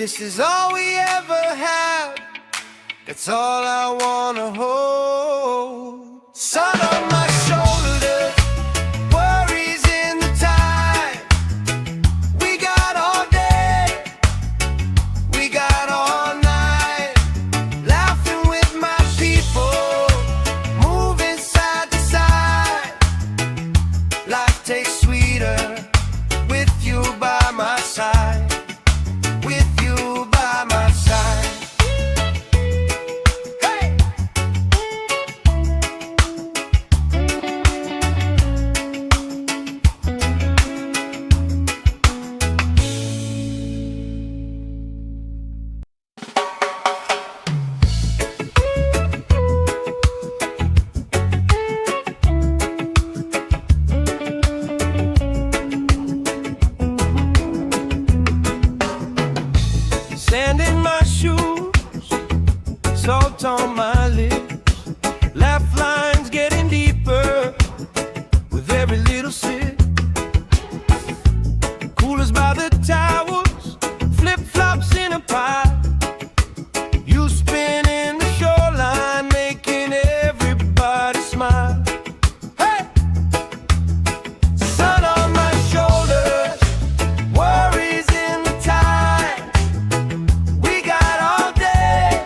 this is all we ever have, that's all I wanna hold. Sun on my shoulders, worries in the tide. We got all day, we got all night, laughing with my people, moving side to side. Life tastes sweeter with you by my side, with you by my side. Hey! Sand in my shoes, salt on my lips, laugh lines getting deeper with every little sip. Coolers by the towers, flip-flops in a pie. You spinning the shoreline, making everybody smile. Hey! Sun on my shoulders, worries in the tide. We got all day,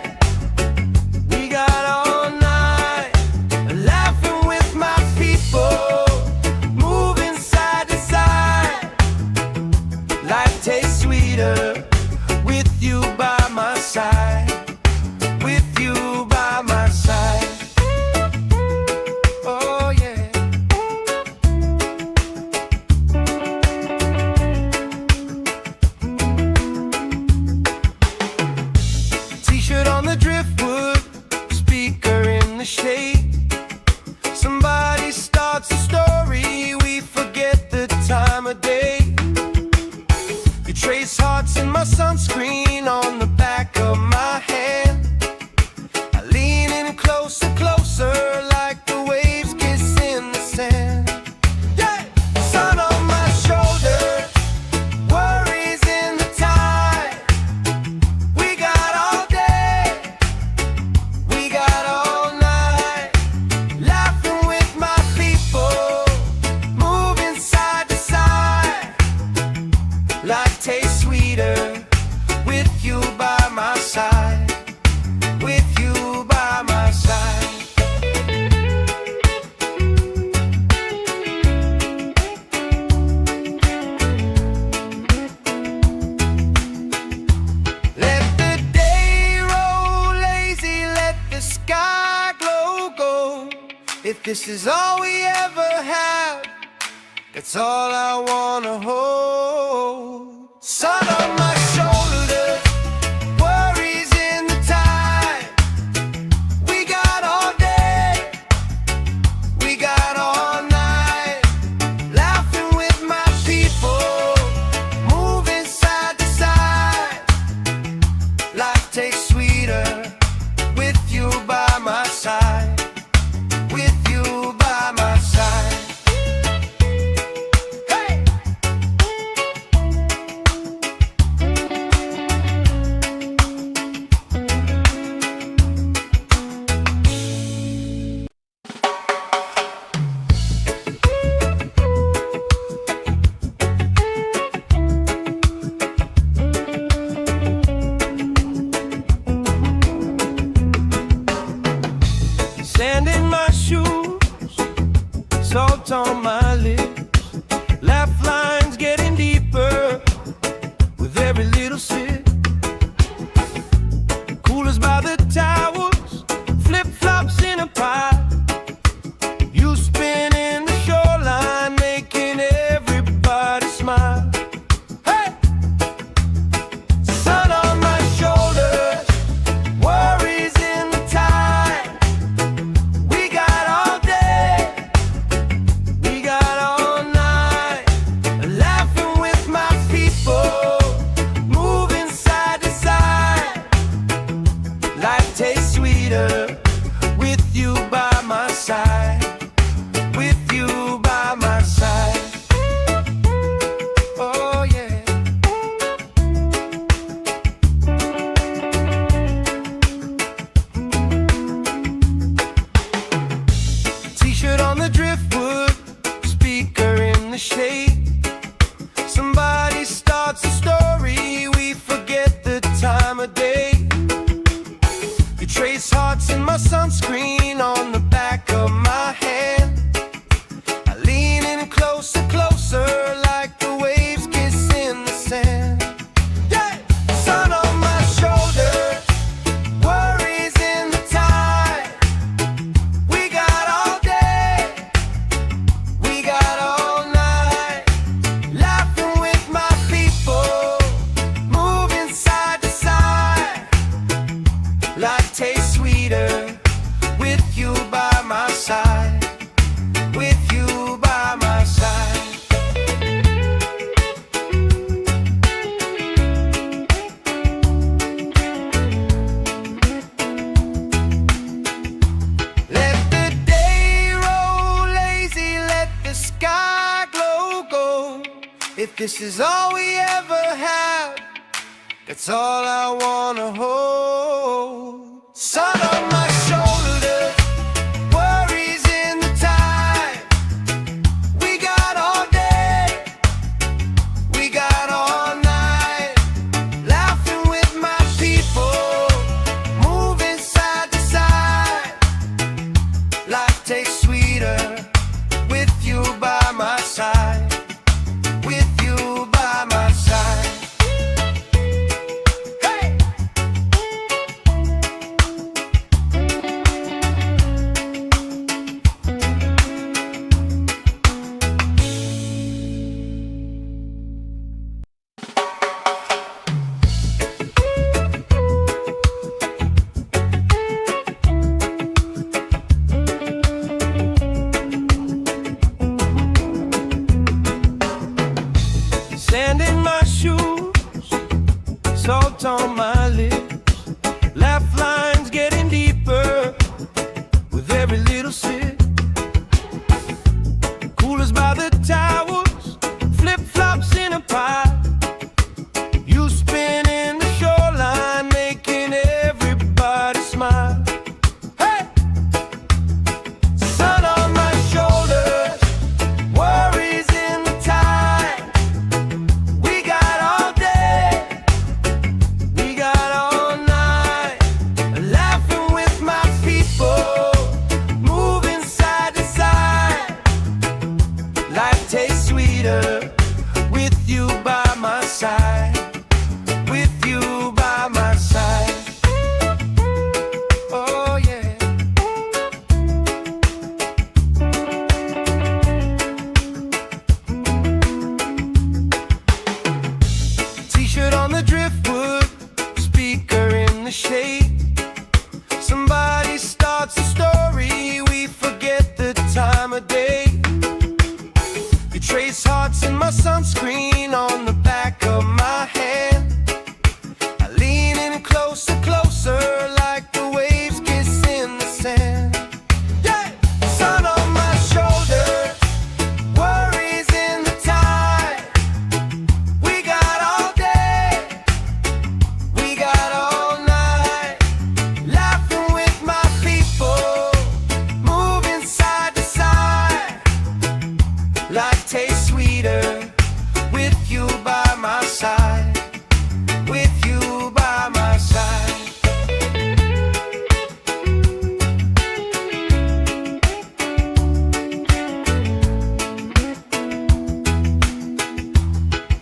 we got all night, laughing with my people, moving side to side. Life tastes sweeter with you by my side, with you by my side. Oh yeah. T-shirt on the driftwood, speaker in the shade. Somebody starts a story, we forget the time of day. You trace hearts in my sunscreen on the back of my hand. I lean in closer, closer, like the waves kiss in the sand. Yeah! Sun on my shoulders, worries in the tide. We got all day, we got all night, laughing with my people, moving side to side. Life tastes sweeter with you by my side, with you by my side. Let the day roll lazy, let the sky glow gold. If this is all we ever have, that's all I wanna hold. Sun on my shoulders, worries in the tide. We got all day, we got all night, laughing with my people, moving side to side. Life tastes sweeter with you by my side, with you by my side. Hey! Sand in my shoes, salt on my lips, laugh lines getting deeper with every little sip. Coolers by the towers, flip-flops in a pie. You spinning the shoreline, making everybody smile. Hey! Sun on my shoulders, worries in the tide. We got all day, we got all night, laughing with my people, moving side to side. Life tastes sweeter with you by my side, with you by my side. Oh yeah. You trace hearts in my sunscreen on the back of my hand. I lean in closer, closer, like the waves kiss in the sand. Yeah! Sun on my shoulder, worries in the tide. We got all day, we got all night, laughing with my people, moving side to side. Life tastes sweeter with you by my side, with you by my side. Let the day roll lazy, let the sky glow gold. If this is all we ever have, that's all I wanna hold. Sun on my shoulder, worries in the tide. We got all day, we got all night, laughing with my people, moving side to side. Life tastes sweeter with you by my side, with you by my side. Sand in my shoes, salt on my lips, laugh lines getting deeper with every little sip. Coolers by the towers, flip-flops in a pile. You spin in the shoreline, making everybody smile. Hey! Sun on my shoulders, worries in the tide. We got all day, we got all night, laughing with my people, moving side to side. Life tastes sweeter with you by my side, with you by my side. Oh yeah. T-shirt on the driftwood, speaker in the shade. Somebody starts a story, we forget the time of day. You trace hearts in my sunscreen on the back of my hand. I lean in closer, closer, like the waves kiss in the sand. Yeah! Sun on my shoulder, worries in the tide. We got all day, we got all night, laughing with my people, moving side to side. Life tastes sweeter with you by my side, with you by my side.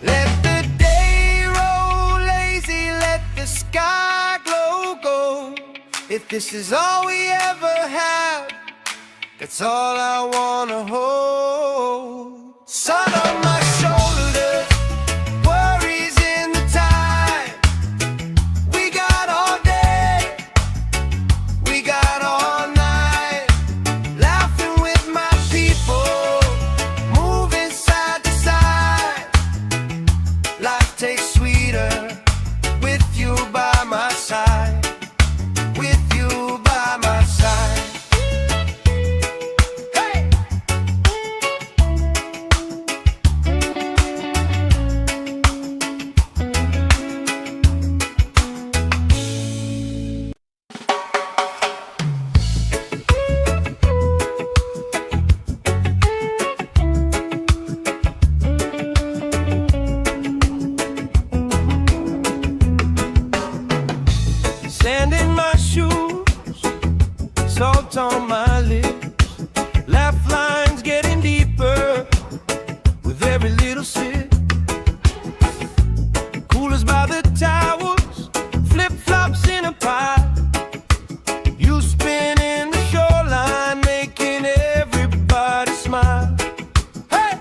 Let the day roll lazy, let the sky glow gold. If this is all we ever have, that's all I wanna hold. Sun on my shoulders, worries in the tide. We got all day, we got all night, laughing with my people, moving side to side. Life tastes sweeter with you by my side, with you by my side. Hey! Sand in my shoes, salt on my lips. Laugh lines getting deeper with every little sip. Coolers by the towers, flip-flops in a pie. You spin in the shoreline, making everybody smile. Hey!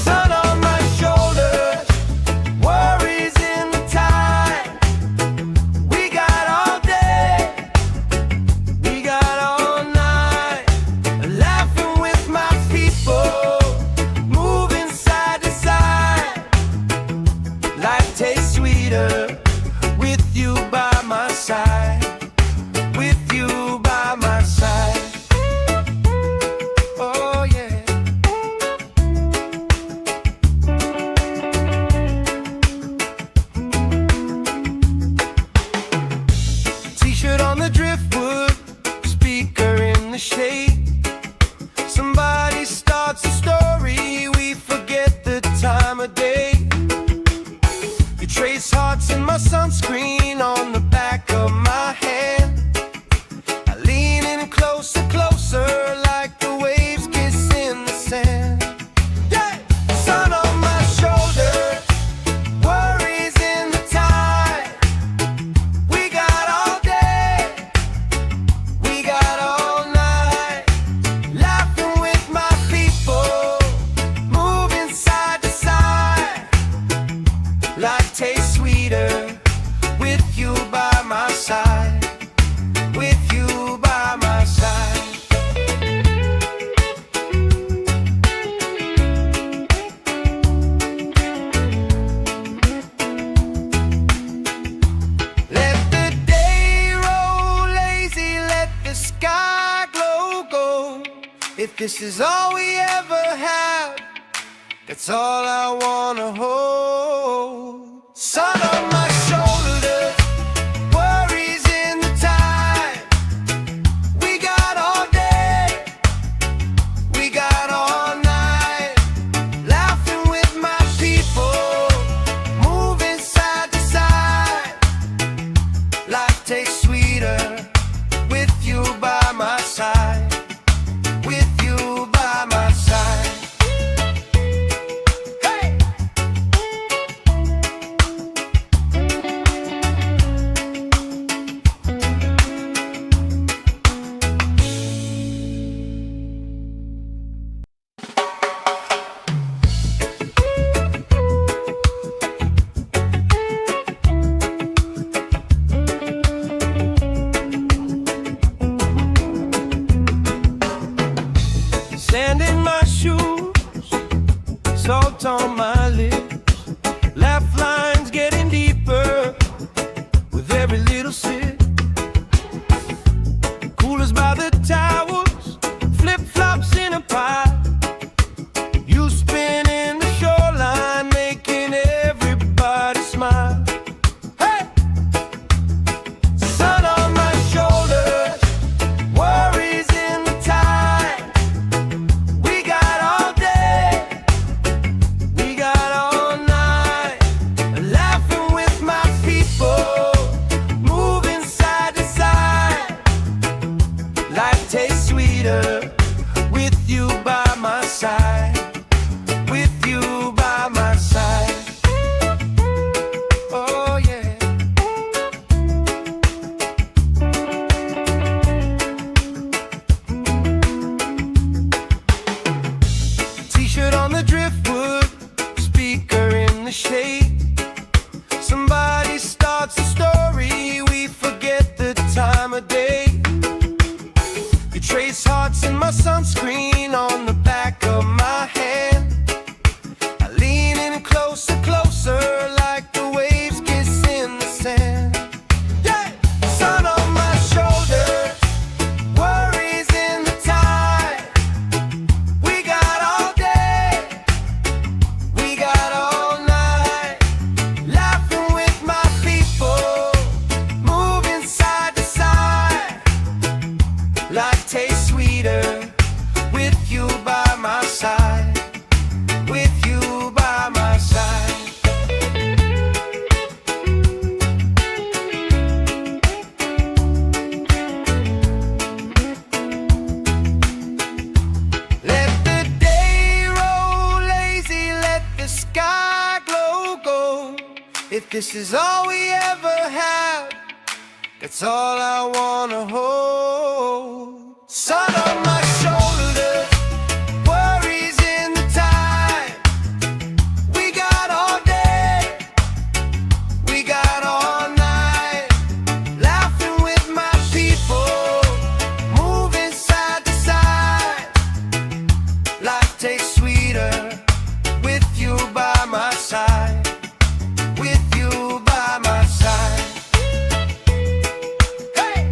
Sun on my shoulders, worries in the tide. We got all day, we got all night. Laughing with my people, moving side to side. Life tastes sweeter with you by my side. With you by my side. Oh yeah. T-shirt on the driftwood, speaker in the shade. Somebody starts a story, we forget the time of day. You trace hearts in my sunscreen on the back of my hand. I lean in closer, closer, like the waves kiss in the sand. Yeah! Sun on my shoulders, worries in the tide. We got all day, we got all night. Laughing with my people, moving side to side. Life tastes sweeter with you by my side. With you by my side. Let the day roll lazy, let the sky glow gold. If this is all we ever have, that's all I wanna hold. Sun on my shoulders, worries in the tide. We got all day, we got all night. Laughing with my people, moving side to side. Life tastes sweeter with you by my side. With you by my side. Hey! this is all we ever have, that's all I wanna hold. Sun on my shoulders, worries in the tide. We got all day, we got all night, laughing with my people, moving side to side. Life tastes sweeter with you by my side, with you by my side. Hey!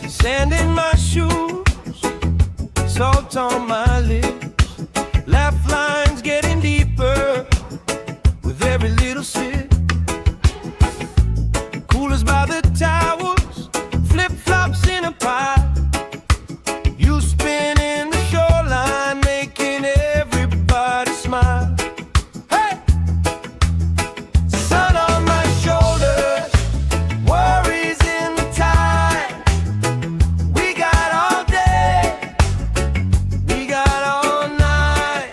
Sand in my shoes, salt on my lips, laugh lines getting deeper with every little sip. Coolers by the towels, flip-flops in a pile. You spin in the shoreline, making everybody smile. Hey! Sun on my shoulders, worries in the tide. We got all day, we got all night,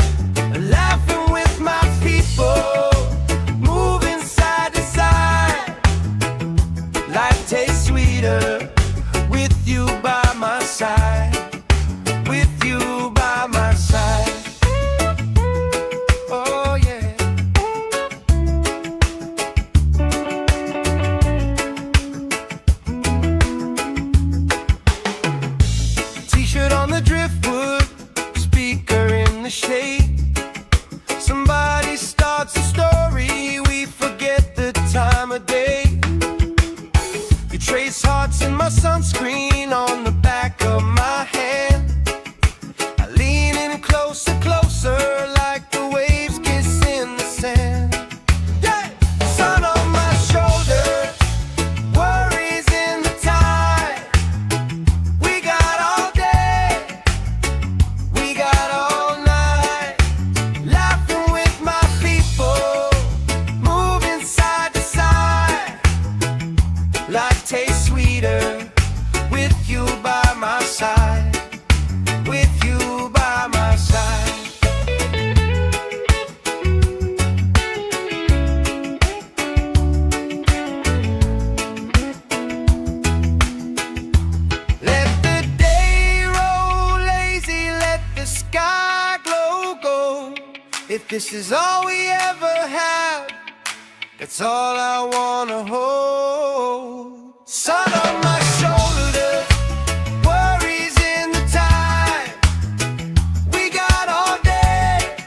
laughing with my people, moving side to side. Life tastes sweeter with you by my side, with you by my side. Oh yeah. T-shirt on the driftwood, speaker in the shade. Somebody starts a story, we forget the time of day. You trace hearts in my sunscreen on the back of my hand. I lean in closer, closer, like the waves kiss in the sand. Yeah! Sun on my shoulders, worries in the tide. We got all day, we got all night, laughing with my people, moving side to side. Life tastes sweeter with you by my side, with you by my side. Let the day roll lazy, let the sky glow gold. If this is all we ever have, that's all I wanna hold. Sun on my shoulders, worries in the tide. We got all day,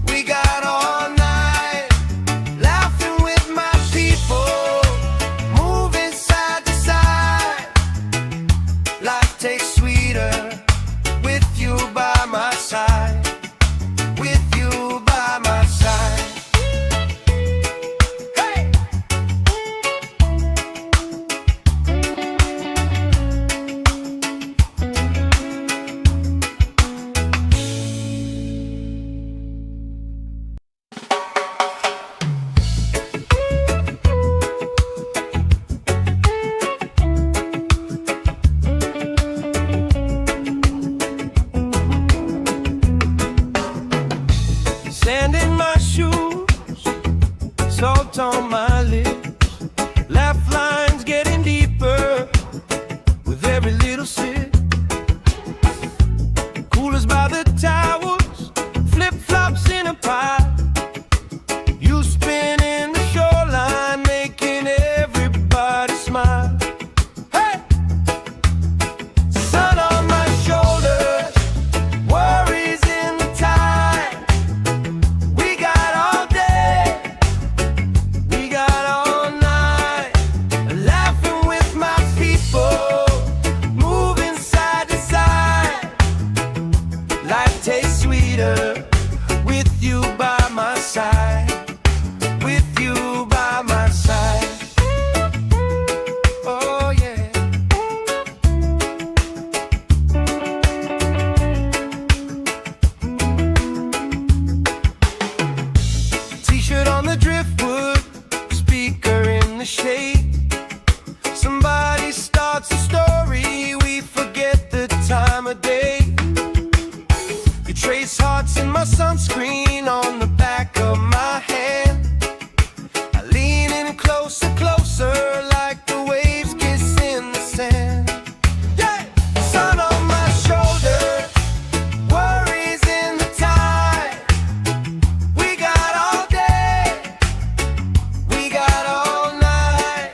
we got all night, laughing with my people, moving side to side. Life tastes sweeter with you by my side, with you by my side. Hey! Sand in my shoes, salt on my lips, laugh lines getting deeper with every little sip. Coolers by the towels, flip-flops in a pile. You spin in the shoreline, making everybody smile. Hey! Sun on my shoulders, worries in the tide. We got all day, we got all night, laughing with my people, moving side to side. Life tastes sweeter with you by my side, with you by my side. Oh yeah. hearts and my sunscreen on the back of my hand. I lean in closer, closer, like the waves kiss in the sand. Yeah! Sun on my shoulder, worries in the tide. We got all day, we got all night,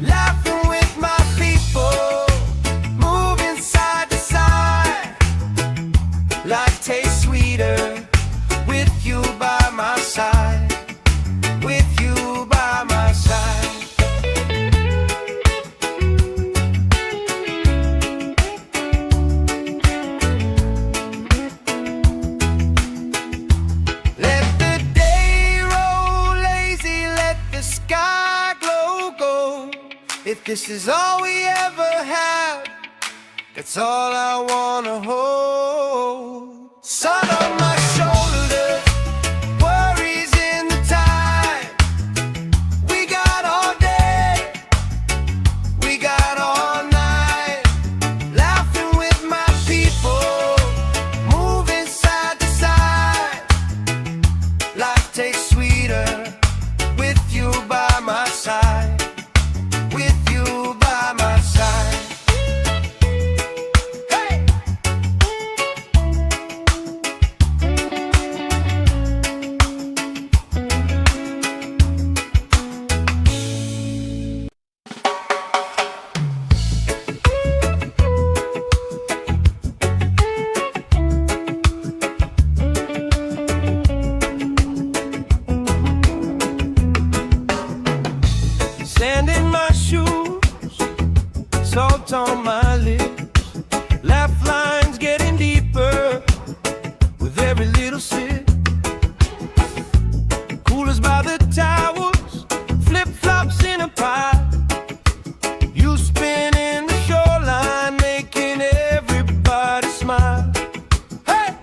laughing with my people, moving side to side. Life tastes sweeter with you by my side, with you by my side. Let the day roll lazy, let the sky glow gold. If this is all we ever have, that's all I wanna hold. Sun on my shoulder, worries in the tide. We got all day, we got all night, laughing with my people, moving side to side. Life tastes sweeter with you by my side, with you by my side. Sand in my shoes, salt on my lips, laugh lines getting deeper with every little sip. Coolers by the towels, flip-flops in a pile. You spinning the shoreline, making everybody smile. Hey!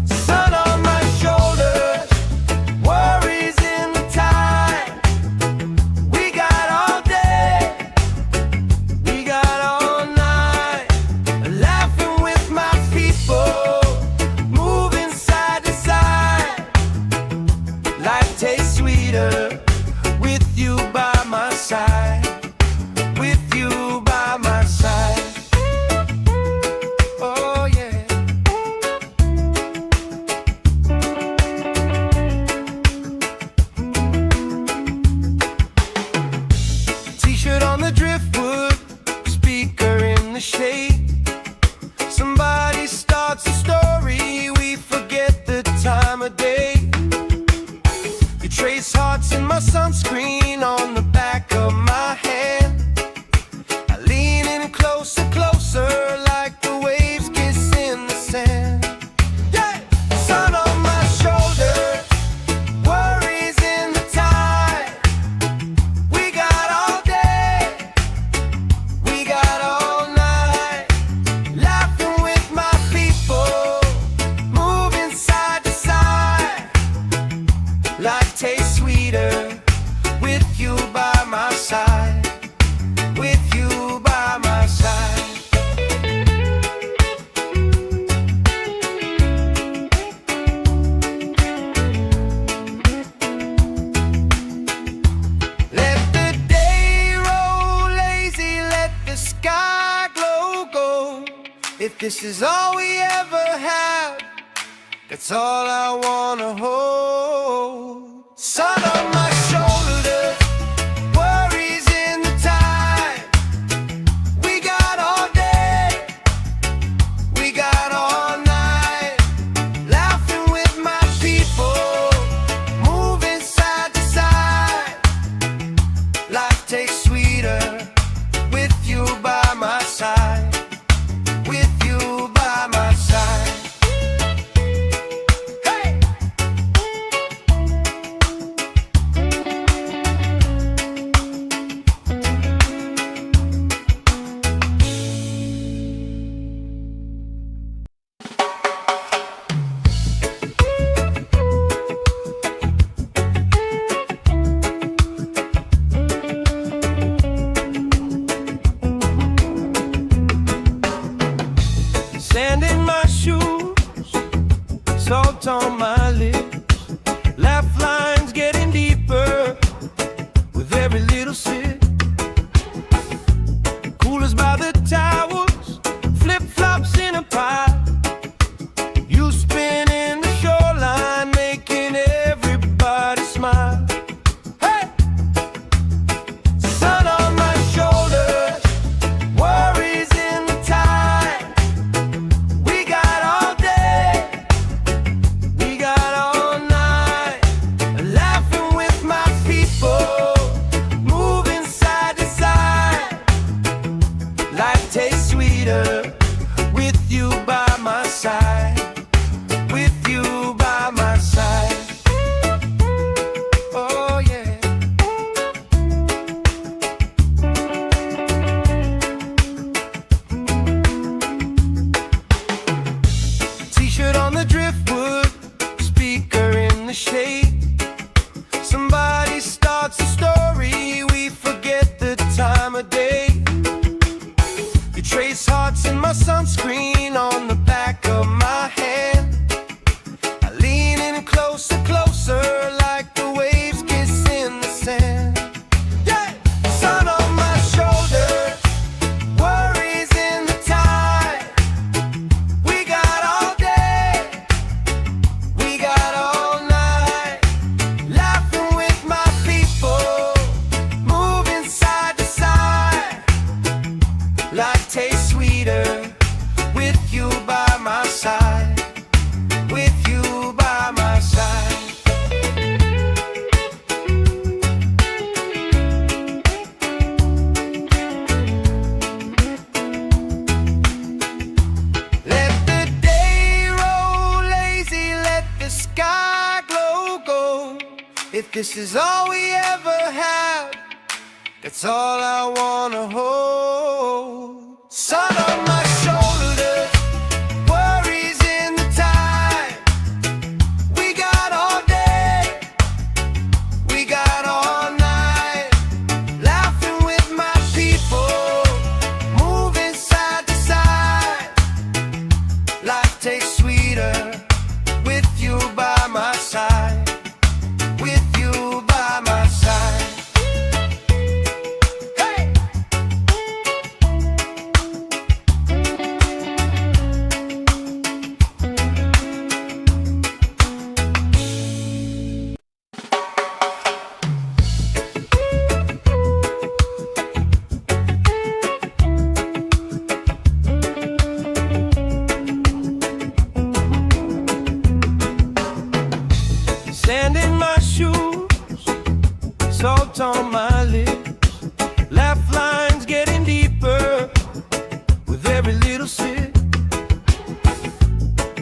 Sun on my shoulders, worries in the tide. We got all day, we got all night, laughing with my people, moving side to side. Life tastes sweeter with you by my side, with you by my side. Oh yeah. T-shirt on the driftwood, speaker in the shade. Somebody starts a story, we forget the time of day. You trace hearts in my sunscreen on the back of my hand. I lean in closer, closer, like the waves kiss in the sand. Yeah! Sun on my shoulder, worries in the tide. We got all day, we got all night, laughing with my people, moving side to side. Life tastes sweeter with you by my side, with you by my side. Let the day roll lazy, let the sky glow gold. If this is all we ever have, that's all I wanna hold. Sun on my shoulder, worries in the tide. We got all day, we got all night, laughing with my people, moving side to side. Life tastes sweeter with you by my side, with you by my side. Hey! salt on my lips, laugh lines getting deeper with every little sip. Coolers by the towers, flip-flops in a pile. You spin in the shoreline, making everybody smile. Hey! Sun on my shoulders, worries in the tide. We got all day, we got all night, laughing with my people, moving side to side. Life tastes sweeter with you by my side. With you by my side. Oh yeah. T-shirt on the driftwood, speaker in the shade. Somebody starts a story, we forget the time of day. You trace hearts in my sunscreen on the back of my hand. I lean in closer, closer, like the waves kiss in the sand. Yeah! Sun on my shoulders, worries in the tide. We got all day, we got all night, laughing with my people, moving side to side. Life tastes sweeter with you by my side. With you by my side. Let the day roll lazy, let the sky glow gold. If this is all we ever have, that's all I wanna hold. Sun on my shoulders, worries in the tide. We got all day, we got all night, laughing with my people, moving side to side. Life tastes sweeter with you by my side. With you by my side. Hey! Sand in my shoes, salt on my lips, laugh lines getting deeper with every little sip.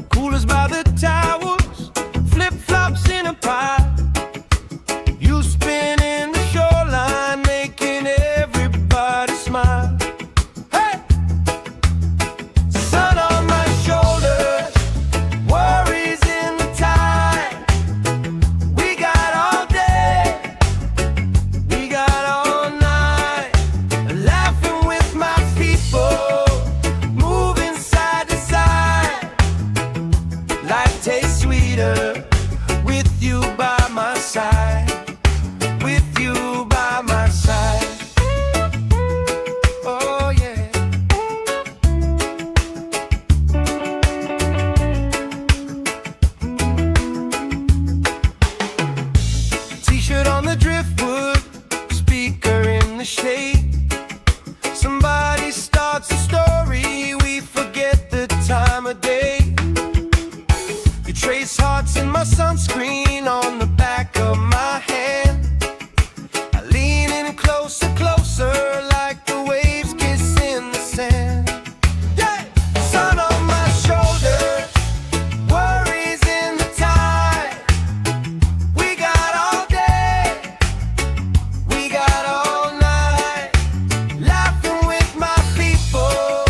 Coolers by the towers, flip-flops in a pile. You spin in the shoreline, making everybody smile. Hey! Sun on my shoulders, worries in the tide. We got all day, we got all night, laughing with my people, moving side to side. Life tastes sweeter with you by my side. With you by my side. Oh yeah. T-shirt on the driftwood, speaker in the shade. Somebody starts a story, we forget the time of day. You trace hearts in my sunscreen on the back of my hand. I lean in closer, closer, like the waves kiss in the sand. Yeah! Sun on my shoulders, worries in the tide. We got all day, we got all night, laughing with my people,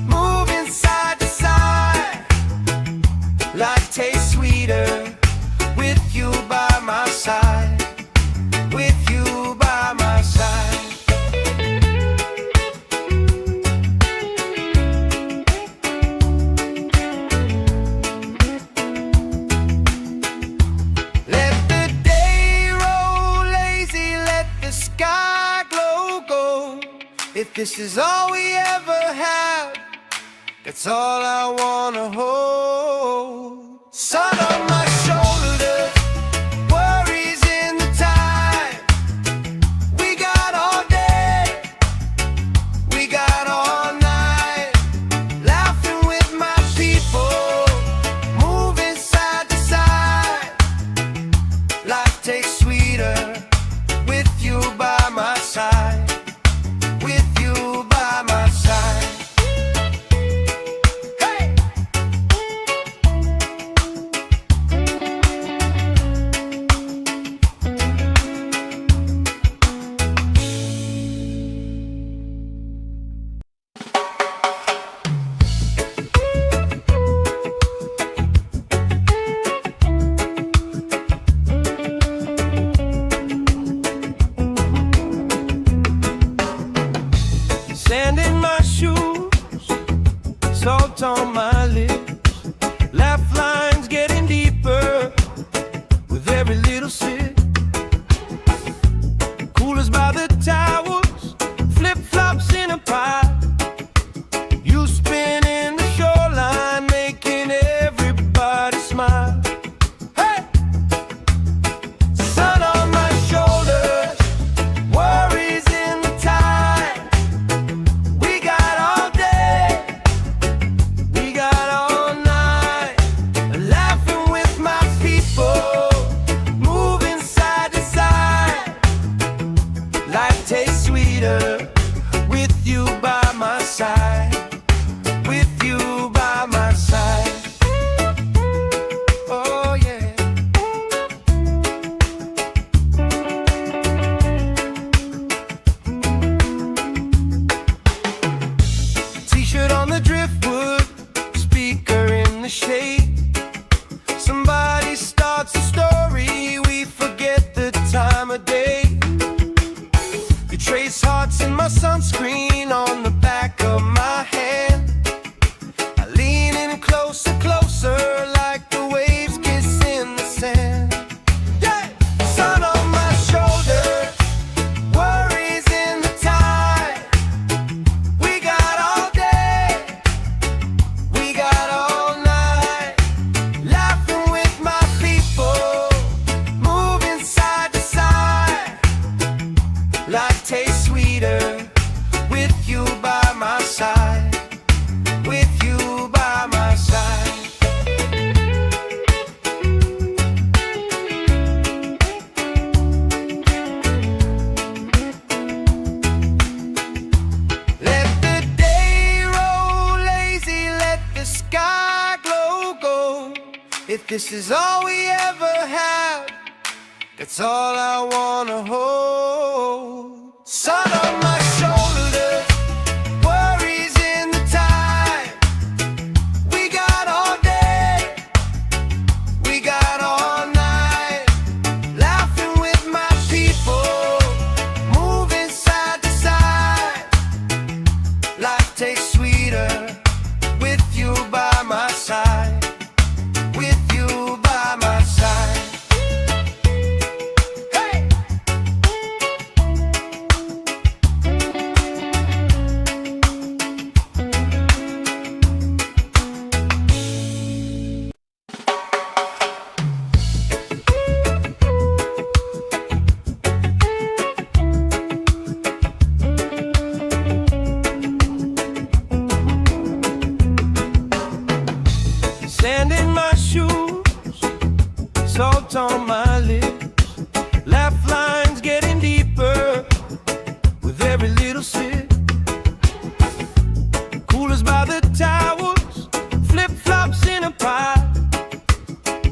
moving side to side. Life tastes sweeter with you by my side. With you by my side. this is all we ever had, that's all I wanna hold. Sun on my shoulders, worries in the tide. We got all day, we got all night, laughing with my people, moving side to side. Life tastes sweeter with you by my side. With you by my side. Hey! Sand in my shoes, salt on my lips, laugh lines getting deeper with every little sip. Coolers by the towels, flip-flops in a pile. You spinning the shoreline, making everybody smile. Hey! Sun on my shoulders, worries in the tide. We got all day, we got all night, laughing with my people, moving side to side. Life tastes sweeter with you by my side. With you by my side. Oh yeah. T-shirt on the driftwood, speaker in the shade. Somebody starts a story, we forget the time of day. You trace hearts in my sunscreen on the back of my hand. I lean in closer, closer, like the waves kiss in the sand. Yeah! Sun on my shoulders, worries in the tide. We got all day, we got all night, laughing with my people, moving side to side. Life tastes sweeter with you by my side. With you by my side. Let the day roll lazy, let the sky glow gold. If this is all we ever had, that's all I wanna hold. Sun on my shoulders, worries in the tide. We got all day, we got all night, laughing with my people, moving side to side. Life tastes sweeter with you by my side. With you by my side. Hey! Sand in my shoes, salt on my lips, laugh lines getting deeper with every little sip. Coolers by the towels, flip-flops in a pile.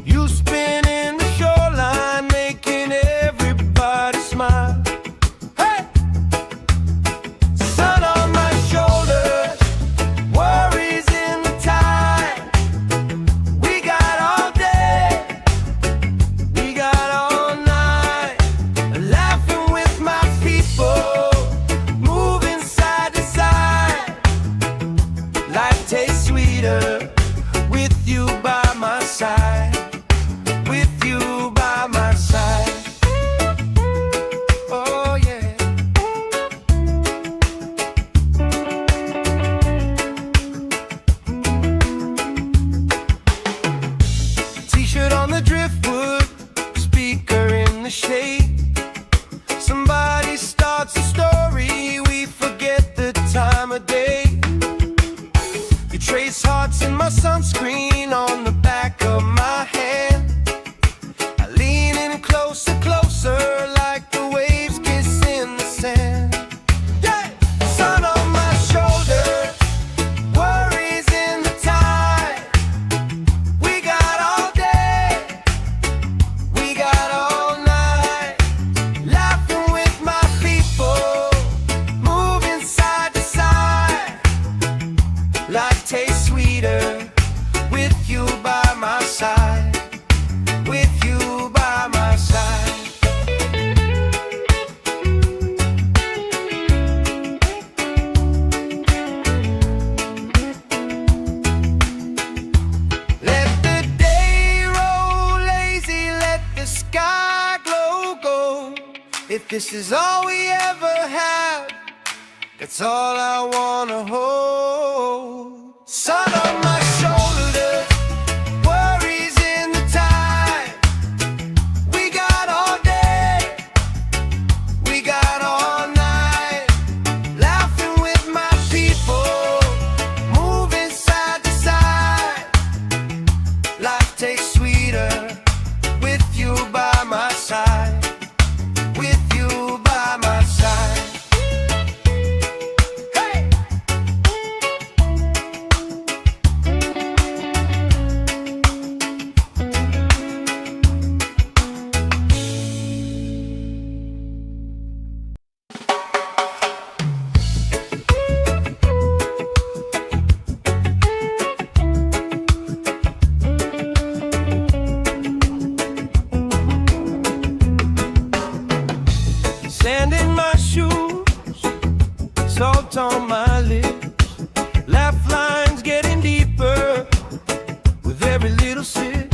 You spinning the shoreline, making everybody smile. Hey! Sun on my shoulders, worries in the tide. We got all day, we got all the shade. Somebody starts a story, we forget the time of day. You trace hearts in my sunscreen on the back of my hand. I lean in closer, closer, like the waves kissing the sand. Yeah! Sun on my shoulder, worries in the tide. We got all day, we got all night, laughing with my people, moving side to side. Life tastes sweeter with you by my side, with you by my side. Let the day roll lazy, let the sky glow gold. If this is all we ever have, that's all I wanna hold. Sun on my shoulders, worries in the tide. We got all day, we got all night, laughing with my people, moving side to side. Life tastes sweeter with you by my side, with you by my side. Hey! Sand in my shoes, salt on my lips, laugh lines getting deeper with every little sip.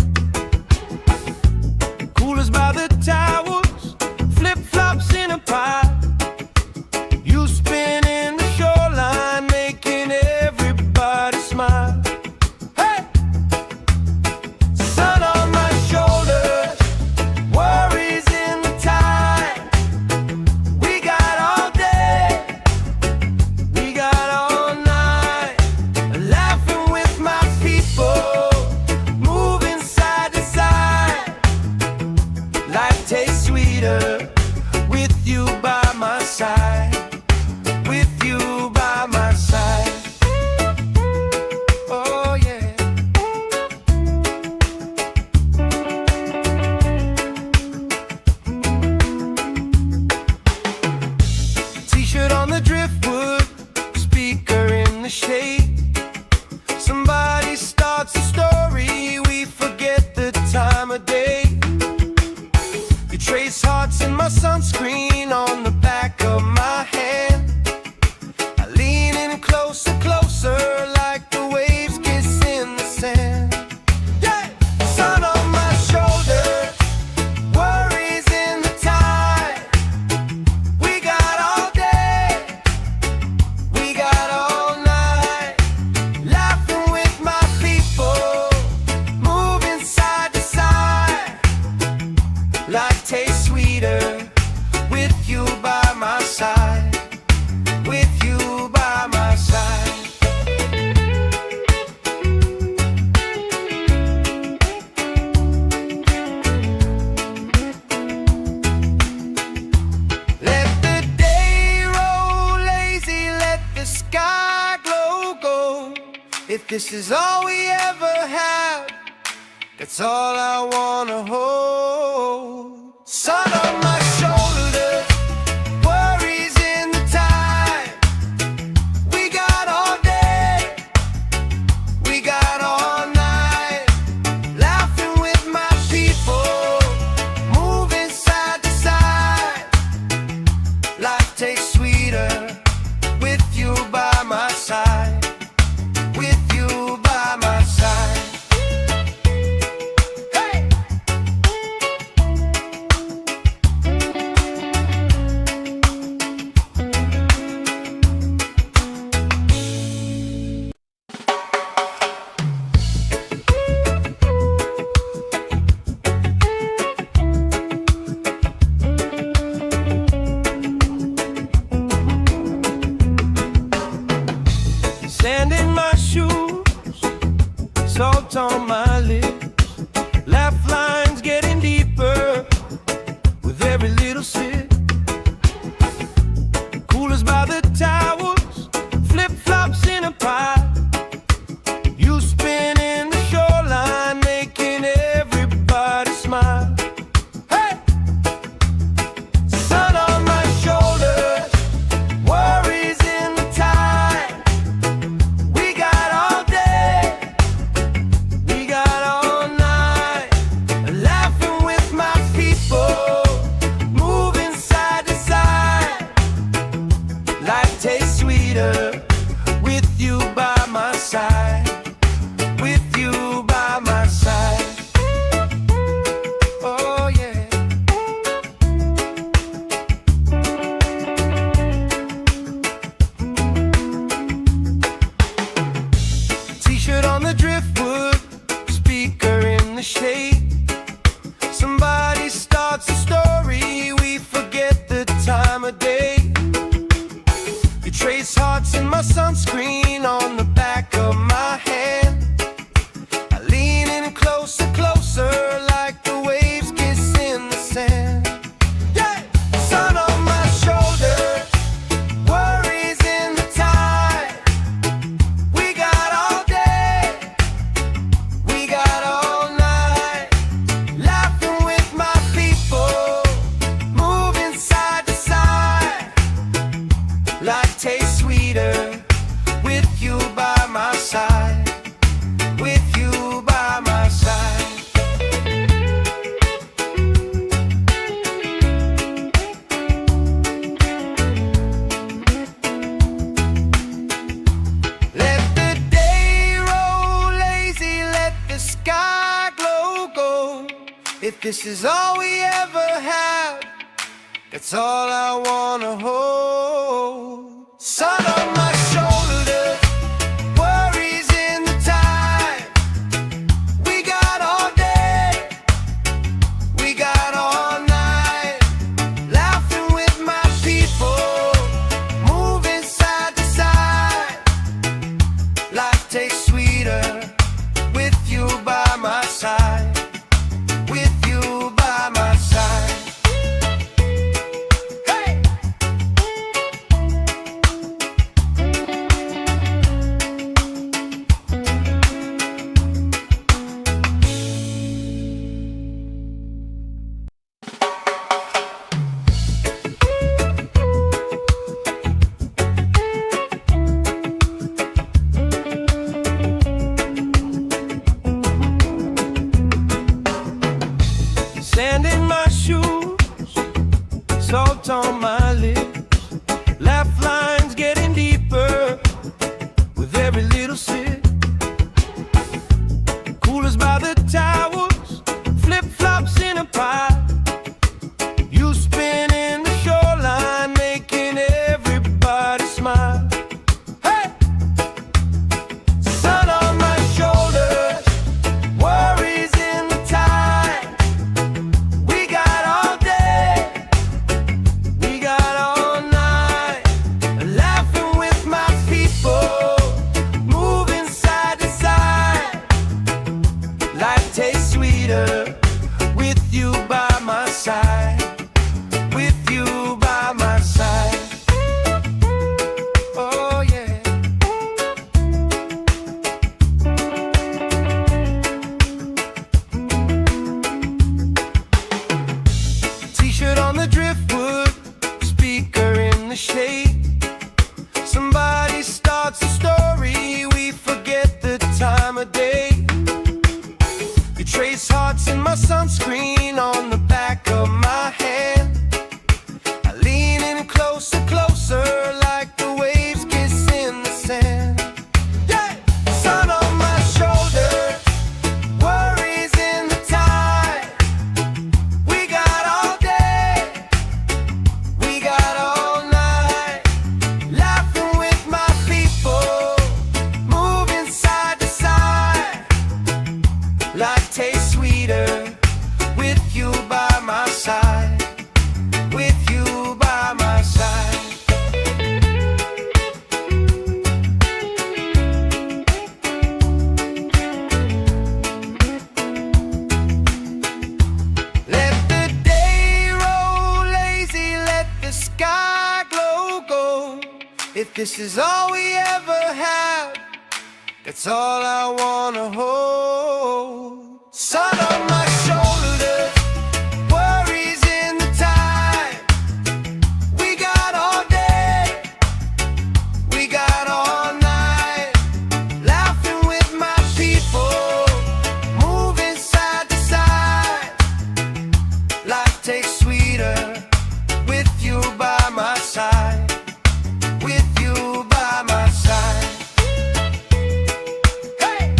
Coolers by the towers, flip-flops in a pile. You spin in the shoreline, making everybody smile. Hey! Sun on my shoulders, worries in the tide. We got all day, we got all night, laughing with my people, moving side to side. Life tastes sweeter with you by my side, with you by my side. Oh yeah. T-shirt on the driftwood, speaker in the shade. Somebody starts a story, we forget the time of day. You trace hearts in my sunscreen on the back of my hand. I lean in closer, closer, like the waves kissing the sand. Yeah! Sun on my shoulder, worries in the tide. We got all day, we got all night, laughing with my people, moving side to side. Life tastes sweeter with you by my side, with you by my side. Let the day roll lazy, let the sky glow gold. If this is all we ever have, that's all I wanna hold. Sun on my shoulders, worries in the tide. We got all day, we got all night, laughing with my people, moving side to side. Life tastes sweeter with you by my side, with you by my side. Hey! the shade. Somebody starts a story, we forget the time of day. You trace hearts in my sunscreen on the back of my hand. I lean in closer, closer, like the waves kiss in the sand. Yeah! Sun on my shoulders, worries in the tide. We got all day, we got all night, laughing with my people, moving side to side. Life tastes sweeter with you by my side, with you by my side. Let the day roll lazy, let the sky glow gold. If this is all we ever have, that's all I wanna hold. Sun on my shoulders, worries in the tide. We got all day, we got all night, laughing with my people, moving side to side. Life tastes sweeter with you by my side, with you by my side. Sand in my shoes, salt on my lips, laugh lines getting deeper with every little sip. Coolers by the towels, flip-flops in a pile. You spin in the shoreline, making everybody smile. Hey! Sun on my shoulders, worries in the tide. We got all day, we got all night, laughing with my people, moving side to side. Life tastes sweeter with you by my side, with you by my side. Oh yeah. T-shirt on the driftwood, speaker in the shade. Somebody starts a story, we forget the time of day. You trace hearts in my sunscreen on the back of my hand. I lean in closer, closer, like the waves kiss in the sand. Yeah! Sun on my shoulders, worries in the tide. We got all day, we got all night, laughing with my people, moving side to side. Life tastes sweeter with you by my side, with you by my side. Let the day roll lazy, let the sky glow gold. If this is all we ever have, that's all I wanna hold. Sun on my shoulders, worries in the tide. We got all day, we got all night, laughing with my people, moving side to side. Life tastes sweeter with you by my side, with you by my side. Hey!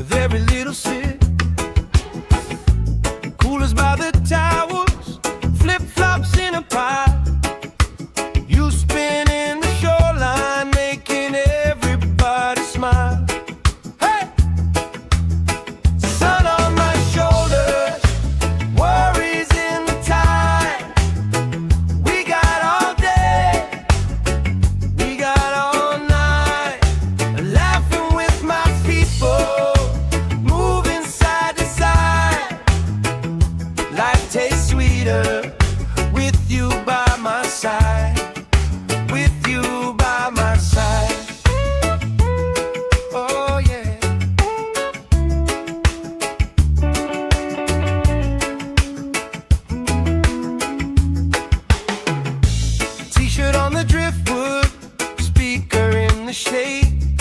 with every little sip. Coolers by the towers, flip-flops in a pie. You spin in the shoreline, making everybody smile. Hey! Sun on my shoulders, worries in the tide. We got all day, we got all night, laughing with my people, moving side to side. Life tastes sweeter with you by my side, with you by my side. Oh yeah. T-shirt on the driftwood, speaker in the shade.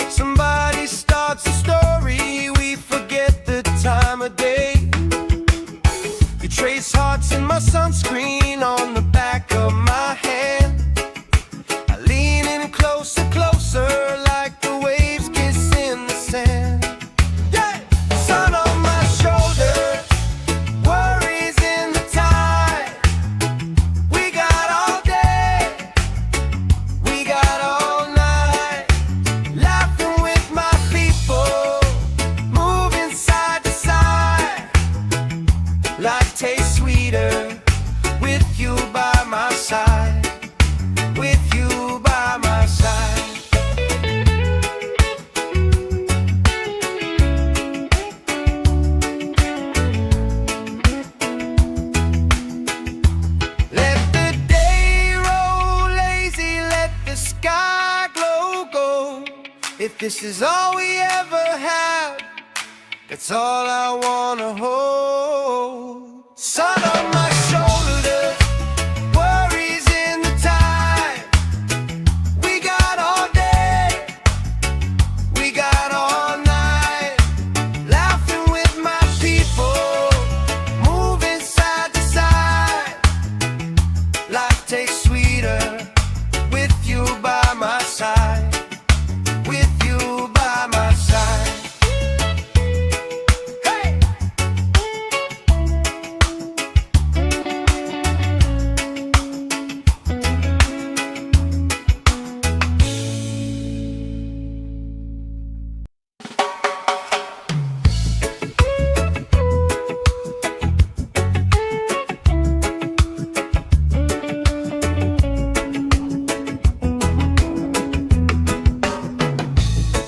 Somebody starts a story, we forget the time of day. You trace hearts in my sunscreen on the back of my hand. I lean in closer, closer, like the waves kiss in the sand. Yeah! Sun on my shoulders, worries in the tide. We got all day, we got all night, laughing with my people, moving side to side. Life tastes sweeter with you by my side, with you by my side. Let the day roll lazy, let the sky glow gold. If this is all we ever have, that's all I wanna hold. Sun on my shoulders, worries in the tide. We got all day, we got all night, laughing with my people, moving side to side. Life tastes sweeter with you by my side, with you by my side. Hey!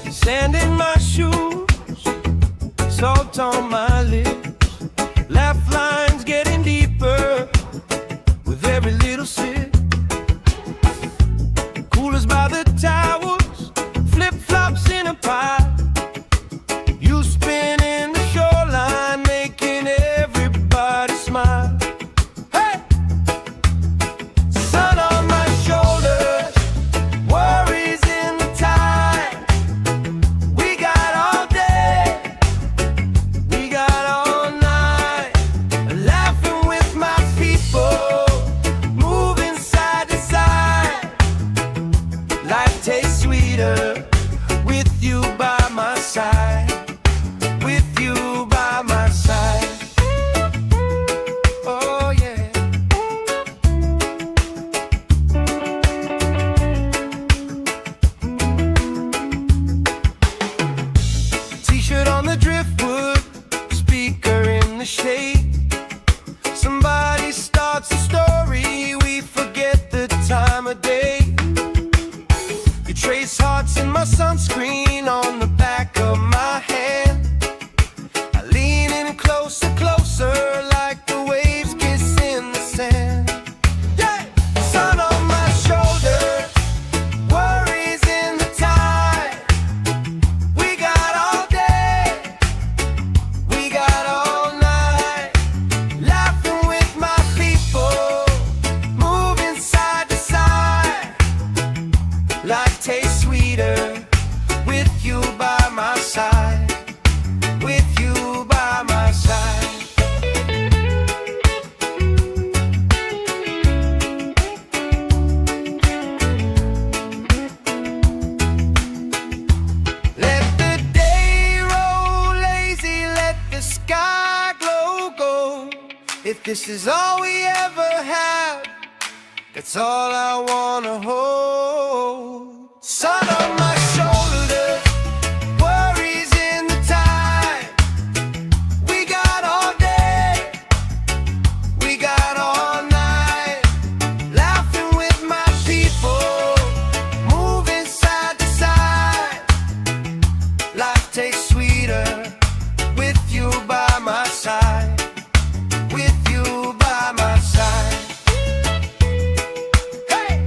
Sand in my shoes, salt on my lips, laugh lines getting deeper with every little sip. Coolers by the towers, flip-flops in a pie. You spin in the shoreline, making everybody smile. Hey! Sun on my shoulders, worries in the tide. We got all day, we got all night, laughing with my people, moving side to side. Life tastes sweeter with you by my side, with you by my side. Oh yeah. T-shirt on the driftwood, speaker in the shade. Somebody starts a story, we forget the time of day. You trace hearts in my sunscreen on the back of my hand. I lean in closer, closer, like the waves kiss in the sand. Yeah! Sun on my shoulders, worries in the tide. We got all day, we got all night, If this is all we ever have, that's all I wanna hold. Sun on my shoulders, worries in the tide. We got all day, we got all night, laughing with my people, moving side to side. Life tastes sweeter with you by my side. With you by my side. Hey!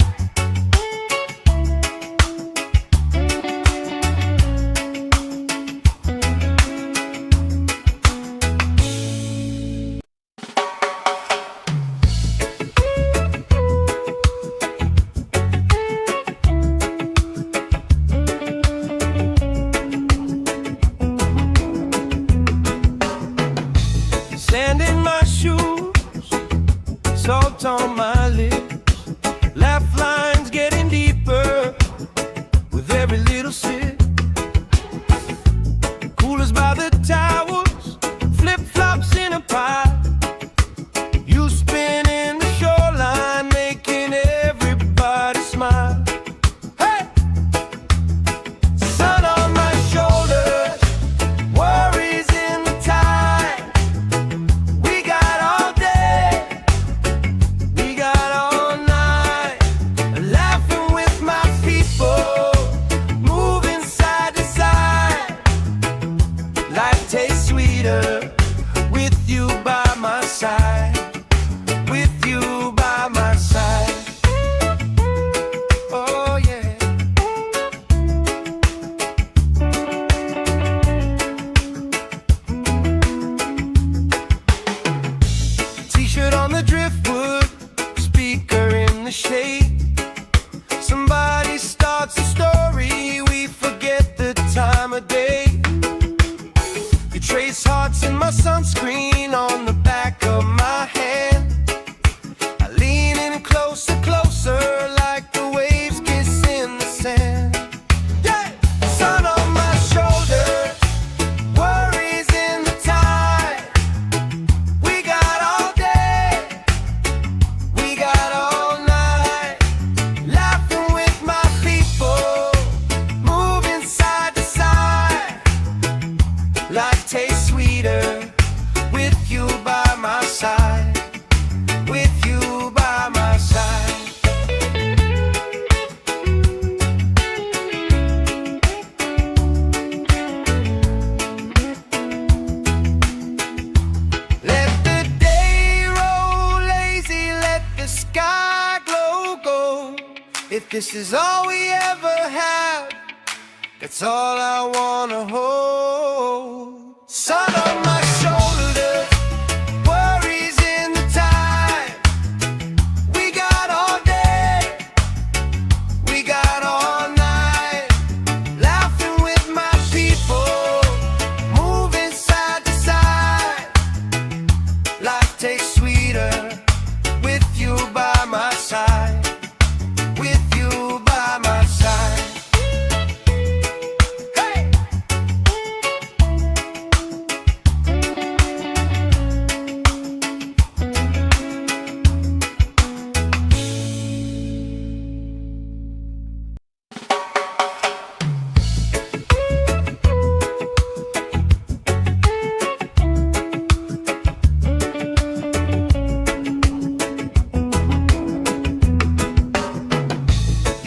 Sand in my shoes, salt on my lips, laugh lines getting deeper with every little sip. Coolers by the towers, flip-flops in a pie. You spinning the shoreline, making everybody smile. Hey! Sun on my shoulders, worries in the tide. We got all day, we got all night, laughing with my people, moving side to side. Life tastes sweeter with you by my side. With you by my side. Oh yeah. T-shirt on the driftwood, speaker in the shade. Somebody starts a story, we forget the time of day. You trace hearts in my sunscreen on the back of my hand. I lean in closer, closer, like the waves kiss in the sand. Yeah! Sun on my shoulders, worries in the tide. We got all day, we got all night, laughing with my people, moving side to side. Life tastes sweeter with you by my side. With you by my side. Let the day roll lazy, let the sky glow gold. If this is all we ever have, that's all I wanna hold. Sun on my shoulders, worries in the tide. We got all day, we got all night, laughing with my people, moving side to side. Life tastes sweeter with you by my side. With you by my side. Hey!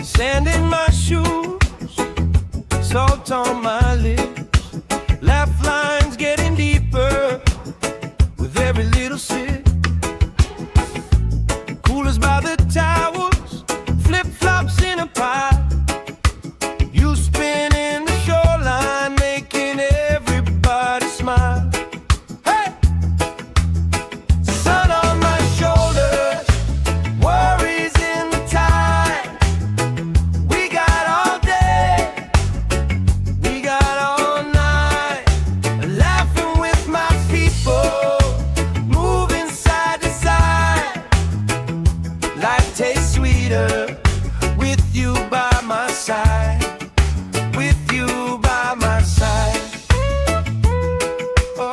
Sand in my shoes, salt on my lips, laugh lines getting deeper with every little sip. Coolers by the towers, flip-flops in a pie. You spinning the shoreline, making everybody smile. Hey! Sun on my shoulders, worries in the tide. We got all day, we got all night, laughing with my people, moving side to side. Life tastes sweeter with you by my side. With you by my side. Oh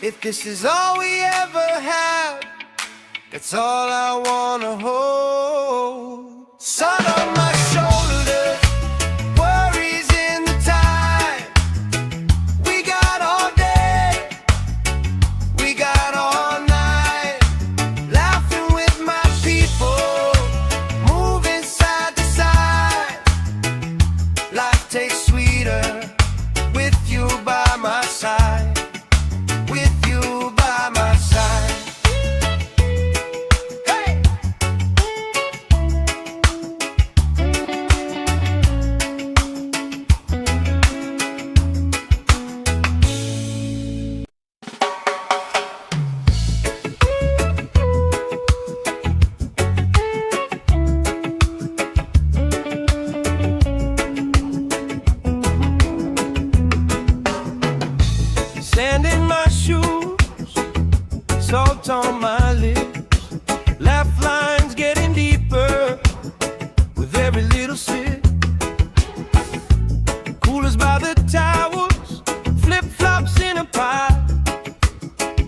If this is all we ever have, that's all I wanna hold. Sun on my shoulders, worries in the tide. We got all day, we got all night, laughing with my people, moving side to side. Life tastes sweeter with you by my side. With you by my side. Hey! Sand in my shoes, salt on my lips, laugh lines getting deeper with every little sip. Coolers by the towers, flip-flops in a pile.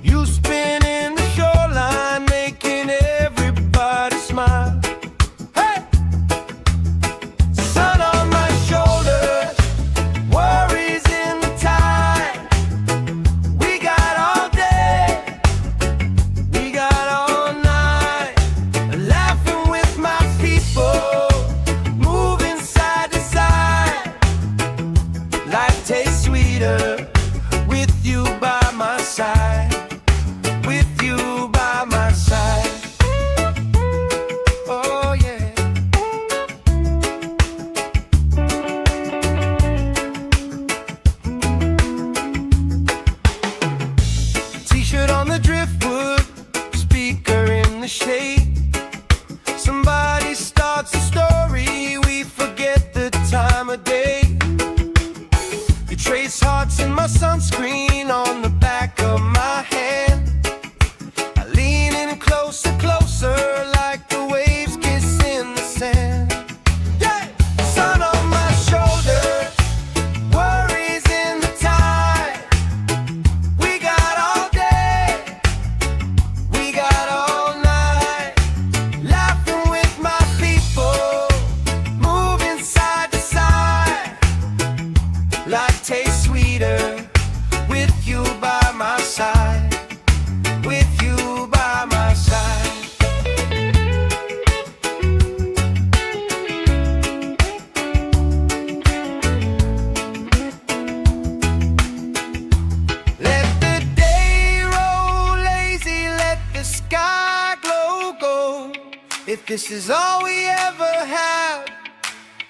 You spinning the shoreline, making everybody smile. Hey! Sun on my shoulders, worries in the tide. We got all day, we got all night, laughing with my people, moving side to side. Life tastes sweeter with you by my side. With you by my side. Oh yeah. T-shirt on the driftwood, speaker in the shade. Somebody starts a story, we forget the time of day. You trace hearts in my sunscreen on the back of my hand. I lean in closer, closer, like the waves kiss in the sand. Yeah! Sun on my shoulders, worries in the tide. We got all day, we got all night, laughing with my people, moving side to side. Life tastes sweeter with you by my side. With you by my side. Let the day roll lazy, let the sky glow gold. If this is all we ever have,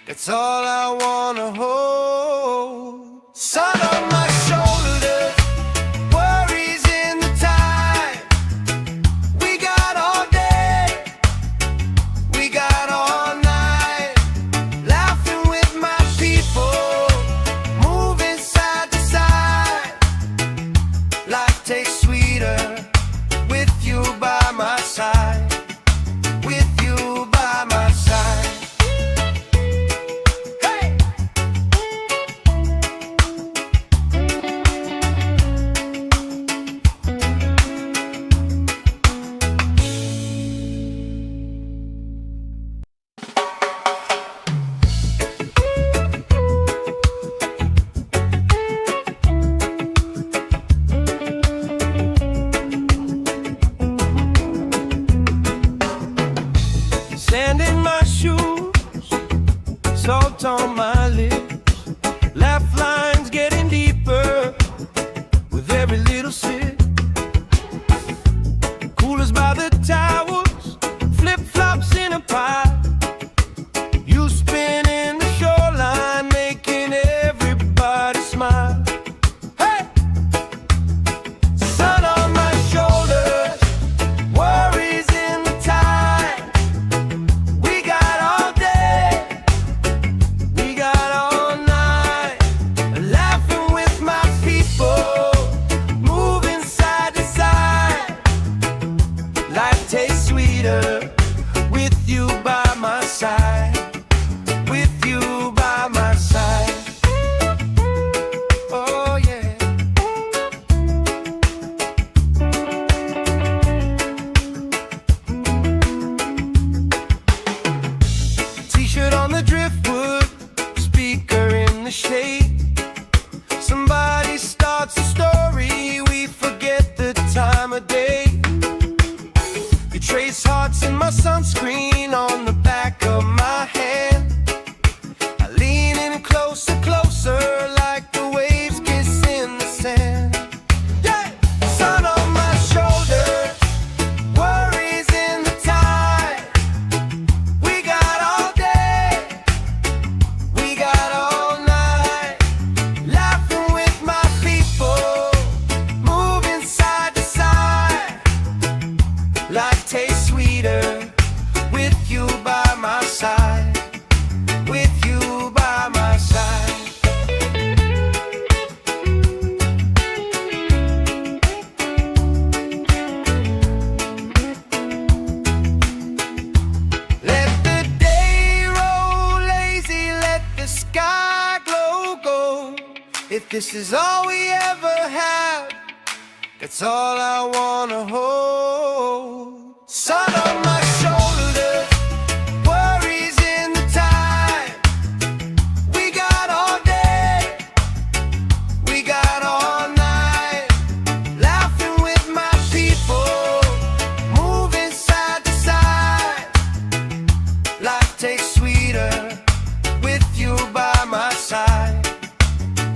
that's all I wanna hold. Sun on my shoulders, worries in the tide. We got all day, we got all night, laughing with my people, moving side to side. Life tastes sweeter with you by my side. With you by my side. Hey! this is all we ever have, that's all I wanna hold. Sun on my shoulders, worries in the time. We got all day, we got all night, laughing with my people, moving side to side. Life tastes sweeter with you by my side,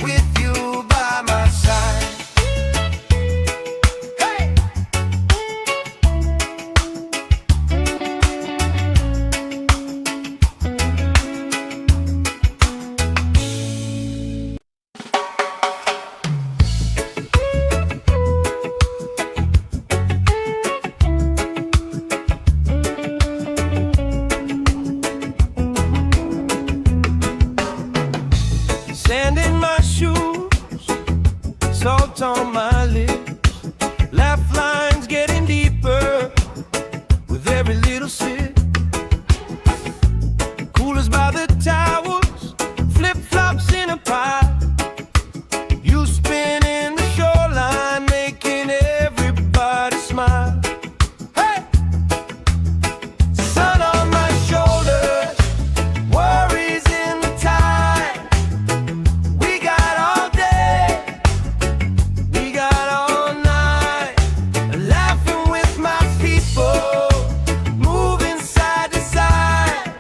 with you by my side. Hey! Sand in my shoes, salt on my lips, laugh lines getting deeper with every little sip. Coolers by the towers, flip-flops in a pie. You spin in the shoreline, making everybody smile. Hey! Sun on my shoulders, worries in the tide. We got all day, we got all night, laughing with my people, moving side to side.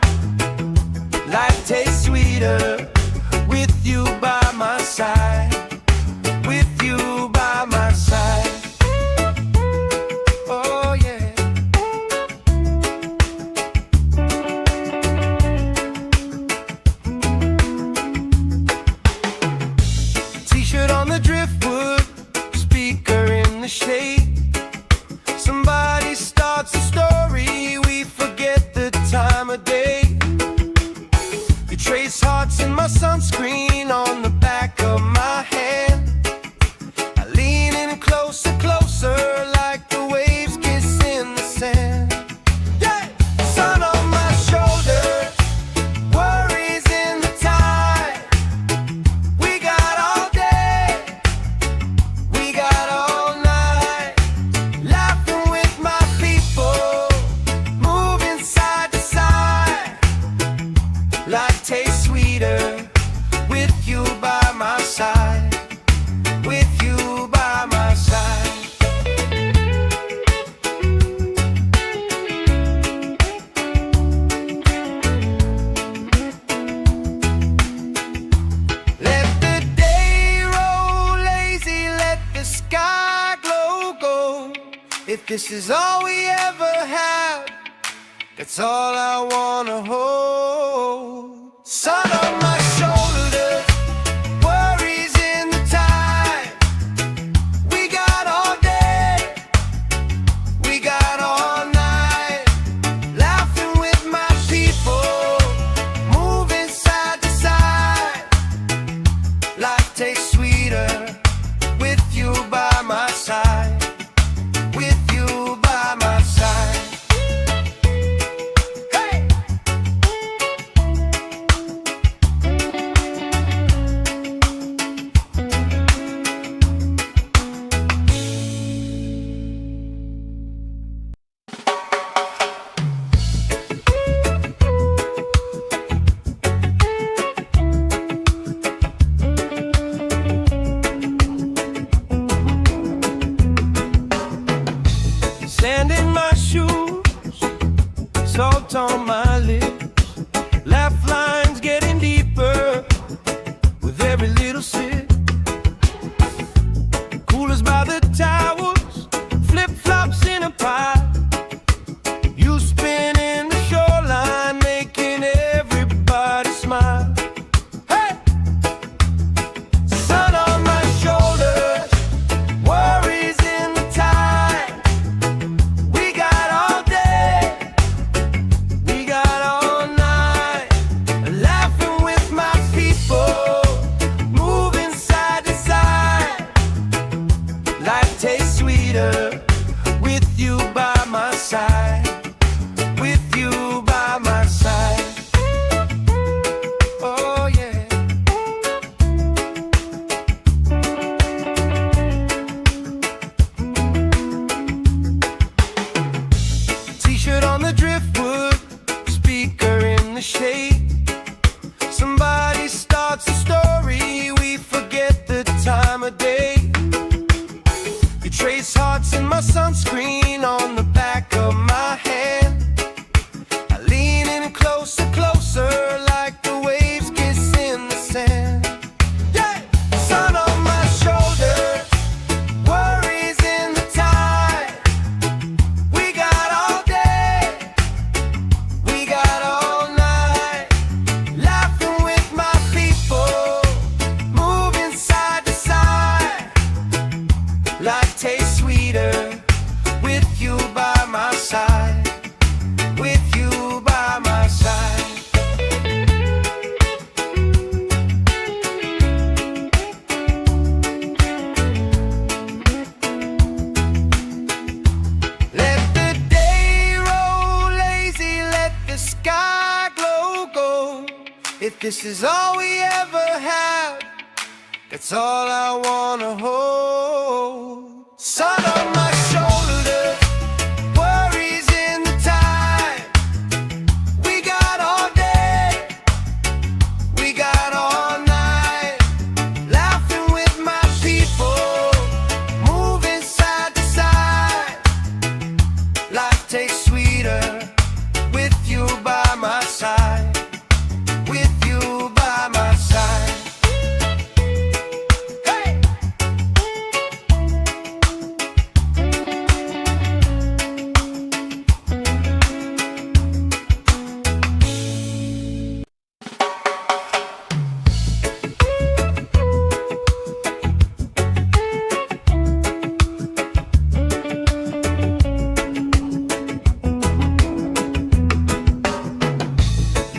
Life tastes sweeter with you by my side, with you by my side. Oh yeah. T-shirt on the driftwood, speaker in the shade. Somebody starts a story, we forget the time of day. You trace hearts in my sunscreen on the back of my hand. I lean in closer, closer, like the waves kiss in the sand. Yeah! Sun on my shoulders, worries in the tide. We got all day, we got all night, laughing with my people, moving side to side. Life tastes sweeter with you by my side, with you by my side. Let the day roll lazy, let the sky glow gold. If this is all we ever have, that's all I wanna hold. Sun on my shoulders, worries in the time. We got all day, we got all night, laughing with my people, moving side to side. Life tastes sweeter with you by my side, with you by my side. Hey! Sand in my shoes, salt on my lips, laugh lines getting deeper with every little sip. Coolers by the towers, flip-flops in a pie. You spin in the shoreline, making everybody smile. Hey! Sun on my shoulders, worries in the tide. We got all day, we got You trace hearts in my sunscreen on the back of my hand. I lean in closer, closer, like the waves kiss in the sand. Yeah! Sun on my shoulder, worries in the tide. We got all day, we got all night, laughing with my people, moving side to side. Life tastes sweeter with you by my side, with you by my side. Let the day roll lazy, let the sky glow gold. If this is all we ever have, that's all I wanna hold. Sun on my shoulder, worries in the tide. We got all day, we got all night, laughing with my people, moving side to side. Life tastes sweeter with you by my side, with you by my side.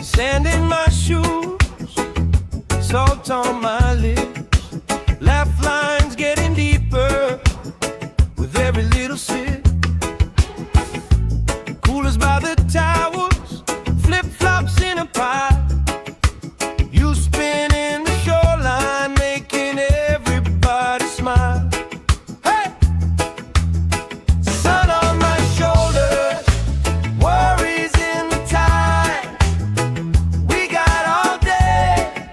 Sand in my shoes, salt on my lips, laugh lines getting deeper with every little sip. Coolers by the towers, flip-flops in a pile. You spinning the shoreline, making everybody smile. Hey! Sun on my shoulders, worries in the tide. We got all day,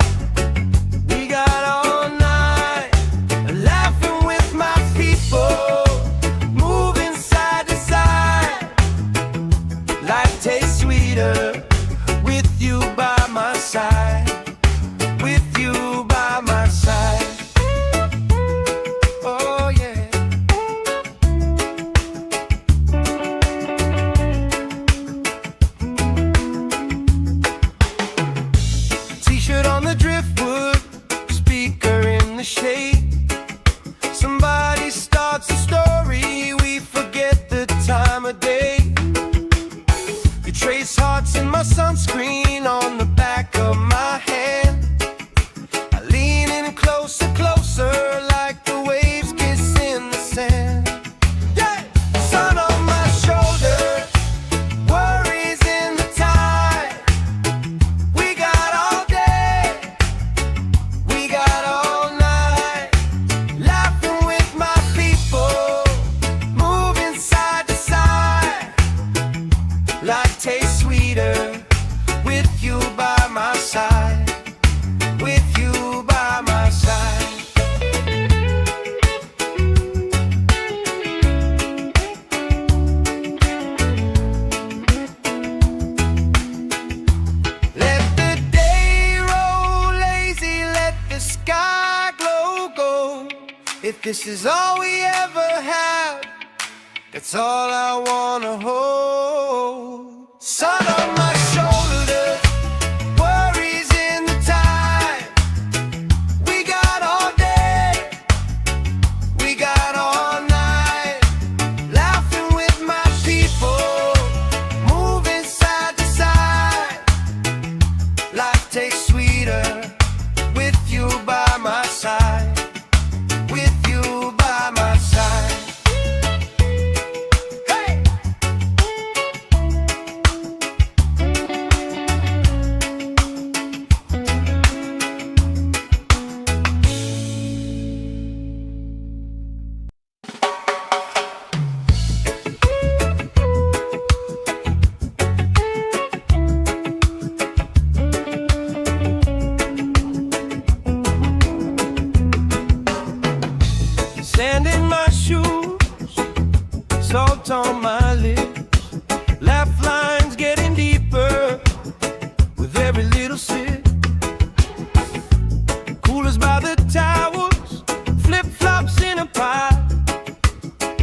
we got all night, laughing with my people, moving side to side. Life tastes sweeter with you by my side, with you by my side. Oh yeah. T-shirt on the driftwood, speaker in the shade. Somebody starts a story, we forget the time of day. You trace hearts in my sunscreen on the back of my hand. I lean in closer, closer, like the waves kiss in the sand. Yeah! Sun on my shoulder, worries in the tide. We got all day, we got all night, laughing with my people, moving side to side. Life tastes sweeter with you by my side, with you by my side. Let the day roll lazy, let the sky glow gold. If this is all we ever have, that's all I wanna hold. Sun on my shoulder, worries in the tide. We got all day, we got all night, laughing with my people, moving side to side. Life tastes sweeter with you by my side, with you by my side. Hey! salt on my lips, laugh lines getting deeper with every little sip. Coolers by the towers, flip-flops in a pie.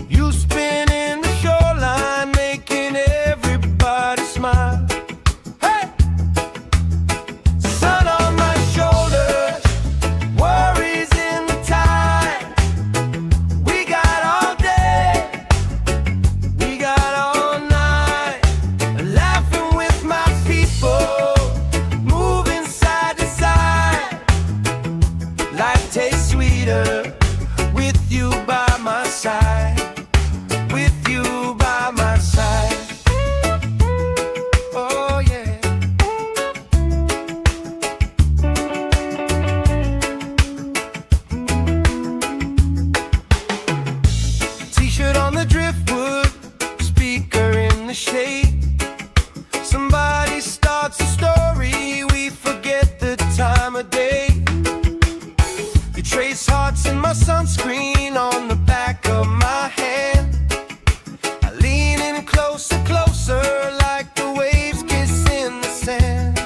You spin in the shoreline, making everybody smile. Hey! Sun on my shoulders, worries in the tide. We got all day, we got all night, laughing with my people, moving side to side. Life tastes sweeter with you by my side. With you by my side. Oh yeah. T-shirt on the driftwood, speaker in the shade. Somebody starts a story, we forget the time of day. You trace hearts in my sunscreen on the back of my hand. I lean in closer, closer, like the waves kiss in the sand.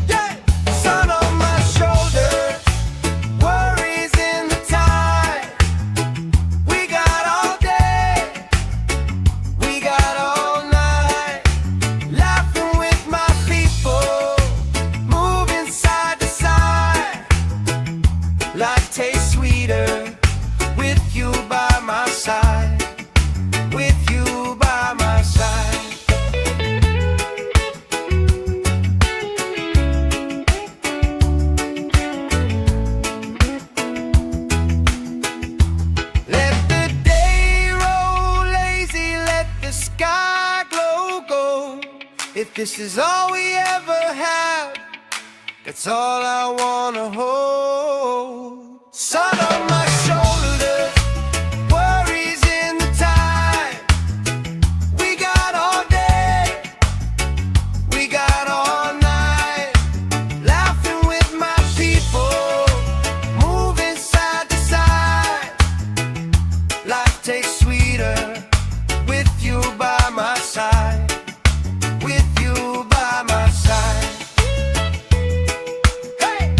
Yeah! Sun on my shoulders, worries in the tide. We got all day, we got all night, laughing with my people, moving side to side. Life tastes sweeter with you by my side. With you by my side. Let the day roll lazy, let the sky glow gold. If this is all we ever have, that's all I wanna hold. Sun on my shoulders, worries in the tide. We got all day, we got all night, laughing with my people, moving side to side. Life tastes sweeter with you by my side. With you by my side. Hey!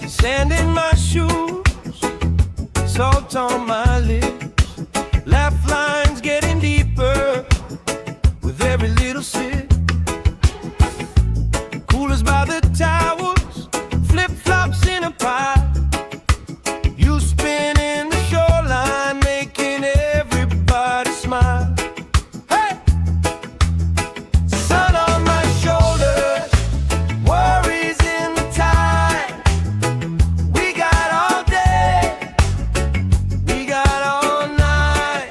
Sand in my shoes, salt on my lips, laugh lines getting deeper with every little sip. Coolers by the towers, flip-flops in a pie. You spin in the shoreline, making everybody smile. Hey! Sun on my shoulders, worries in the tide. We got all day, we got all night,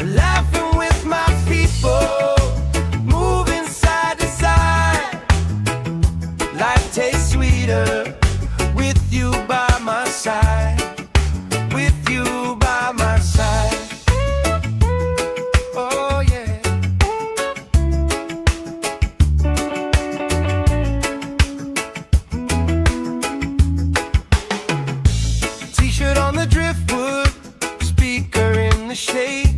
laughing with my people, moving side to side. Life tastes sweeter with you by my side. With you by my side. Oh yeah. T-shirt on the driftwood, speaker in the shade.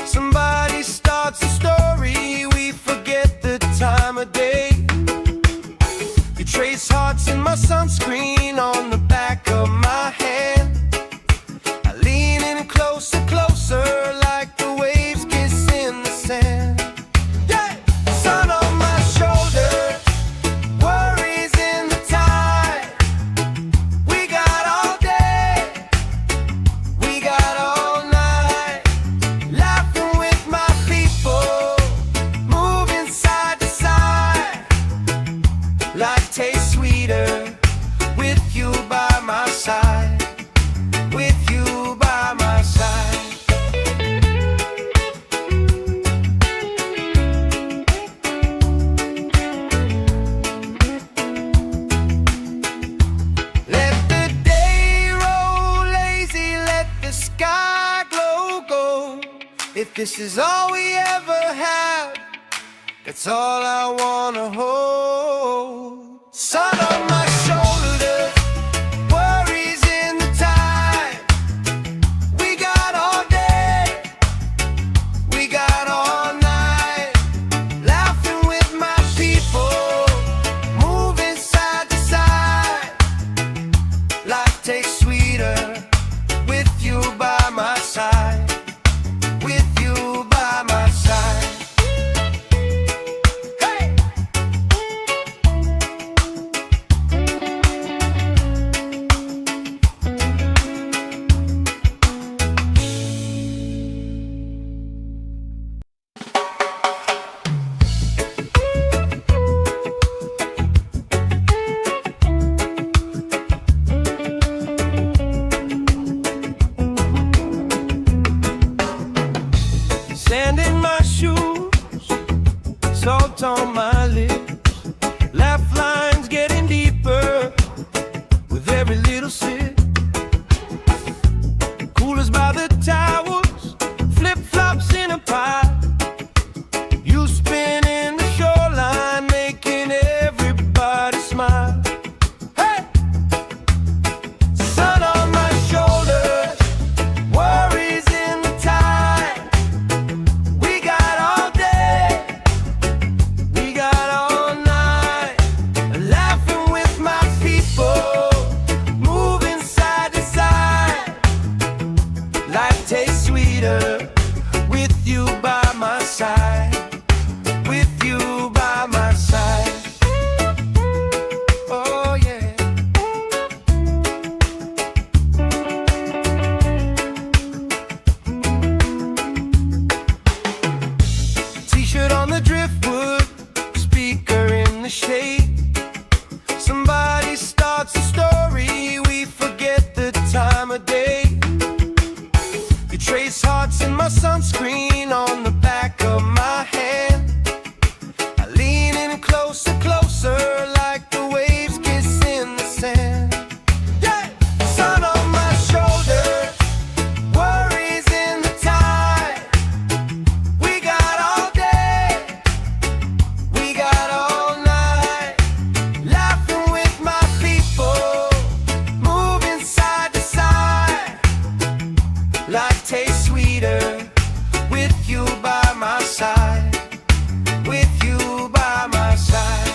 Somebody starts a story, we forget the time of day. You trace hearts in my sunscreen on the back of my hand. I lean in closer, closer, like the waves kiss in the sand. Yeah! Sun on my shoulders, worries in the tide. We got all day, we got all night, laughing with my people, moving side to side. Life tastes sweeter with you by my side. With you by my side. this is all we ever have, that's all I wanna hold. Sun on my shoulders, worries in the tide. We got all day, we got all night, laughing with my people, moving side to side. Life tastes sweeter with you by my side. With you by my side. Hey! Sand in my shoes, salt on my lips, laugh lines getting deeper with every little sip. Coolers by the towers, flip-flops in a pie. You spinning the shoreline, making everybody smile. Hey! Sun on my shoulders, worries in the tide. We got all day, we got all night, laughing with my people, moving side to side. Life tastes sweeter with you by my side. With you by my side. Oh yeah. T-shirt on the driftwood, speaker in the shade. Somebody starts a story, we forget the time of day. You trace hearts in my sunscreen on the back of my hand. I lean in closer, closer, like the waves kiss in the sand. Yeah! Sun on my shoulders, worries in the tide. We got all day, we got all night, laughing with my people, moving side to side. Life tastes sweeter with you by my side. With you by my side.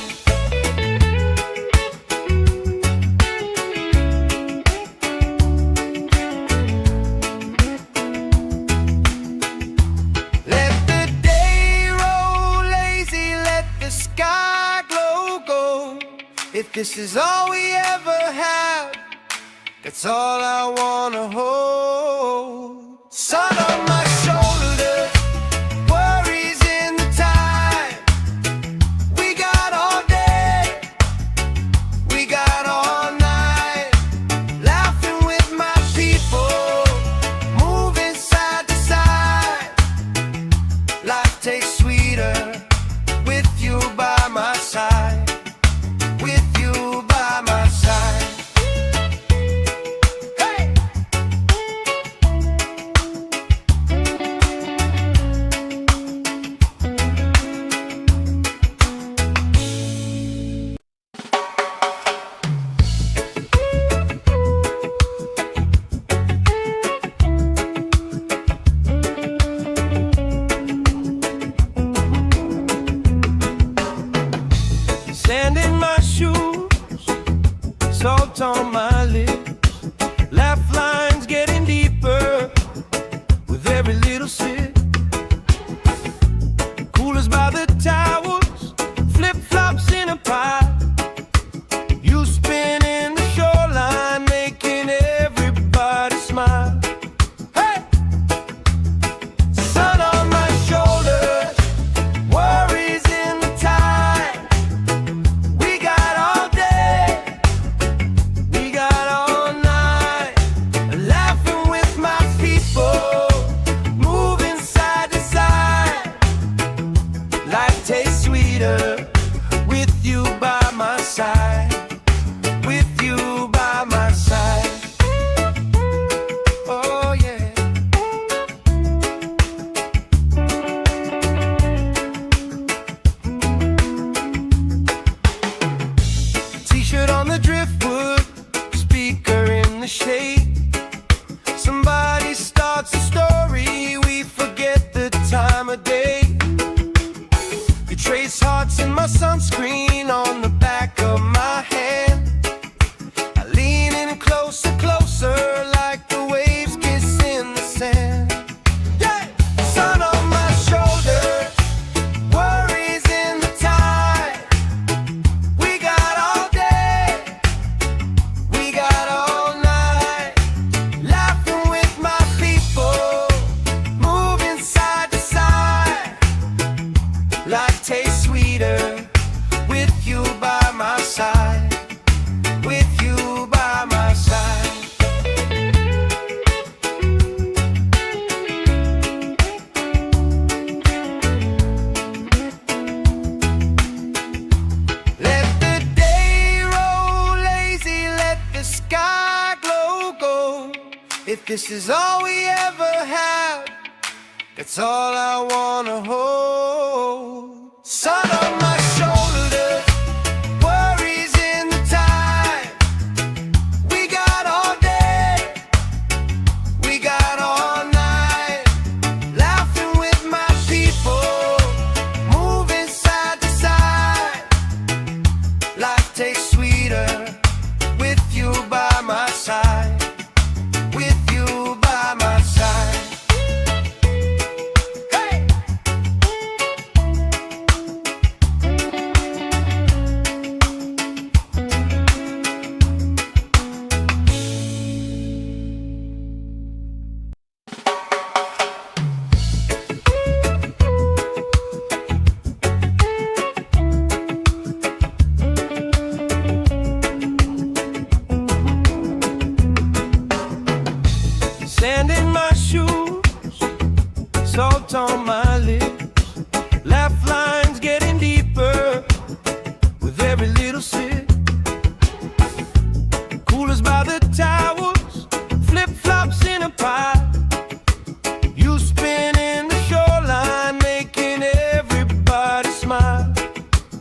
Let the day roll lazy, let the sky glow gold. If this is all we ever have, that's all I wanna hold. Sun on my shoulders, worries in the tide. We got all day, we got all night, laughing with my people, moving side to side. Life tastes sweeter with you by my side. With you by my side. Hey! Sand in my shoes, salt on my lips, laugh lines getting deeper with every little sip. Coolers by the towers, flip-flops in a pie. You spinning the shoreline, making everybody smile. Hey! Sun on my shoulders, worries in the tide. We got all day, we got all speaker in the shade. Somebody starts a story, we forget the time of day. You trace hearts in my sunscreen on the back of my hand. I lean in closer, closer, like the waves kiss in the sand. Yeah! Sun on my shoulders, worries in the tide. We got all day, we got all night, laughing with my people, moving side to side. Life tastes sweeter with you by my side, with you by my side. Let the day roll lazy, let the sky glow gold. If this is all we ever have, that's all I wanna hold. Sun on my shoulders, worries in the tide. We got all day, we got all night, laughing with my people, moving side to side. Life tastes sweeter with you by my side, with you by my side. Hey! Sand in my shoes, salt on my lips, laugh lines getting deeper with every little sip. Coolers by the towers, flip-flops in a pile. You spin in the shoreline, making everybody smile.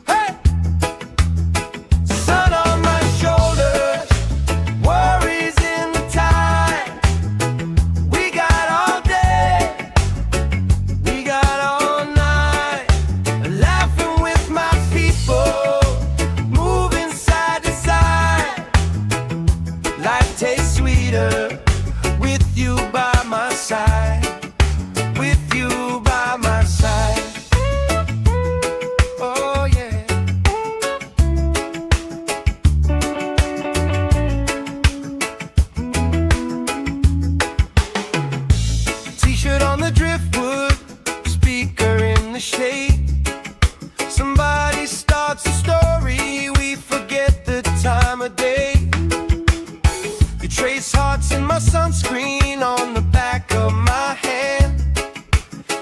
Hey! Sun on my shoulders, worries in the tide. We got all day, we got all night, laughing with my people, moving side to side. Life tastes sweeter with you by my side, with you by my side. Oh yeah. T-shirt on the driftwood, speaker in the shade. Somebody starts a story, we forget the time of day. You trace hearts in my sunscreen on the back of my hand.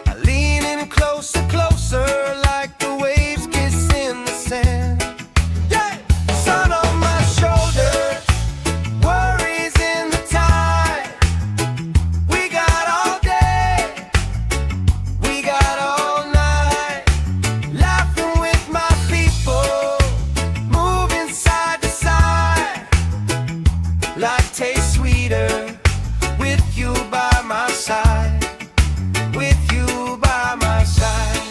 I lean in closer, closer, like the waves kiss in the sand. Yeah! Sun on my shoulders, worries in the tide. We got all day, we got all night, laughing with my people, moving side to side. Life tastes sweeter with you by my side, with you by my side.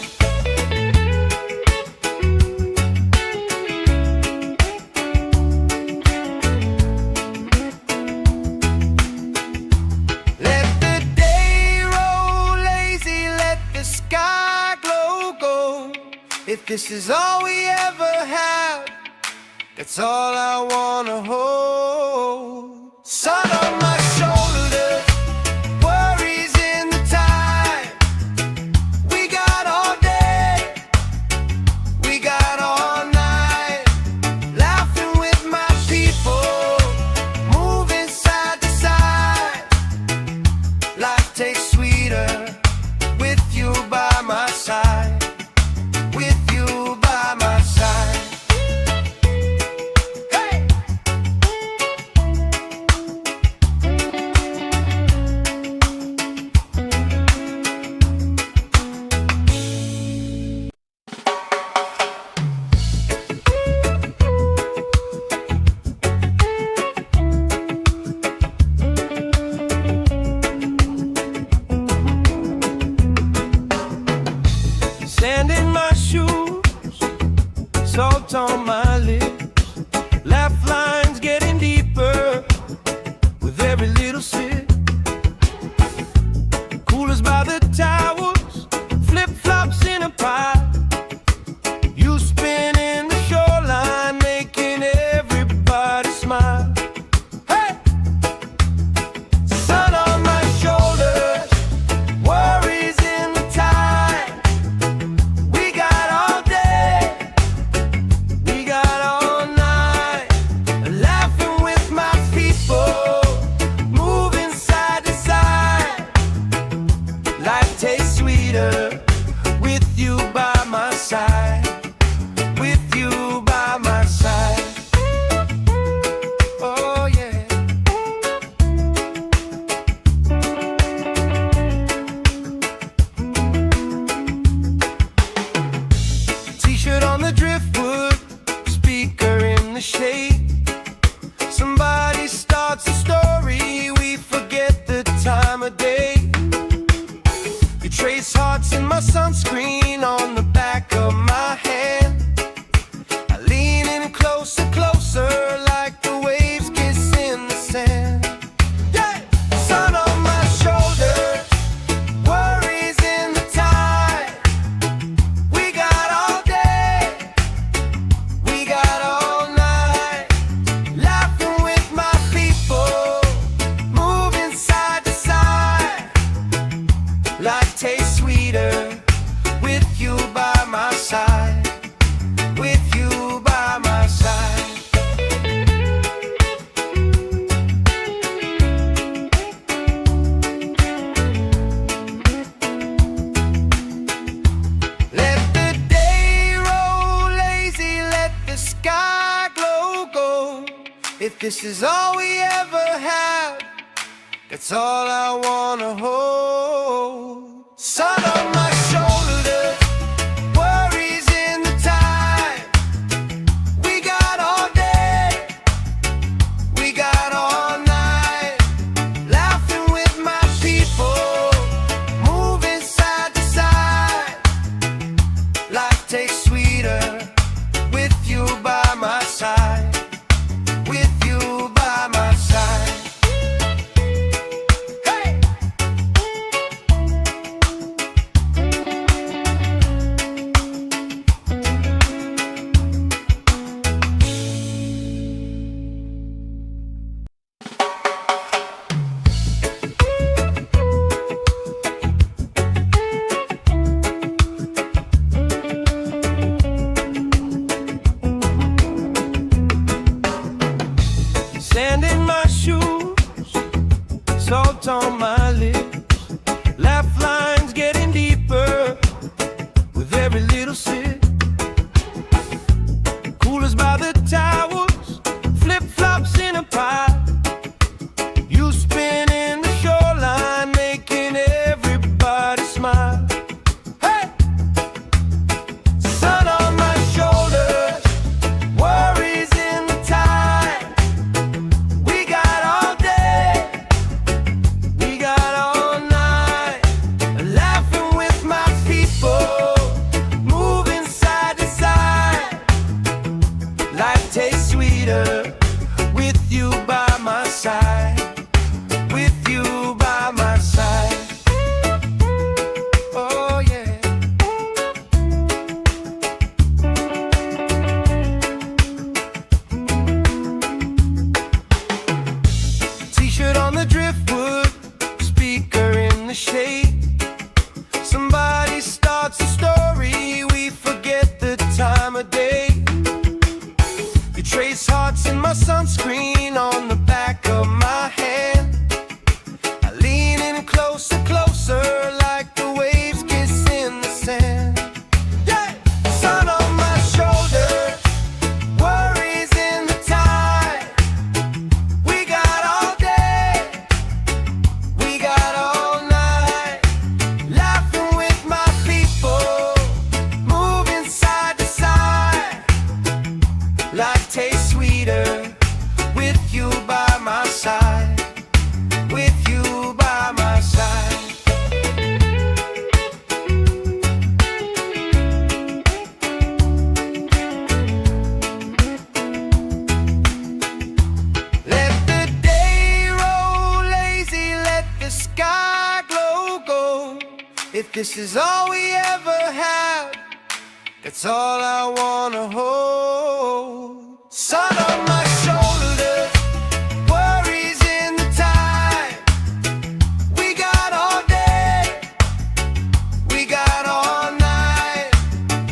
Let the day roll lazy, let the sky glow gold. If this is all we ever have, that's all I wanna hold. Sun on my shoulders, worries in the tide. We got all day, we got all night, laughing with my people, moving side to side. Life tastes sweeter with you by my side, with you by my side. Hey! shade. Somebody starts a story, we forget the time of day. You trace hearts in my sunscreen on the back of my hand. I lean in closer, closer, like the waves kiss in the sand. Yeah! Sun on my shoulders, worries in the tide. We got all day, we got all night, laughing with my people, moving side to side. Life tastes sweeter with you by my side, with you by my side. Let the day roll lazy, let the sky glow gold. If this is all we ever have, that's all I wanna hold. Sun on my shoulders, worries in the tide. We got all day, we got all night, laughing with my people, moving side to side. Life tastes sweeter with you by my side, with you by my side. Hey! Sand in my shoes, salt on my lips, laugh lines getting deeper with every little sip. Coolers by the towers, flip-flops in a pile. You spin in the shoreline, making everybody smile. Hey! Sun on my shoulders, worries in the tide. We got all day, we got all night, laughing with my people, moving side to side. Life tastes sweeter with you by my side, with you by my side. Oh yeah. T-shirt on the driftwood, speaker in the shade. Somebody starts a story, we forget the time of day. You trace hearts in my sunscreen on the back of my hand. I lean in closer, closer, like the waves kiss in the sand. Yeah! Sun on my shoulders, worries in the tide. We got all day, we got all night, laughing with my people, moving side to side. Life tastes sweeter with you by my side, with you by my side. Let the day roll lazy, let the sky glow gold. If this is all we ever have, that's all I wanna hold. Sun on my shoulders, worries in the tide. We got all day, we got all night,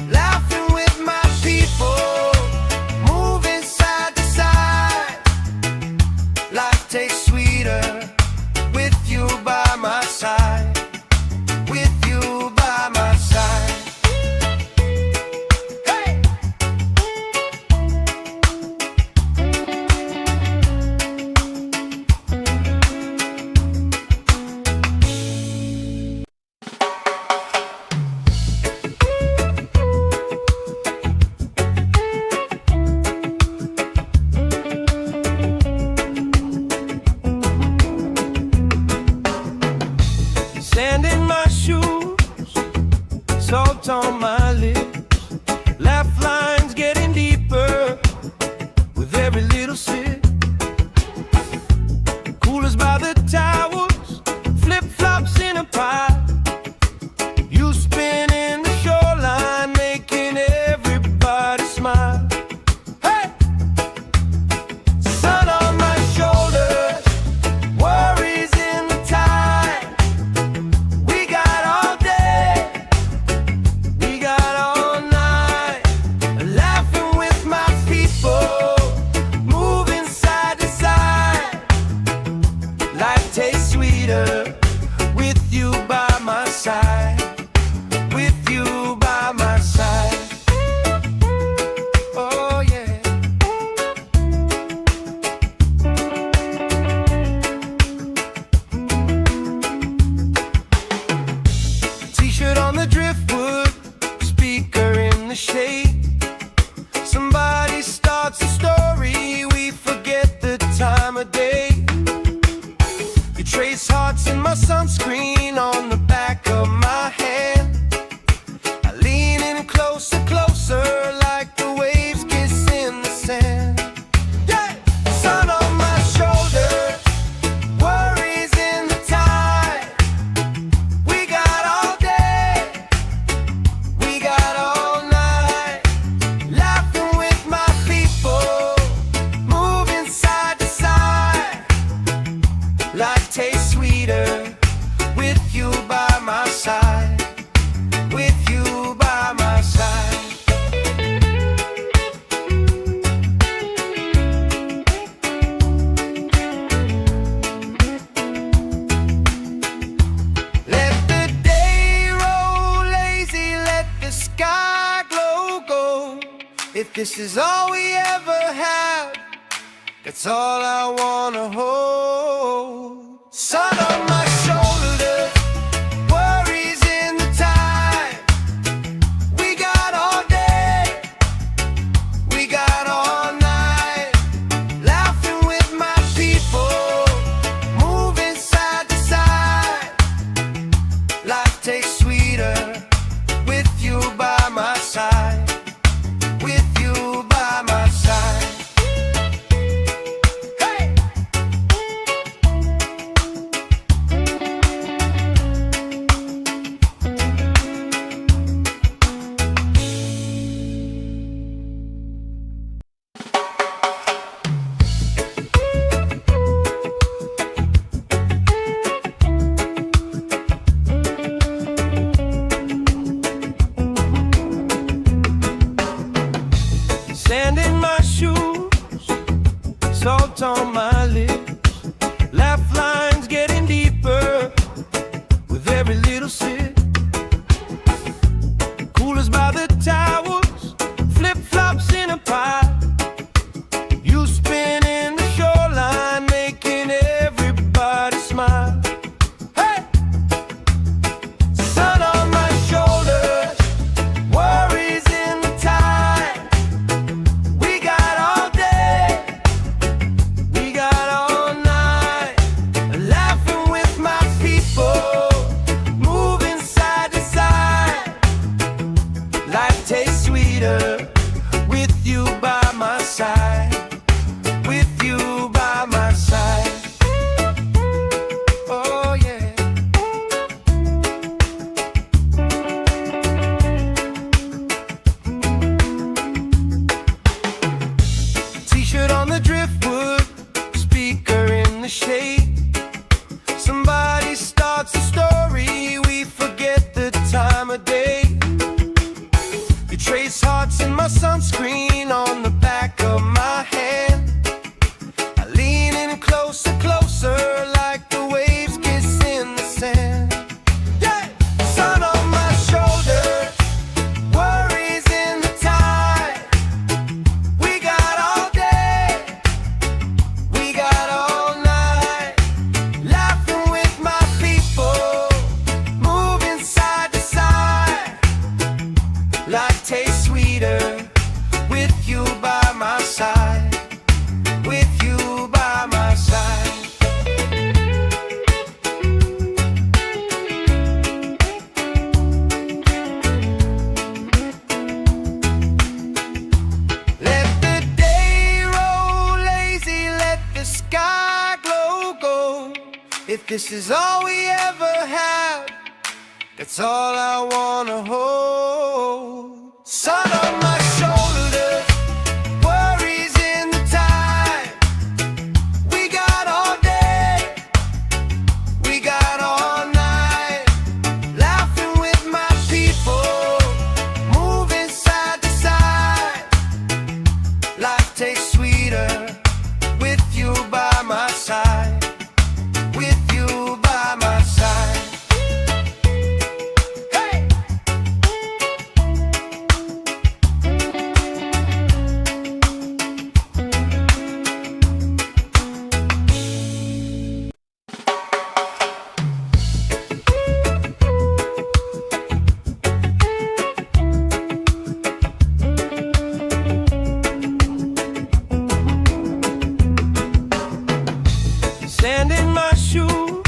laughing with my people, moving side to side. Life tastes sweeter with you by my side, with you by my side. Hey! little sip. Coolers by the towers, flip-flops in a pie. You spin in the shoreline, making everybody smile. Hey! Sun on my shoulders, worries in the tide. We got all day, we got all night, laughing with my people, moving side to side. Life tastes sweeter with you by my side, with you by my side. Oh yeah. T-shirt on the driftwood, speaker in the shade. Somebody starts a story, we forget the time of day. You trace hearts in my sunscreen on the back of my hand. I lean in closer, closer, like the waves kiss in the sand. Yeah! Sun on my shoulders, worries in the tide. We got all day, we got all night, laughing with my people, moving side to side. Life tastes sweeter with you by my side, with you by my side. Let the day roll lazy, let the sky glow gold. If this is all we ever have, that's all I wanna hold. Sun on my shoulders, worries in the tide. We got all day, we got all night, laughing with my people, moving side to side. Life tastes sweeter with you by my side, with you by my side. Hey! Sand in my shoes, salt on my lips, laugh lines getting deeper with every little sip. Coolers by the towers, flip-flops in a pie. You spin in the shoreline, making everybody smile. Hey! Sun on my shoulders, worries in the tide. We got all day, we got all night, laughing with my people, moving side to side. Life tastes sweeter with you by my side, with you by my side. Oh yeah. T-shirt on the driftwood, speaker in the shade. Somebody starts a story, we forget the time of day. You trace hearts in my sunscreen on the back of my hand. I lean in closer, closer, like the waves kiss in the sand. Yeah! Sun on my shoulders, worries in the tide. We got all day, we got all night, If this is all we ever have, that's all I wanna hold. Sun on my shoulders, worries in the tide. We got all day, we got all night. Laughing with my people, moving side to side. Life tastes sweeter with you by my side. With you by my side. Hey! Sand in my shoes,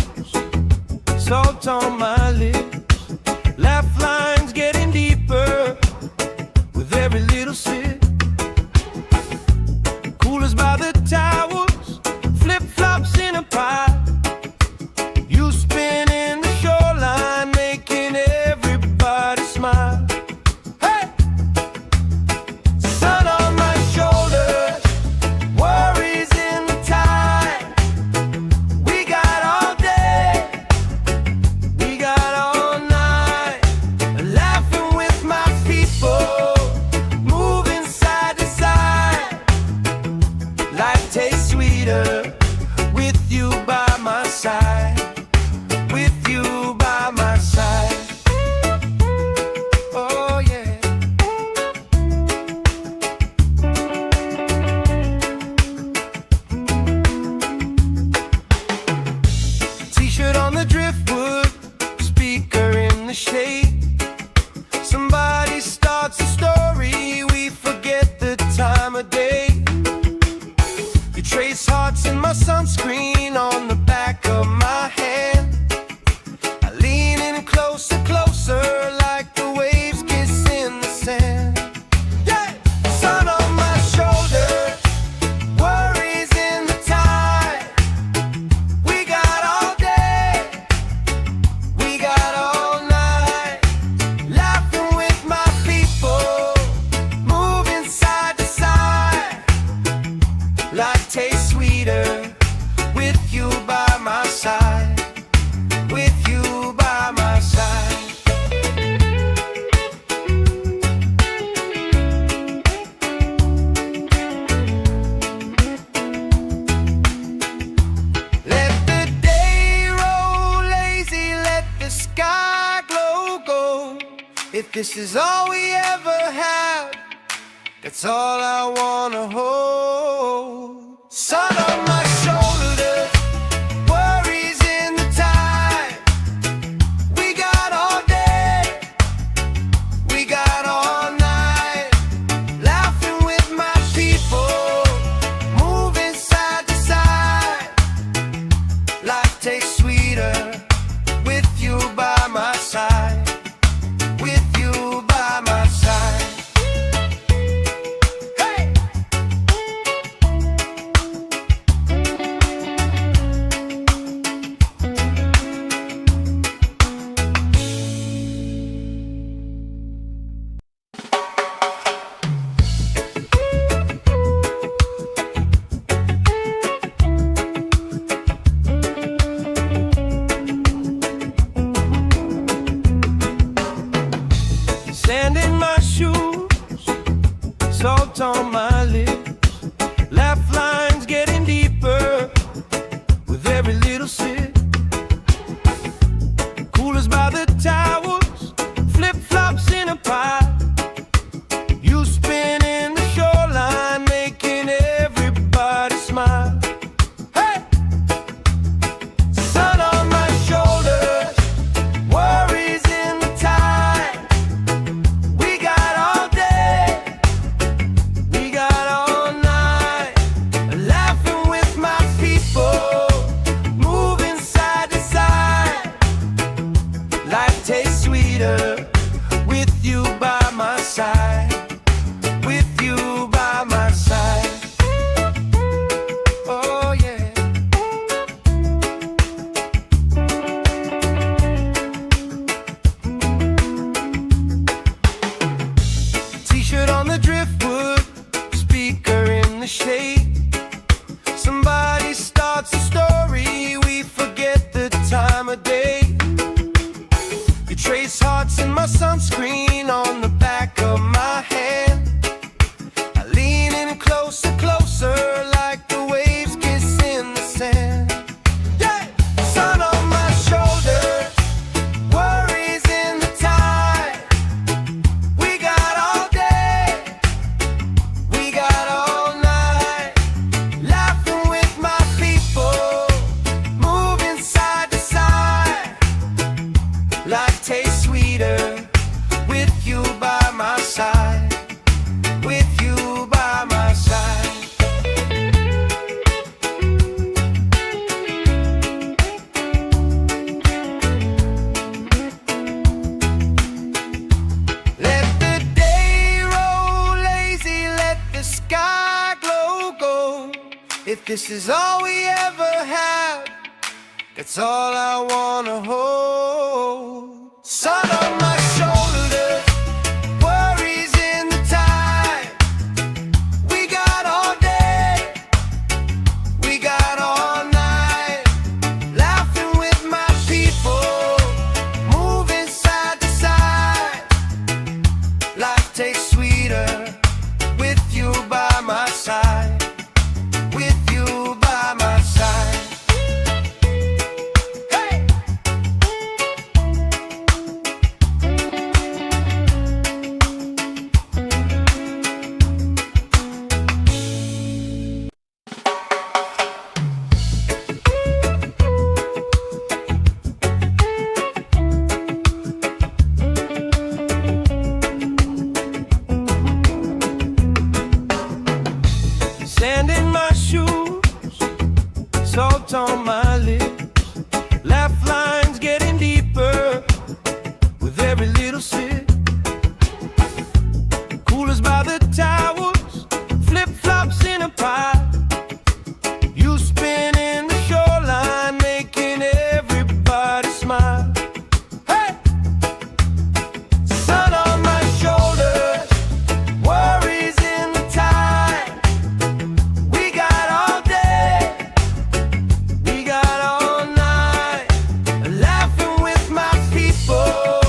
salt on my lips, laugh lines getting deeper with every little sip. Coolers by the towels, flip-flops in a pile. You spin in the shoreline, making everybody smile. Hey! Sun on my shoulders, worries in the tide. We got all day, we got all night. Laughing with my people, moving side to side. Life tastes sweeter with you by my side. With you by my side. Oh yeah. T-shirt on the driftwood, speaker in the shade. Somebody starts a story, we forget the time of day. You trace hearts in my sunscreen on the back of my hand. I lean in closer, closer, like the waves kiss in the sand. Yeah! Sun on my shoulders, worries in the tide. We got all day, we got all night. Laughing with my people, moving side to side. Life tastes sweeter with you by my side. With you by my side. Let the day roll lazy, let the sky glow gold. If this is all we ever have, that's all I wanna hold. Sun on my shoulders, worries in the tide. We got all day, we got all night. Laughing with my people, moving side to side. Life tastes sweeter with you by my side. With you by my side. Hey! If this is all we ever have, that's all I wanna hold. Sun on my shoulders, worries in the tide. We got all day, we got all night, laughing with my people, moving side to side. Life tastes sweeter with you by my side. With you by my side. Hey! Sand in my shoes, salt on my lips, laugh lines getting deeper with every little sip. Coolers by the towers, flip-flops in a pile. You spinning the shoreline, making everybody smile. Hey! Sun on my shoulders, worries in the tide. We got all day, we got all night, laughing with my people,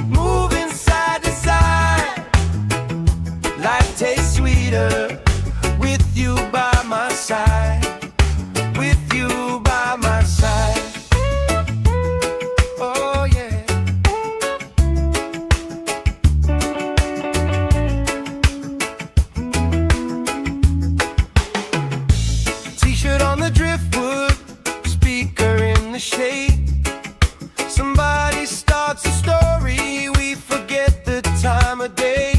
moving side to side. Life tastes sweeter with you by my side. With you by my side. Oh yeah. T-shirt on the driftwood, speaker in the shade. Somebody starts a story, we forget the time of day.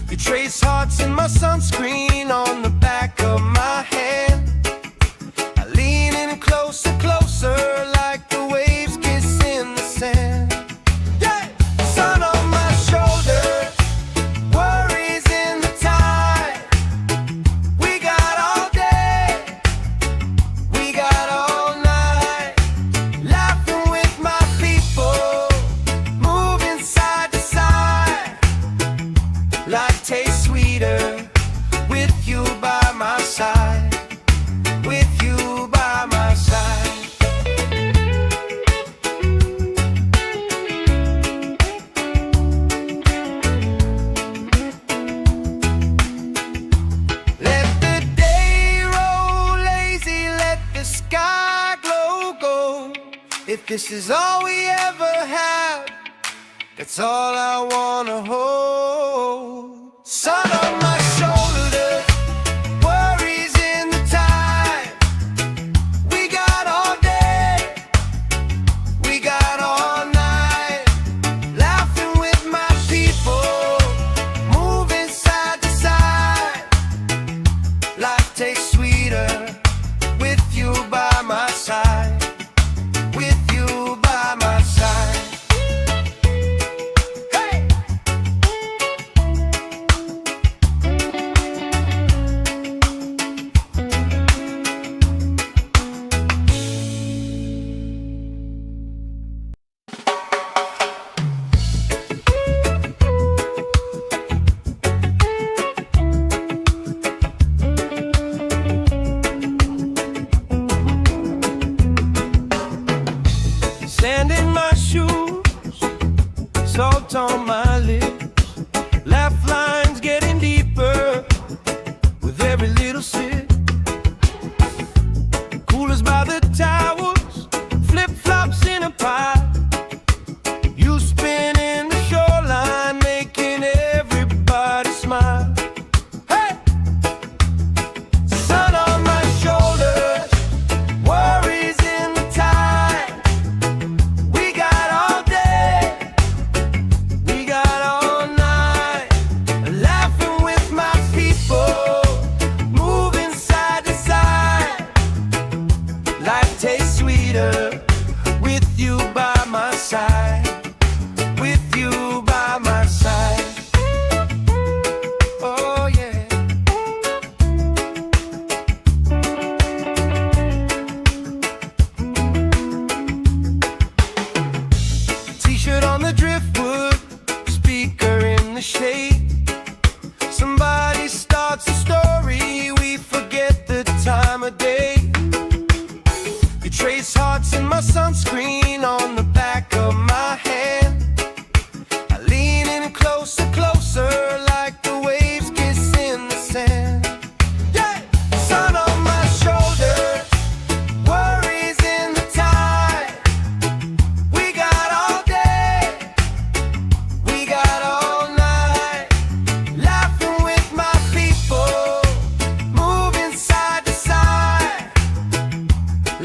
You trace hearts in my sunscreen on the back of my hand. I lean in closer, closer, like the waves kiss in the sand. Yeah! Sun on my shoulders, worries in the tide. We got all day, we got all night, laughing with my people, moving side to side. Life tastes sweeter with you by my side. With you by my side. Let the day roll lazy, let the sky glow gold. If this is all we ever have, that's all I wanna hold. Sun on my shoulders, worries in the tide. We got all day, we got all night, laughing with my people, moving side to side. Life tastes sweeter with you by my side. With you by my side. Hey!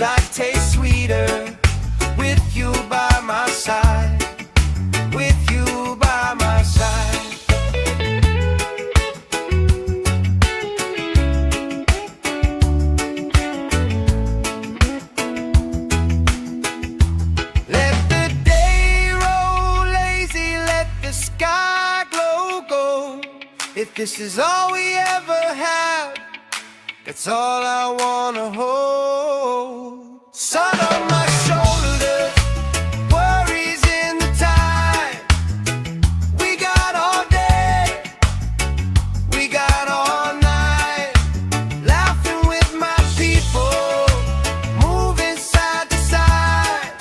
Life tastes sweeter with you by my side. With you by my side. Let the day roll lazy, let the sky glow gold. If this is all we ever have, that's all I wanna hold. Sun on my shoulders, worries in the tide. We got all day, we got all night. Laughing with my people, moving side to side.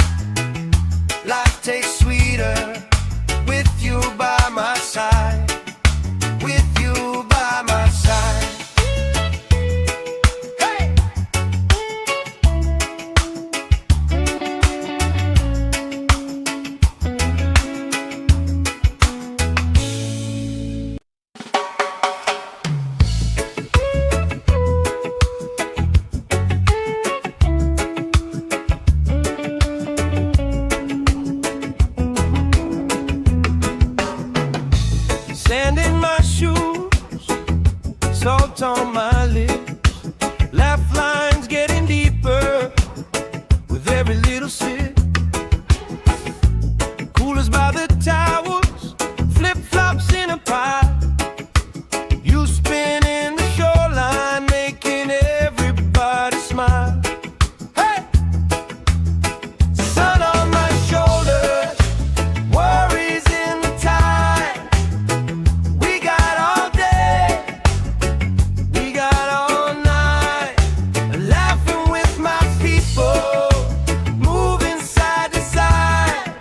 Life tastes sweeter with you by my side. With you by my side. Sand in my shoes, salt on my lips. Laugh lines getting deeper with every little sip. Coolers by the towers, flip-flops in a pie. You spin in the shoreline, making everybody smile. Hey! Sun on my shoulders, worries in the tide. We got all day, we got all night. Laughing with my people, moving side to side.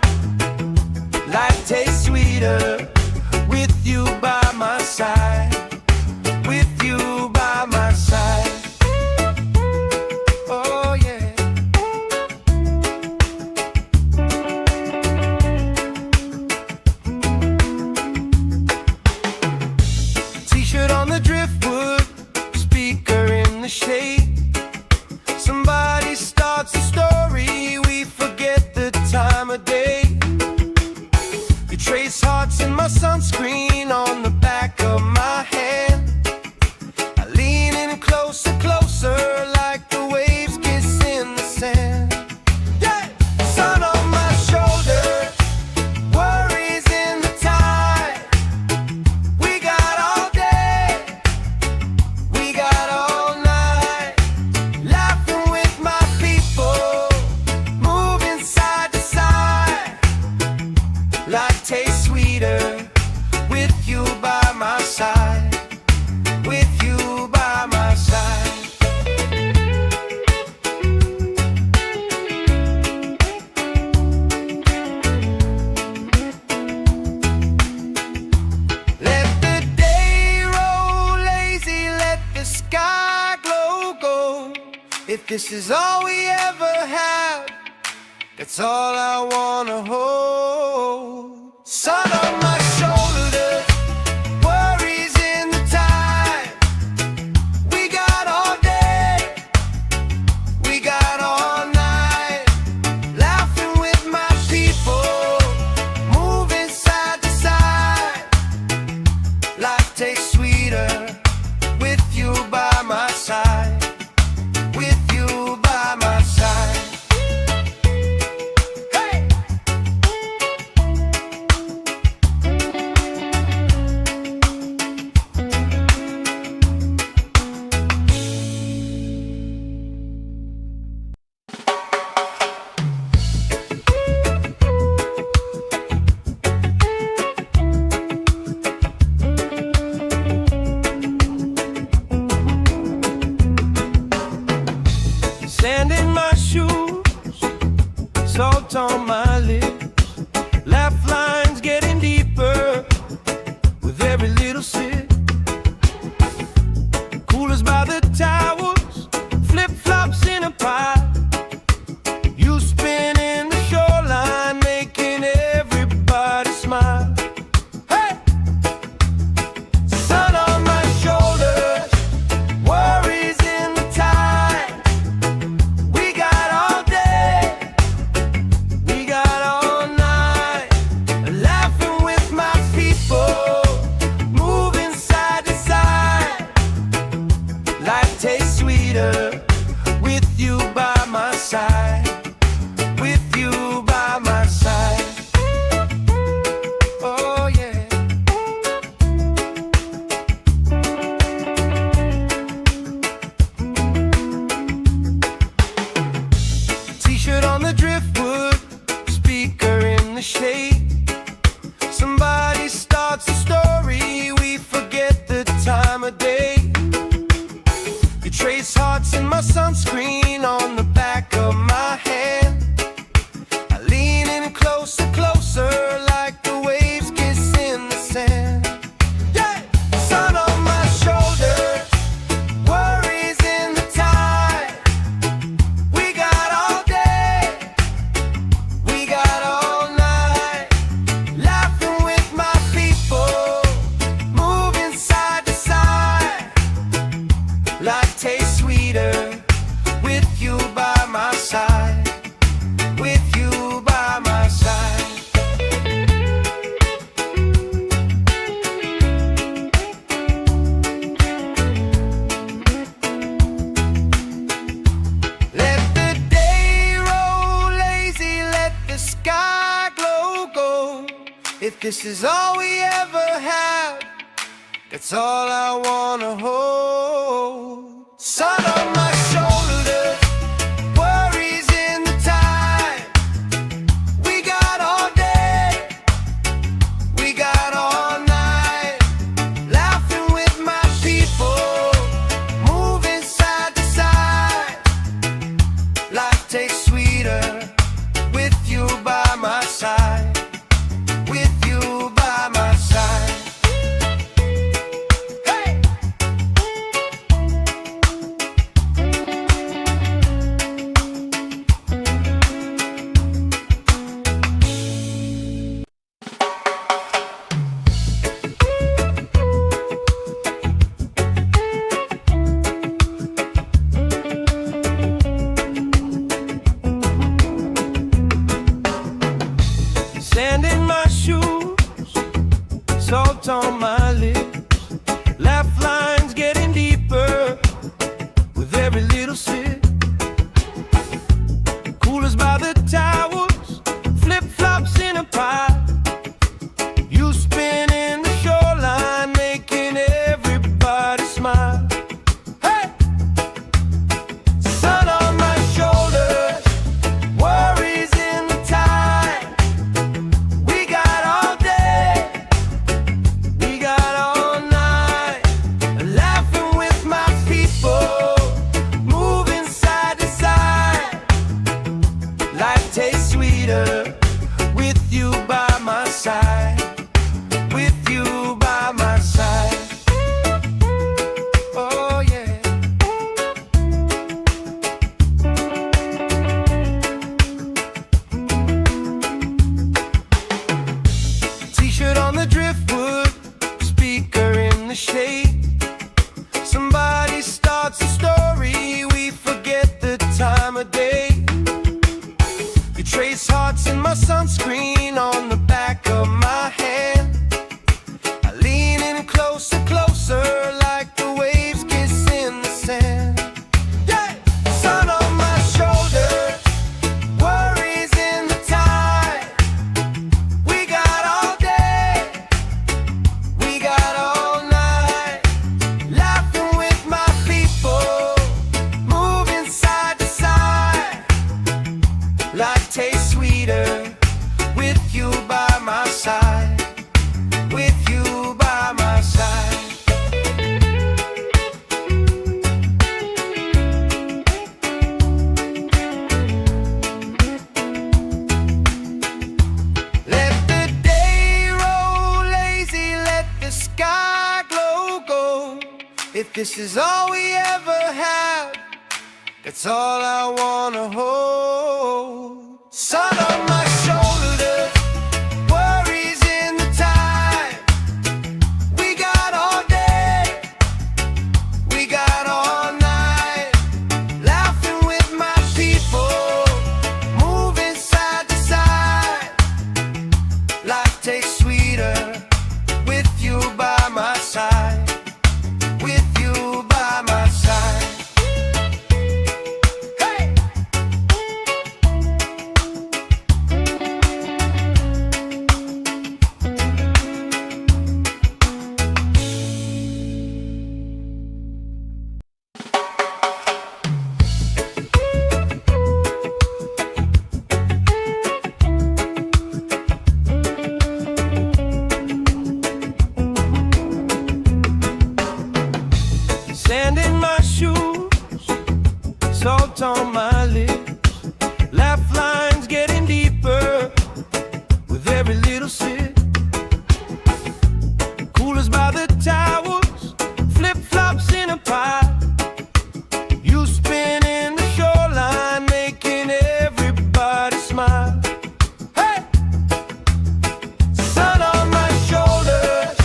Life tastes sweeter with you by my side. With you by my side. Oh yeah. T-shirt on the driftwood, speaker in the shade. Somebody starts a story, we forget the time of day. You trace hearts in my sunscreen on the back of my hand. I lean in closer, closer, like the waves kiss in the sand. Yeah! Sun on my shoulders, worries in the tide. We got all day, we got all night. Laughing with my people, moving side to side. Life tastes sweeter with you by my side. With you by my side. Let the day roll lazy, let the sky glow gold. If this is all we ever have, that's all I wanna hold. Sun on my shoulders, worries in the tide. We got all day, we got all night. Laughing with my people, moving side to side. Life tastes sweeter with you by my side. With you by my side. Hey! Sand in my shoes, salt on my lips. Laugh lines getting deeper with every little sip. Coolers by the towers, flip-flops in a pie. You spin in the shoreline, making everybody smile. Hey! Sun on my shoulders, worries in the tide. We got tastes sweeter with you by my side. With you by my side. Oh yeah. T-shirt on the driftwood, speaker in the shade. Somebody starts a story, we forget the time of day. You trace hearts in my sunscreen on the back of my hand. I lean in closer, closer, like the waves kiss in the sand. Yeah! Sun on my shoulders, worries in the tide. We got all day, we got all night, laughing with my people, moving side to side. Life tastes sweeter with you by my side. With you by my side. Let the day roll lazy, let the sky glow gold. If this is all we ever have, that's all I wanna hold. Sun on my shoulders, worries in the tide. We got all day, we got all night, laughing with my people, moving side to side. Life tastes sweeter with you by my side. With you by my side. Hey! Sand in my shoes, salt on my lips, laugh lines getting deeper with every little sip. Coolers by the towels, flip-flops in a pile. You spin in the shoreline, making everybody smile. Hey! Sun on my shoulders, worries in the tide. We got all day, we got all night, laughing with my people, moving side to side. Life tastes sweeter with you by my side. With you by my side. Oh yeah. T-shirt on the driftwood, speaker in the shade. Somebody starts a story, we forget the time of day. You trace hearts in my sunscreen on the back of my hand. I lean in closer, closer, like the waves kiss in the sand. Yeah! Sun on my shoulders, worries in the tide. We got all day, we got all night, laughing with my people, moving side to side. Life tastes sweeter with you by my side. With you by my side. Let the day roll lazy, let the sky glow gold. If this is all we ever have, that's all I wanna hold. Sun on my shoulders, worries in the tide. We got all day, we got all night, laughing with my people, moving side to side. Life tastes sweeter with you by my side. With you by my side. salt on my lips, laugh lines getting deeper with every little sip. Coolers by the towers, flip-flops in a pie. You spin in the shoreline, making everybody smile. Hey! Sun on my shoulders,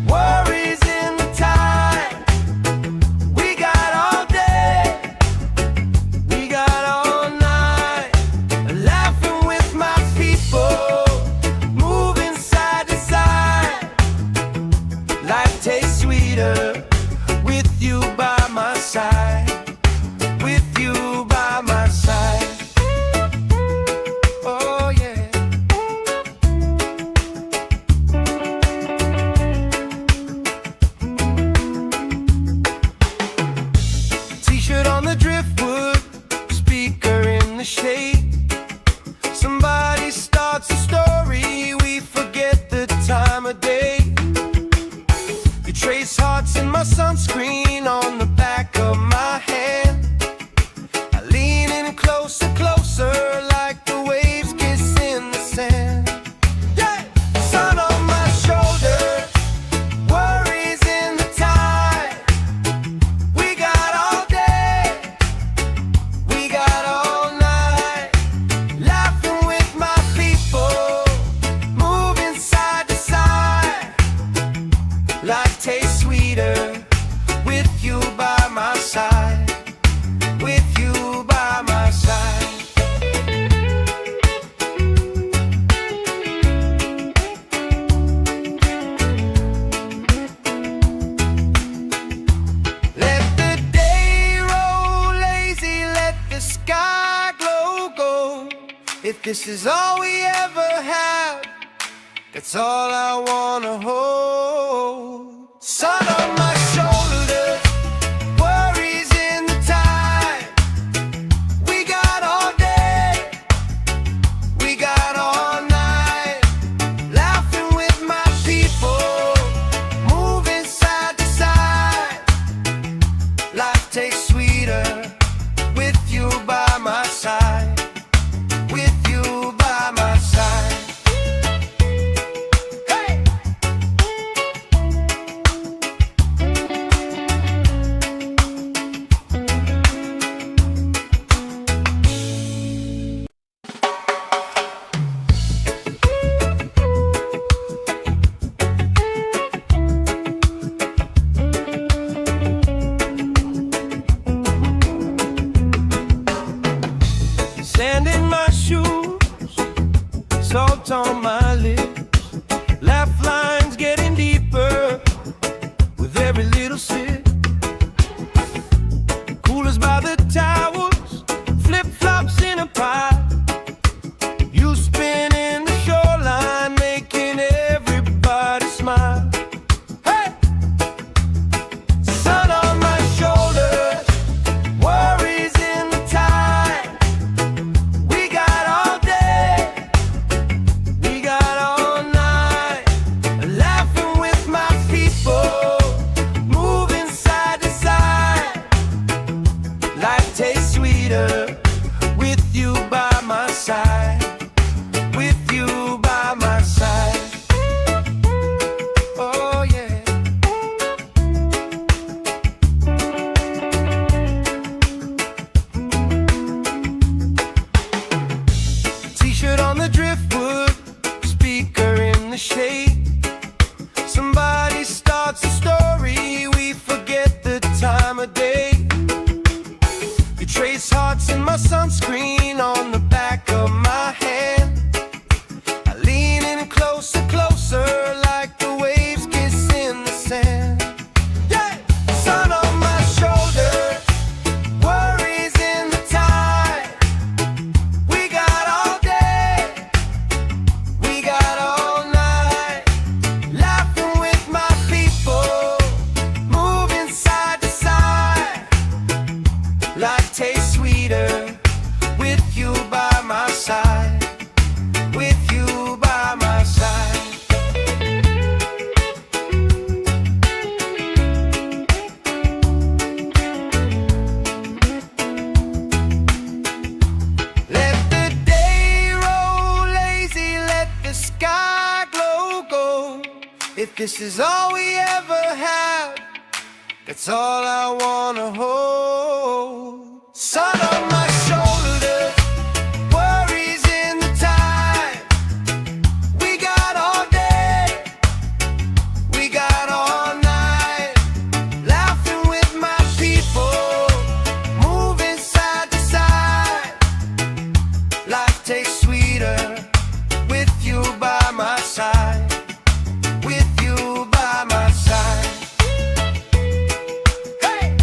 worries in the tide. We got all day, we got all night, laughing with my people, moving side to side. Life tastes sweeter with you by my side, with you by my side. Oh yeah. T-shirt on the driftwood, speaker in the shade. Somebody starts a story, we forget the time of day. You trace hearts in my sunscreen on the back of my hand. I lean in closer, closer, like the waves kiss in the sand. Yeah! Sun on my shoulders, worries in the tide. We got all day, we got all night, laughing with my people, moving side to side. Life tastes sweeter with you by my side, with you by my side. Let the day roll lazy, let the sky glow gold. If this is all we ever have, that's all I wanna hold. Sun on my shoulders, worries in the tide. We got all day, we got all night, laughing with my people, moving side to side. Life tastes sweeter with you by my side, with you by my side. Hey! Sand in my shoes, salt on my lips, laugh lines getting deeper with every little sip. Coolers by the towers, flip-flops in a pie. You spin in the shoreline, making everybody smile. Hey! Sun on my shoulders, worries in the tide. We got all day, we got all night, laughing with my people, moving side to side. Life tastes sweeter with you by my side, with you by my side. Oh yeah. T-shirt on the driftwood, speaker in the shade. Somebody starts a story, we forget the time of day. You trace hearts in my sunscreen on the back of my hand. I lean in closer, closer, like the waves kiss in the sand. Yeah! Sun on my shoulders, worries in the tide. We got all day, we got all night, laughing with my people, moving side to side. Life tastes sweeter with you by my side, with you by my side. this is all we ever have, that's all I wanna hold. Sun on my shoulders, worries in the time. We got all day, we got all night, laughing with my people, moving side to side. Life tastes sweeter with you by my side. With you by my side. Hey!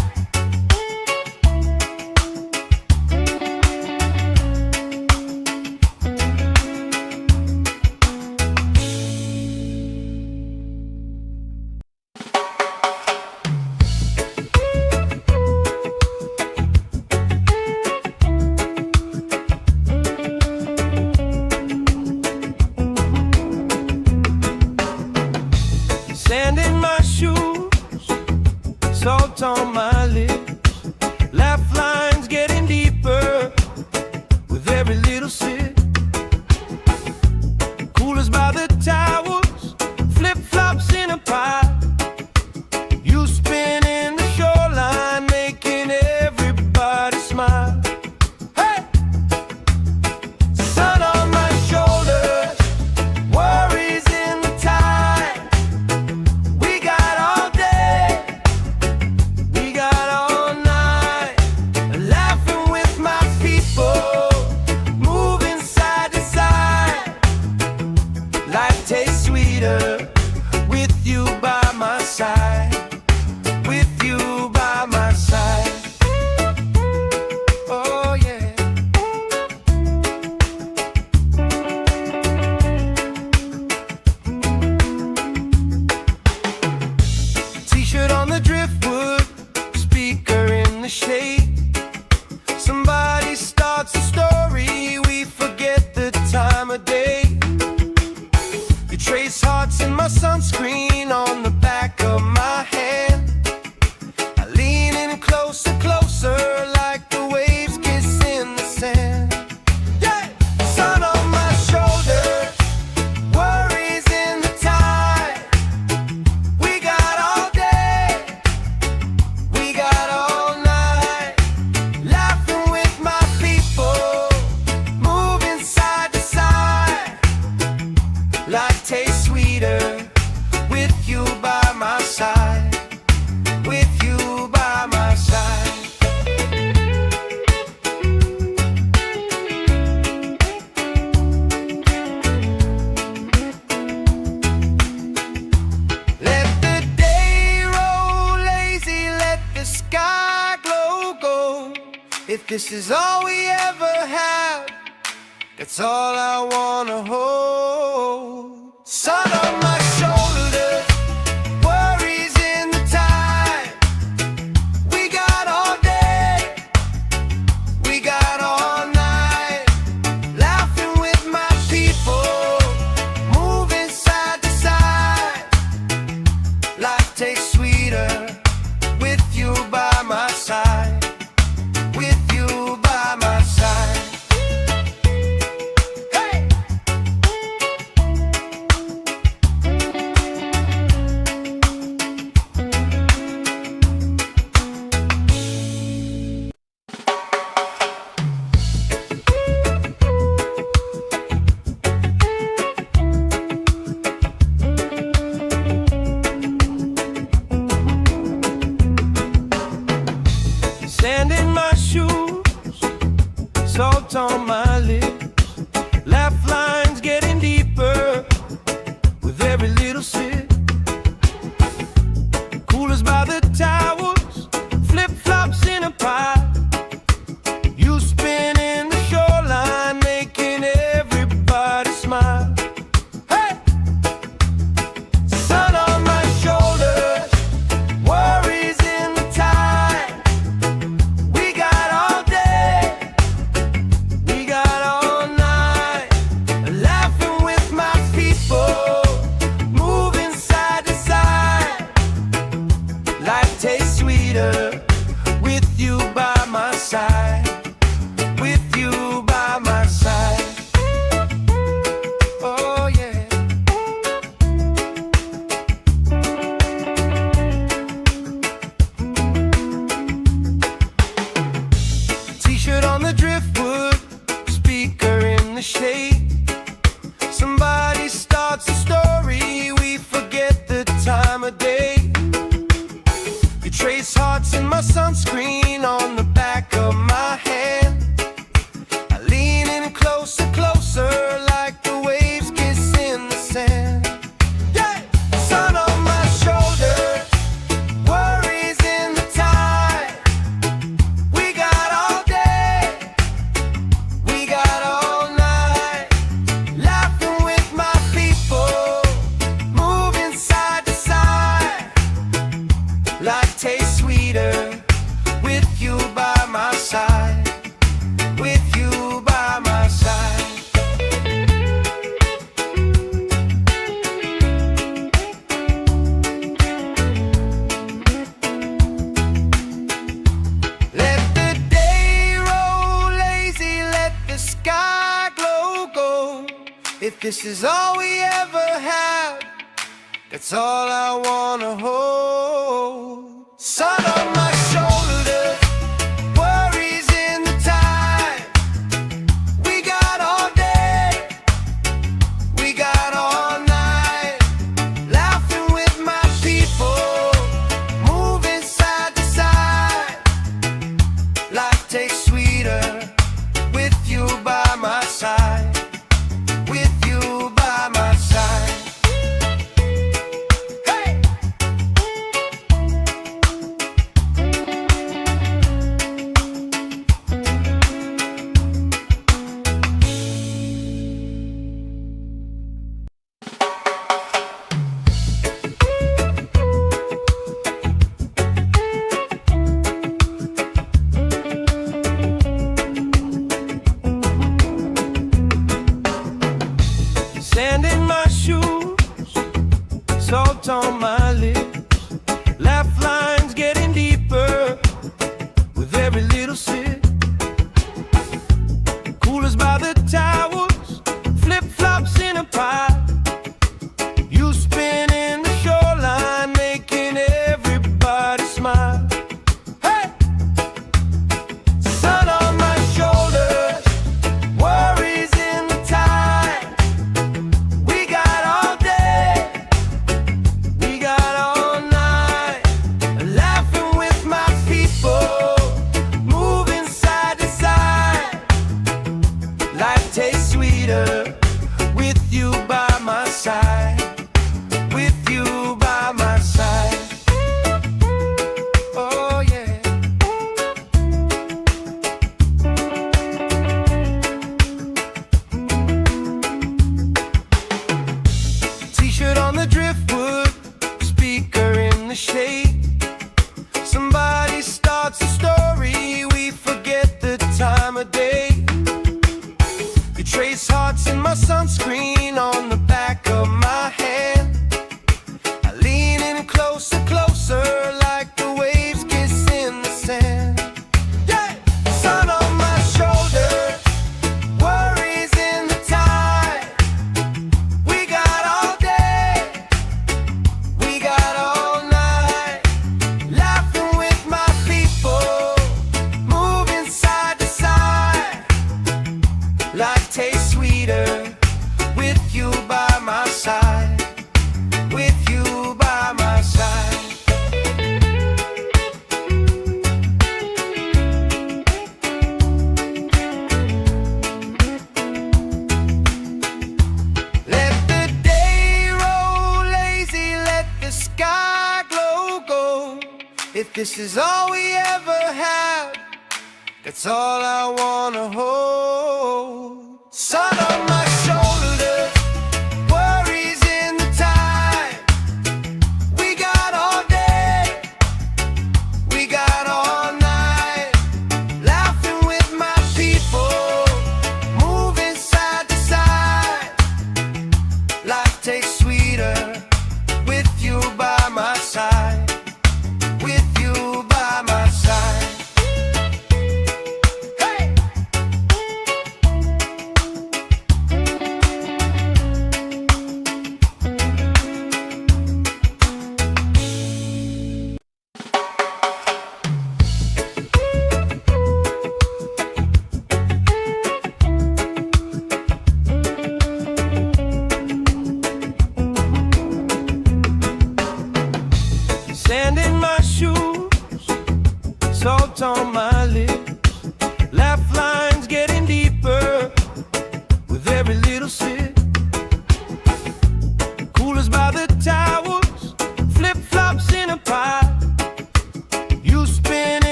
Sand in my shoes, salt on my lips, laugh lines getting deeper with every little sip. Coolers by the towels, flip-flops in a pile. You spin in the shoreline, making everybody smile. Hey! Sun on my shoulders, worries in the tide. We got all day, we got all night, laughing with my people, moving side to side. Life tastes sweeter with you by my side. With you by my side. Oh yeah. T-shirt on the driftwood, speaker in the shade. Somebody starts a story, we forget the time of day. You trace hearts in my sunscreen on the back of my hand. I lean in closer, closer, like the waves kiss in the sand. Yeah! Sun on my shoulders, worries in the tide. We got all day, we got all night, laughing with my people, moving side to side. Life tastes sweeter with you by my side. With you by my side. Let the day roll lazy, let the sky glow gold. If this is all we ever have, that's all I wanna hold. Sun on my shoulders, worries in the tide. We got all day, we got all night, laughing with my people, moving side to side. Life tastes sweeter with you by my side. With you by my side. Hey! Sand in my shoes, salt on my lips, laugh lines getting deeper with every little sip. Coolers by the towels, flip-flops in a pile. You spin in the shoreline, making everybody smile. Hey! Sun on my shoulders, worries in the tide. We got all day, we got all shade. Somebody starts a story, we forget the time of day. You trace hearts in my sunscreen on the back of my hand. I lean in closer, closer, like the waves kiss in the sand. Yeah! Sun on my shoulders, worries in the tide. We got all day, we got all night, laughing with my people, moving side to side. Life tastes sweeter with you by my side, with you by my side. Let the day roll lazy, let the sky glow gold. If this is all we ever have, that's all I wanna hold. Sun on my shoulders, worries in the tide. We got all day, we got all night, laughing with my people, moving side to side. Life tastes sweeter with you by my side, with you by my side. Hey! Sand in my shoes, salt on my lips, laugh lines getting deeper with every little sip. Coolers by the towers, flip-flops in a pile. You spinning the shoreline, making everybody smile. Hey! Sun on my shoulders, worries in the tide. We got all day, we got all night, laughing with my people, moving side to side. Life tastes sweeter with you by my side, with you by my side. Oh yeah. T-shirt on the driftwood, speaker in the shade. Somebody starts a story, we forget the time of day. You trace hearts in my sunscreen on the back of my hand. I lean in closer, closer, like the waves kiss in the sand. Yeah! Sun on my shoulders, worries in the tide. We got all day, we got all night, laughing with my people, moving side to side. Life tastes sweeter with you by my side, with you by my side. Let the day roll lazy, let the sky glow gold. If this is all we ever have, that's all I wanna hold. Sun on my shoulders, worries in the tide. We got all day, we got all night, laughing with my people, moving side to side. Life tastes sweeter with you by my side, with you by my side. Hey!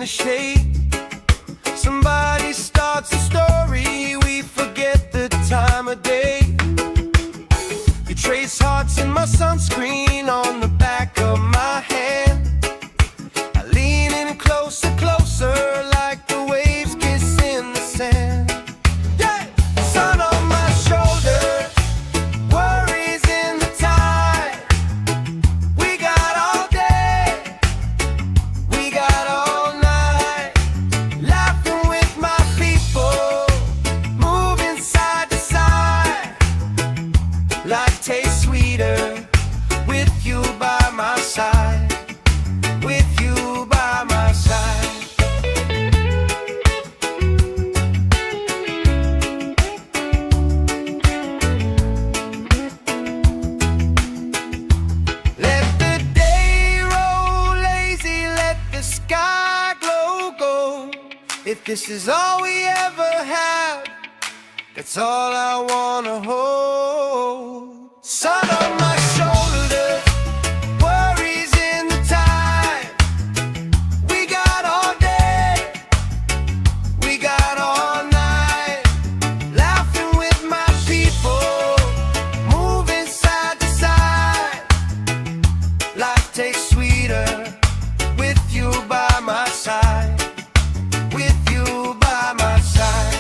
the shade. Somebody starts a story, we forget the time of day. You trace hearts in my sunscreen on the back of my hand. I lean in closer, closer, like the waves kiss in the sand. Yeah! Sun on my shoulder, worries in the tide. We got all day, we got all night, laughing with my people, moving side to side. Life tastes sweeter with you by my side, with you by my side. Let the day roll lazy, let the sky glow gold. If this is all we ever have, that's all I wanna hold. Sun on my shoulders, worries in the tide. We got all day, we got all night, laughing with my people, moving side to side. Life tastes sweeter with you by my side, with you by my side.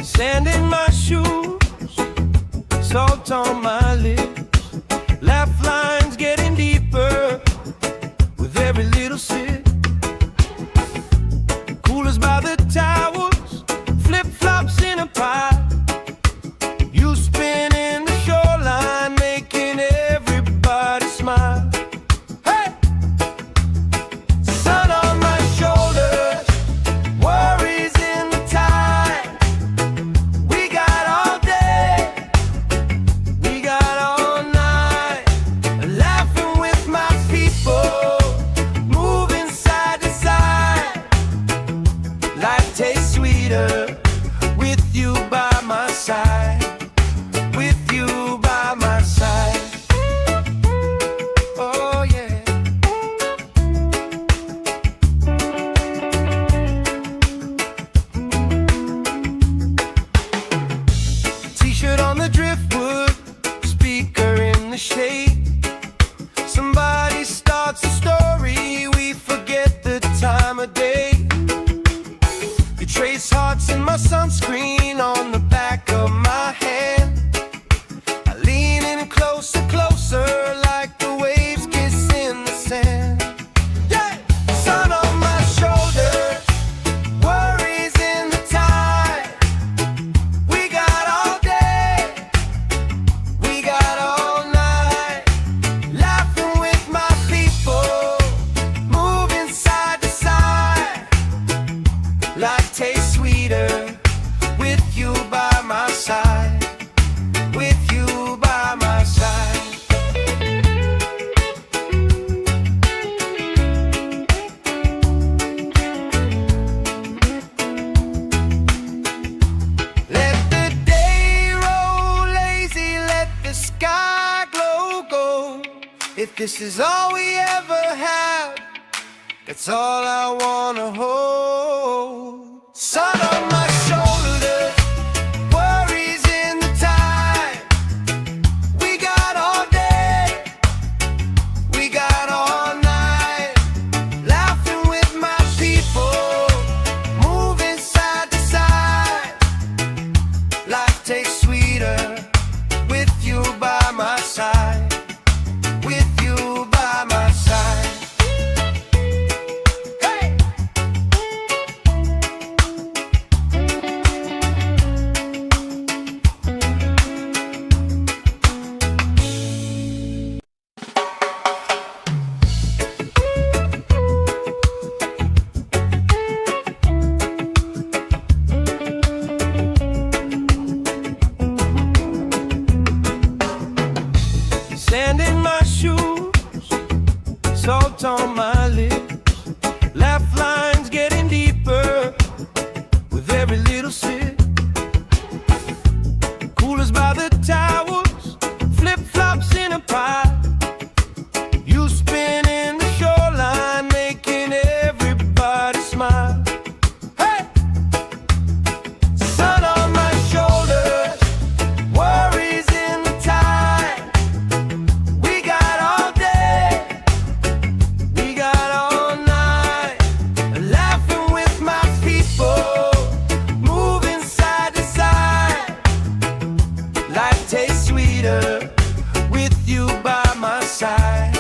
Sand in my shoes, salt on my lips, laugh lines getting deeper with every little sip. Coolers by the towers, flip-flops in a pile. You spin in the shoreline, making everybody smile. Hey! Sun on my shoulders, worries in the tide. We got all day, we got all night, laughing with my people, moving side to side. Life tastes sweeter with you by my side, with you by my side. Oh yeah. T-shirt on the driftwood, speaker in the shade. Somebody starts a story, we forget the time of day. You trace hearts in my sunscreen on the back of my hand. I lean in closer, closer, like the waves kiss in the sand. Yeah! Sun on my shoulders, worries in the tide. We got all day, we got all night, laughing with my people, moving side to side. Life tastes sweeter with you by my side, with you by my side. Let the day roll lazy, let the sky glow gold. If this is all we ever have, that's all I wanna hold. Sun on my shoulders, worries in the tide. We got all day, we got all night, laughing with my people, moving side to side. Life tastes sweeter with you by my side, with you by my side. Hey! every little sip. Coolers by the towers, flip-flops in a pie. You spinning the shoreline, making everybody smile. Hey! Sun on my shoulders, worries in the tide. We got all day, we got all night, laughing with my people, moving side to side. Life tastes sweeter with you by my side,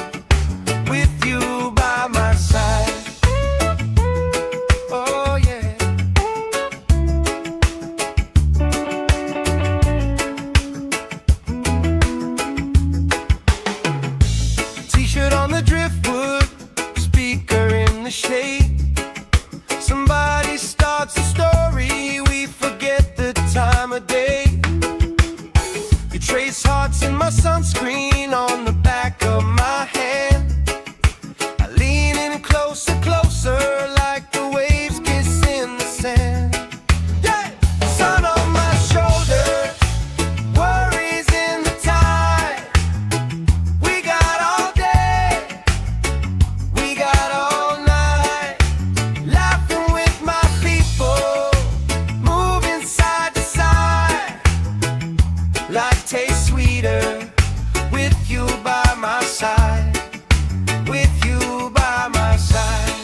with you by my side. Oh yeah. T-shirt on the driftwood, speaker in the shade. Somebody starts a story, we forget the time of day. You trace hearts in my sunscreen on the back of my hand. I lean in closer, closer, like the waves kiss in the sand. Yeah! Sun on my shoulders, worries in the tide. We got all day, we got all night, laughing with my people, moving side to side. Life tastes sweeter with you by my side, with you by my side.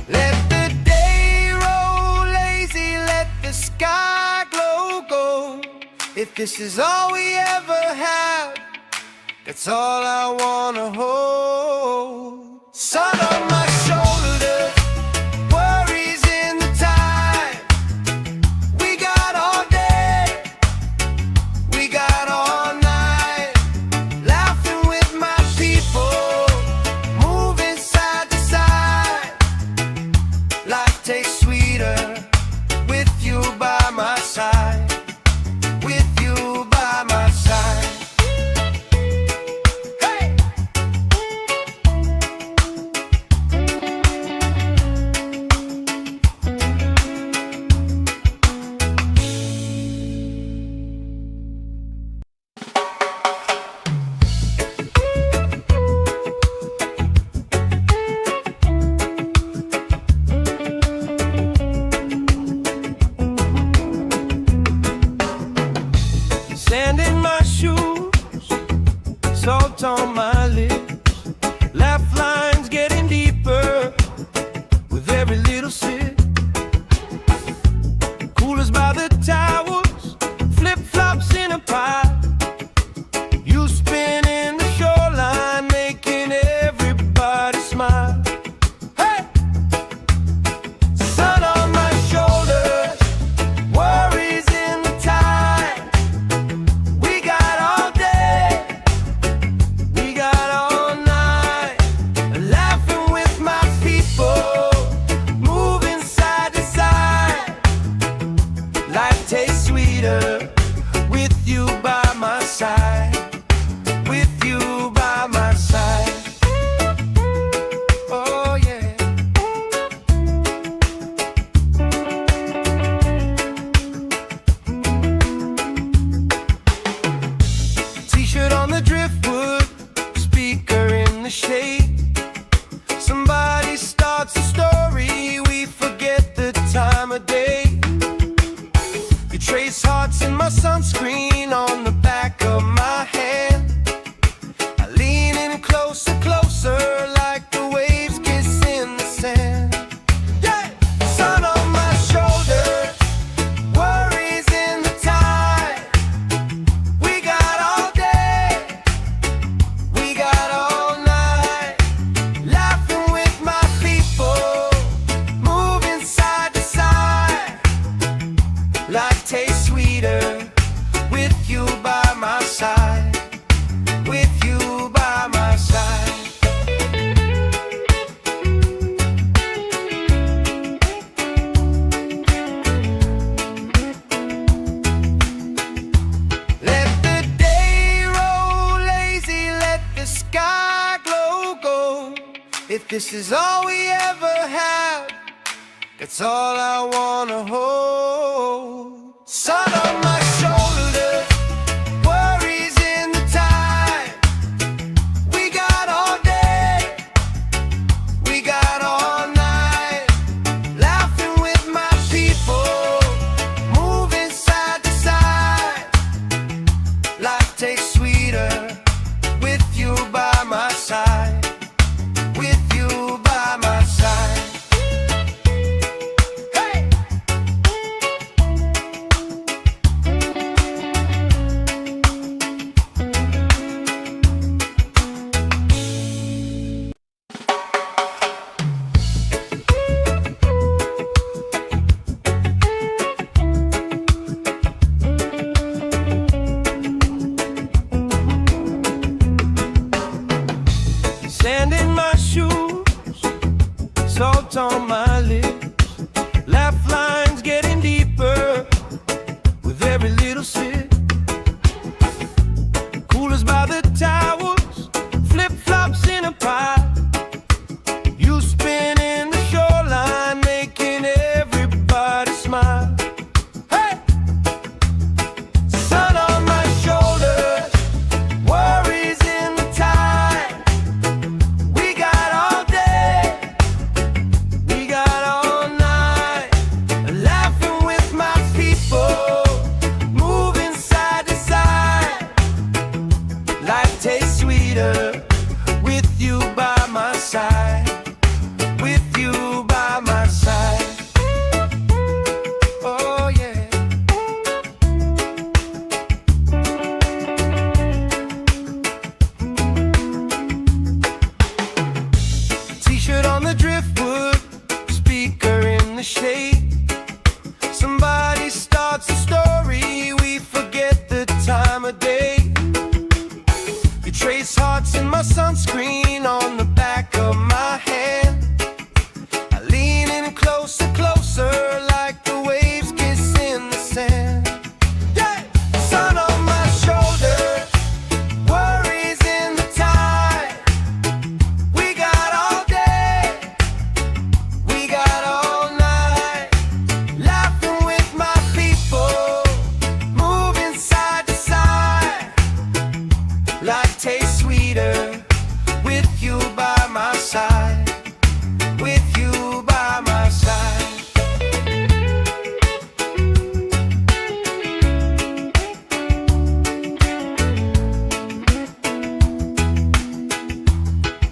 Let the day roll lazy, let the sky glow gold. If this is all we ever have, that's all I wanna hold. Sun on my shoulders, worries in the tide. We got all day, we got all night, laughing with my people, moving side to side. Life tastes sweeter with you by my side, with you by my side. Hey! Sand in my shoes, salt on my lips, laugh lines getting deeper with every little sip. Coolers by the towers, flip-flops in a pie. You spinning the shoreline, making everybody smile. Hey! Sun on my shoulders, worries in the tide. We got all day, we got all night, laughing with my people, moving side to side. Life tastes sweeter with you by my side, with you by my side. Oh yeah. T-shirt on the driftwood, speaker in the shade. Somebody starts a story, we forget the time of day. You trace hearts in my sunscreen on the back of my hand. I lean in closer, closer, like the waves kiss in the sand. Yeah! Sun on my shoulders, worries in the tide. We got all day, we got all night, laughing with my If this is all we ever have, that's all I wanna hold. Sun on my shoulders, worries in the tide. We got all day, we got all night, laughing with my people, moving side to side. Life tastes sweeter with you by my side. With you by my side. Hey! Sand in my shoes, salt on my lips, laugh lines getting deeper with every little sip. Coolers by the towels, flip-flops in a pile. You spin in the shoreline, making everybody smile. Hey! Sun on my shoulders, worries in the tide. We got all day, we got all night, laughing with my people, moving side to side. Life tastes sweeter with you by my side. With you by my side. Oh yeah. T-shirt on the driftwood, speaker in the shade. Somebody starts a story, we forget the time of day. You trace hearts in my sunscreen on the back of my hand. I lean in closer, closer, like the waves kiss in the sand. Yeah! Sun on my shoulders, worries in the tide. We got all day, we got all night, laughing with my people, moving side to side. Life tastes sweeter with you by my side. With you by my side.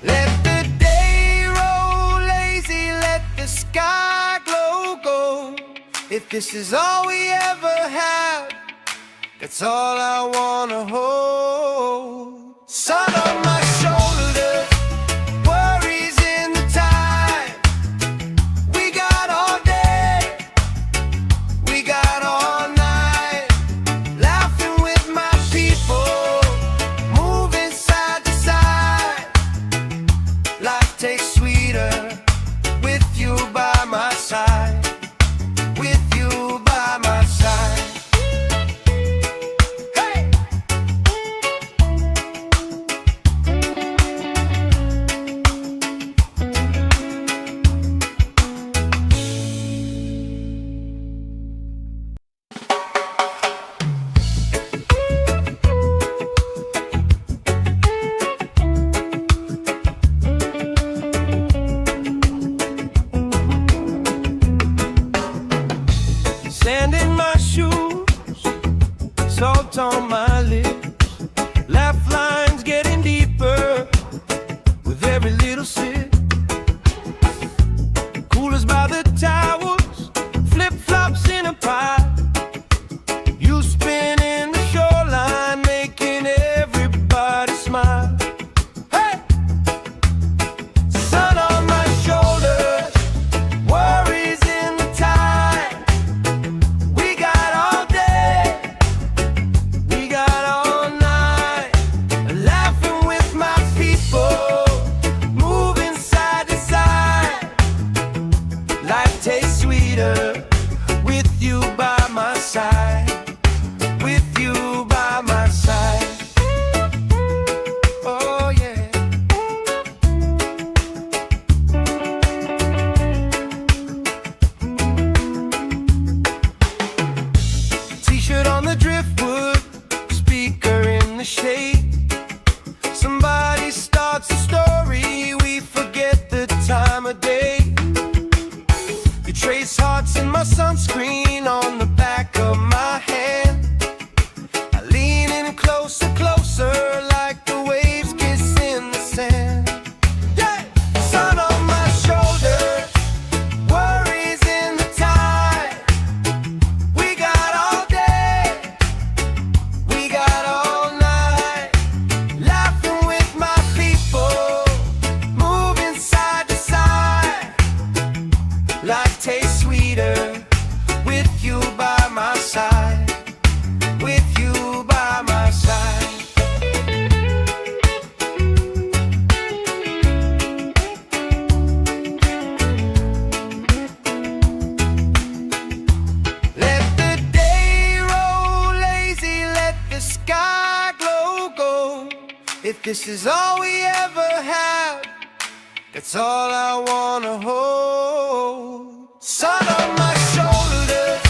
Let the day roll lazy, let the sky glow gold. If this is all we ever have, that's all I wanna hold. Sun on my shoulders, worries in the tide. We got all day, we got all night, laughing with my people, moving side to side. Life tastes sweeter with you by my side. With you by my side. Hey! Somebody starts a story, we forget the time of day. You trace hearts in my sunscreen on the back of my hand. I lean in closer, closer, like the waves kiss in the sand. Yeah! Sun on my shoulders, worries in the tide. We got all day, we got all night, laughing with my people, moving side to side. Life tastes sweeter with you by my side, with you by my side. Let the day roll lazy, let the sky glow gold. If this is all we ever have, that's all I wanna hold. Sun on my shoulders,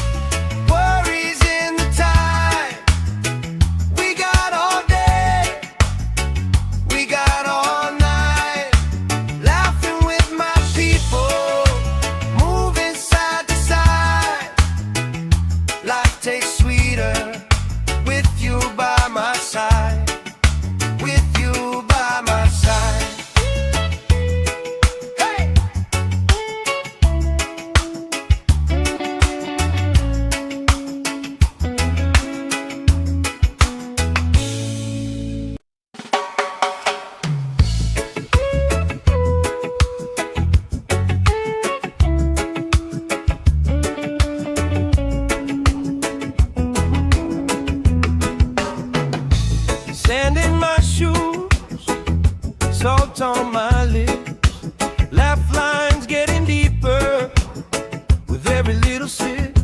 worries in the tide. We got all day, we got all night, laughing with my people, moving side to side. Life tastes sweeter with you by my side, with you by my side. Sand in my shoes, salt on my lips, laugh lines getting deeper with every little sip.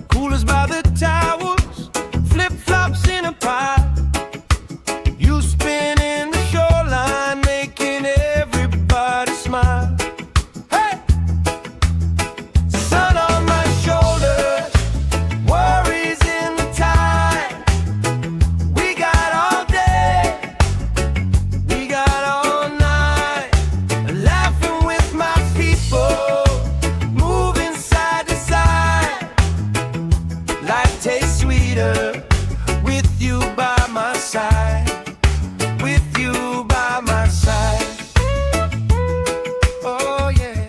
Coolers by the towers, flip-flops in a pile. You spinning the shoreline, making everybody smile. Hey! Sun on my shoulders, worries in the tide. We got all day, we got all night, laughing with my people, moving side to side. Life tastes sweeter with you by my side, with you by my side. Oh yeah.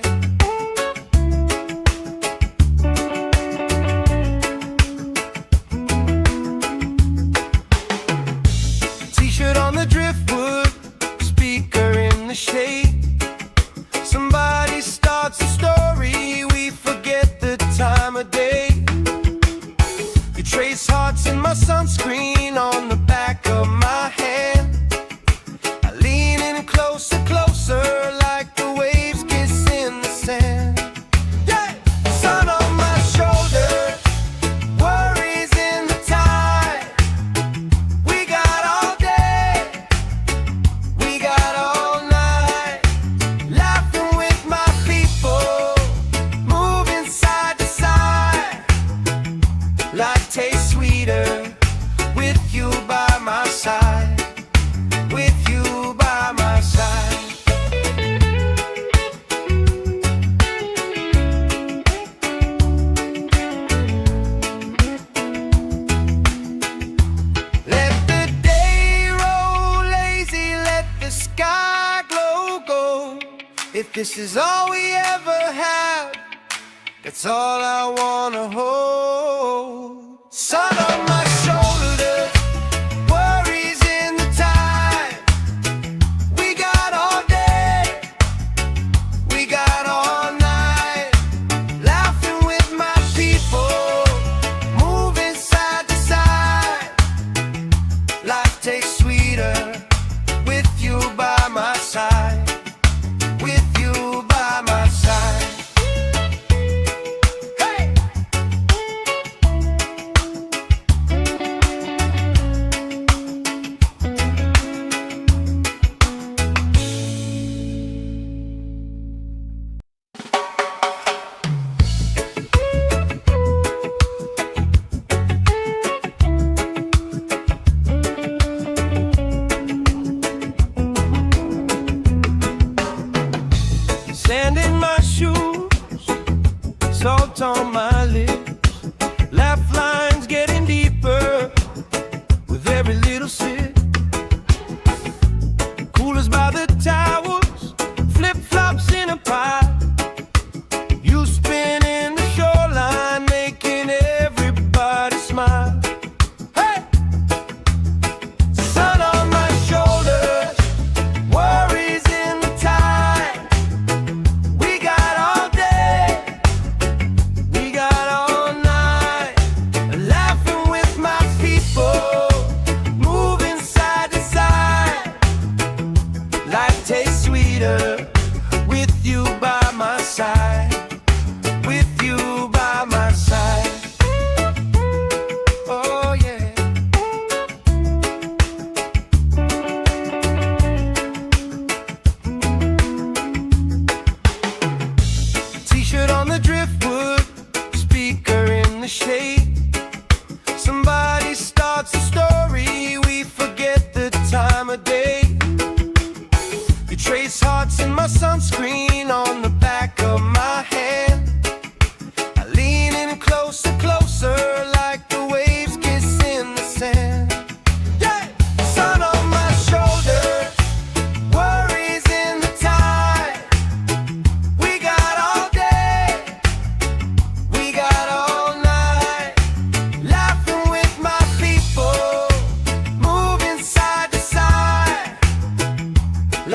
T-shirt on the driftwood, speaker in the shade. Somebody starts a story, we forget the time of day. You trace hearts in my sunscreen on the back of my hand. I lean in closer, closer, like the waves kiss in the sand. Yeah! Sun on my shoulders, worries in the tide. We got all day, we got all night, laughing with my people, moving side to side. Life tastes sweeter with you by my side, with you by my side. Let the day roll lazy, let the sky glow gold. If this is all we ever have, that's all I wanna hold. Sun on my shoulders, worries in the tide. We got all day, we got all night, laughing with my people, moving side to side. Life tastes sweeter with you by my side, with you by my side. Hey!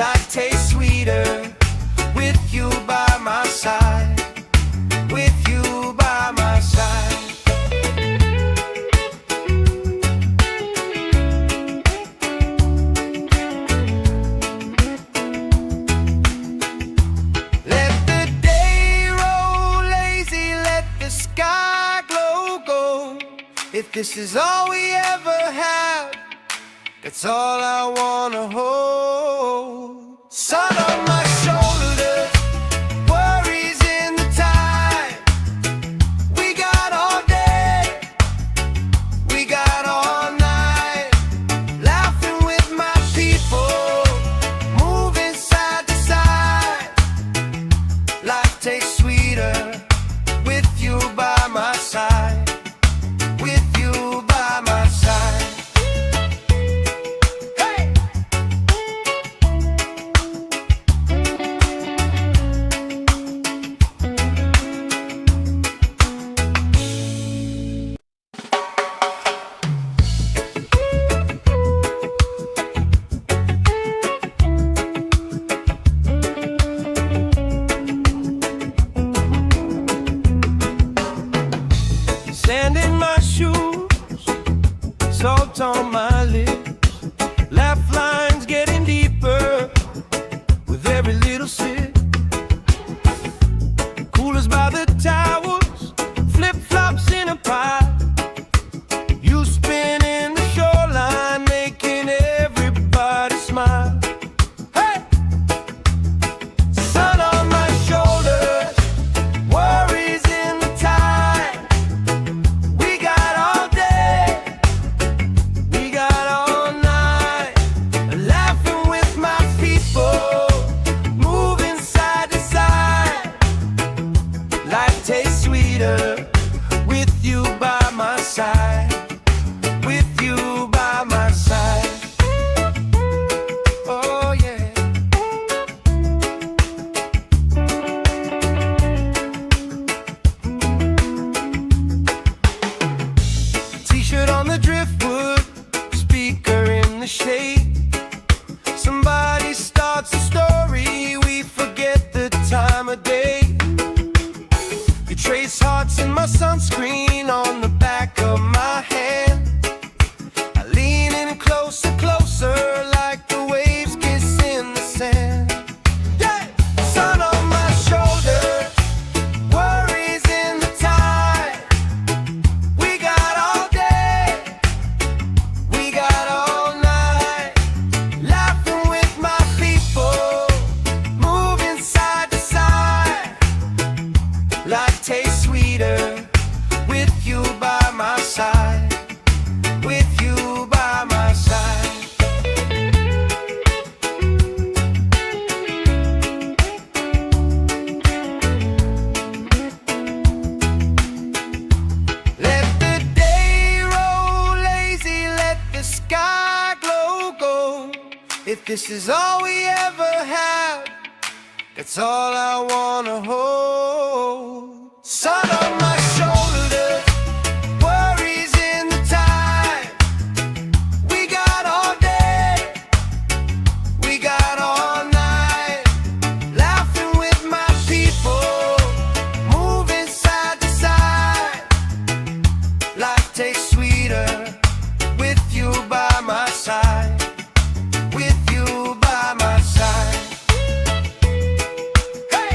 Life tastes sweeter with you by my side. With you by my side. Let the day roll lazy, let the sky glow gold. If this is all we ever have, that's all I wanna hold. Sun on my shoulders, worries in the tide. We got all day, we got all night. Laughing with my people, moving side to side. Life tastes sweeter with you by my side. With you by my side. Sand in my shoes, salt on my lips. Laugh lines getting deeper with every little sip. Coolers by the towers, flip-flops in a pile. You spin in the shoreline, making everybody smile. Hey! Sun on my shoulders, worries in the tide. We got all day, we got all night. Laughing with my people, moving side to side. Life tastes sweeter with you by my side. With you by my side. Oh yeah. T-shirt on the driftwood, speaker in the shade. Somebody starts a story, we forget the time of day. You trace hearts in my sunscreen on the back of my hand. I lean in closer, closer, like the waves kiss in the sand. Yeah! Sun on my shoulders, worries in the tide. We got all day, we got all night. Laughing with my people, moving side to side. Life tastes sweeter with you by my side. With you by my side. Let the day roll lazy, let the sky glow gold. If this is all we ever have, that's all I wanna hold. Sun on my shoulders, worries in the tide. We got all day, we got all night. Laughing with my people, moving side to side. Life tastes sweeter with you by my side. With you by my side. Hey!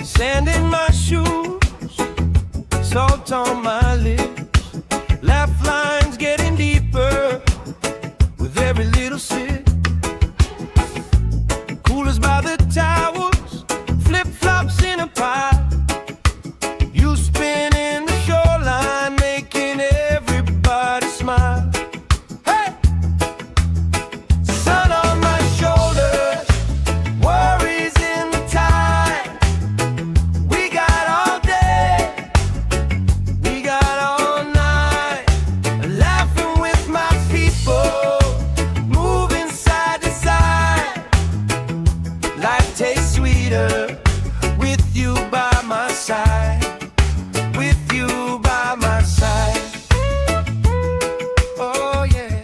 Sand in my shoes, salt on my lips. Laugh lines getting deeper with every little sip. Coolers by the towers, flip-flops in a pile. You spin in the shoreline, making everybody smile. Hey! Sun on my shoulders, worries in the tide. We got all sweeter with you by my side. With you by my side. Oh yeah.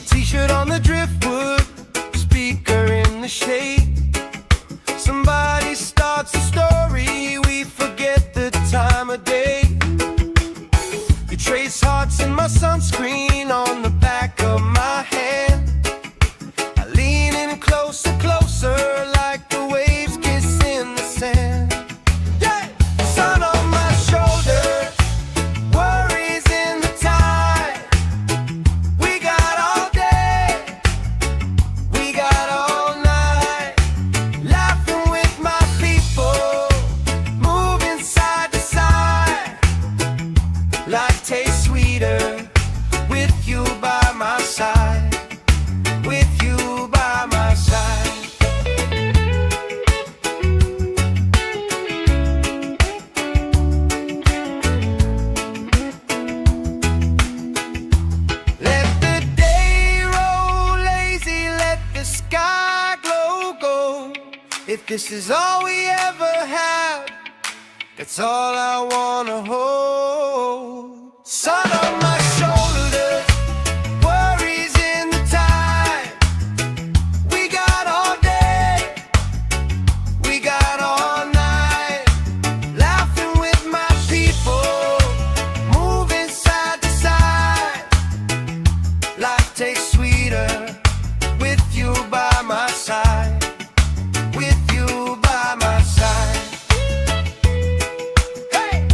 T-shirt on the driftwood, speaker in the shade. Somebody starts a story, we forget the time of day. You trace hearts in my sunscreen on the back of my hand. I lean in closer, closer, like the waves kiss in the sand. Yeah! Sun on my shoulder, worries in the tide. We got all day, we got all night, laughing with my people, moving side to side. Life tastes sweeter with you by my side. With you by my side. Let the day roll lazy, let the sky glow gold. If this is all we ever have, that's all I wanna hold. Sun on my shoulders, worries in the tide. We got all day, we got all night, laughing with my people, moving side to side. Life tastes sweeter with you by my side. With you by my side. Hey!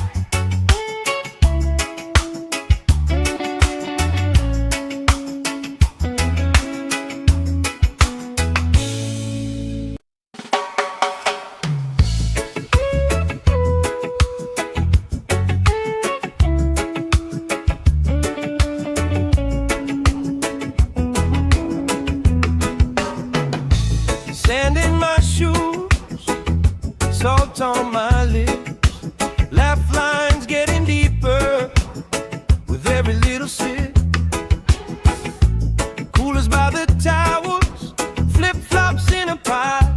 Sand in my shoes, salt on my lips, laugh lines getting deeper with every little sip. Coolers by the towers, flip-flops in a pile.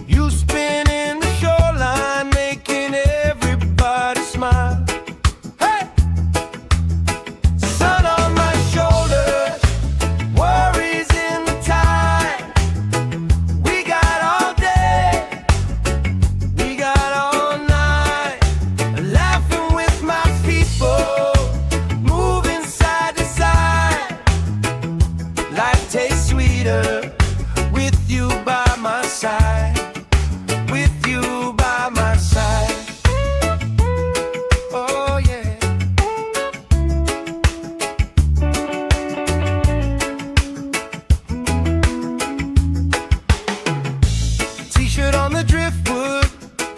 You spin in the shoreline, making everybody smile. Hey! Sun on my shoulders, worries in the tide. We got all day, we got all night, laughing with my people, moving side to side. Life tastes sweeter with you by my side. With you by my side. Oh yeah. T-shirt on the driftwood,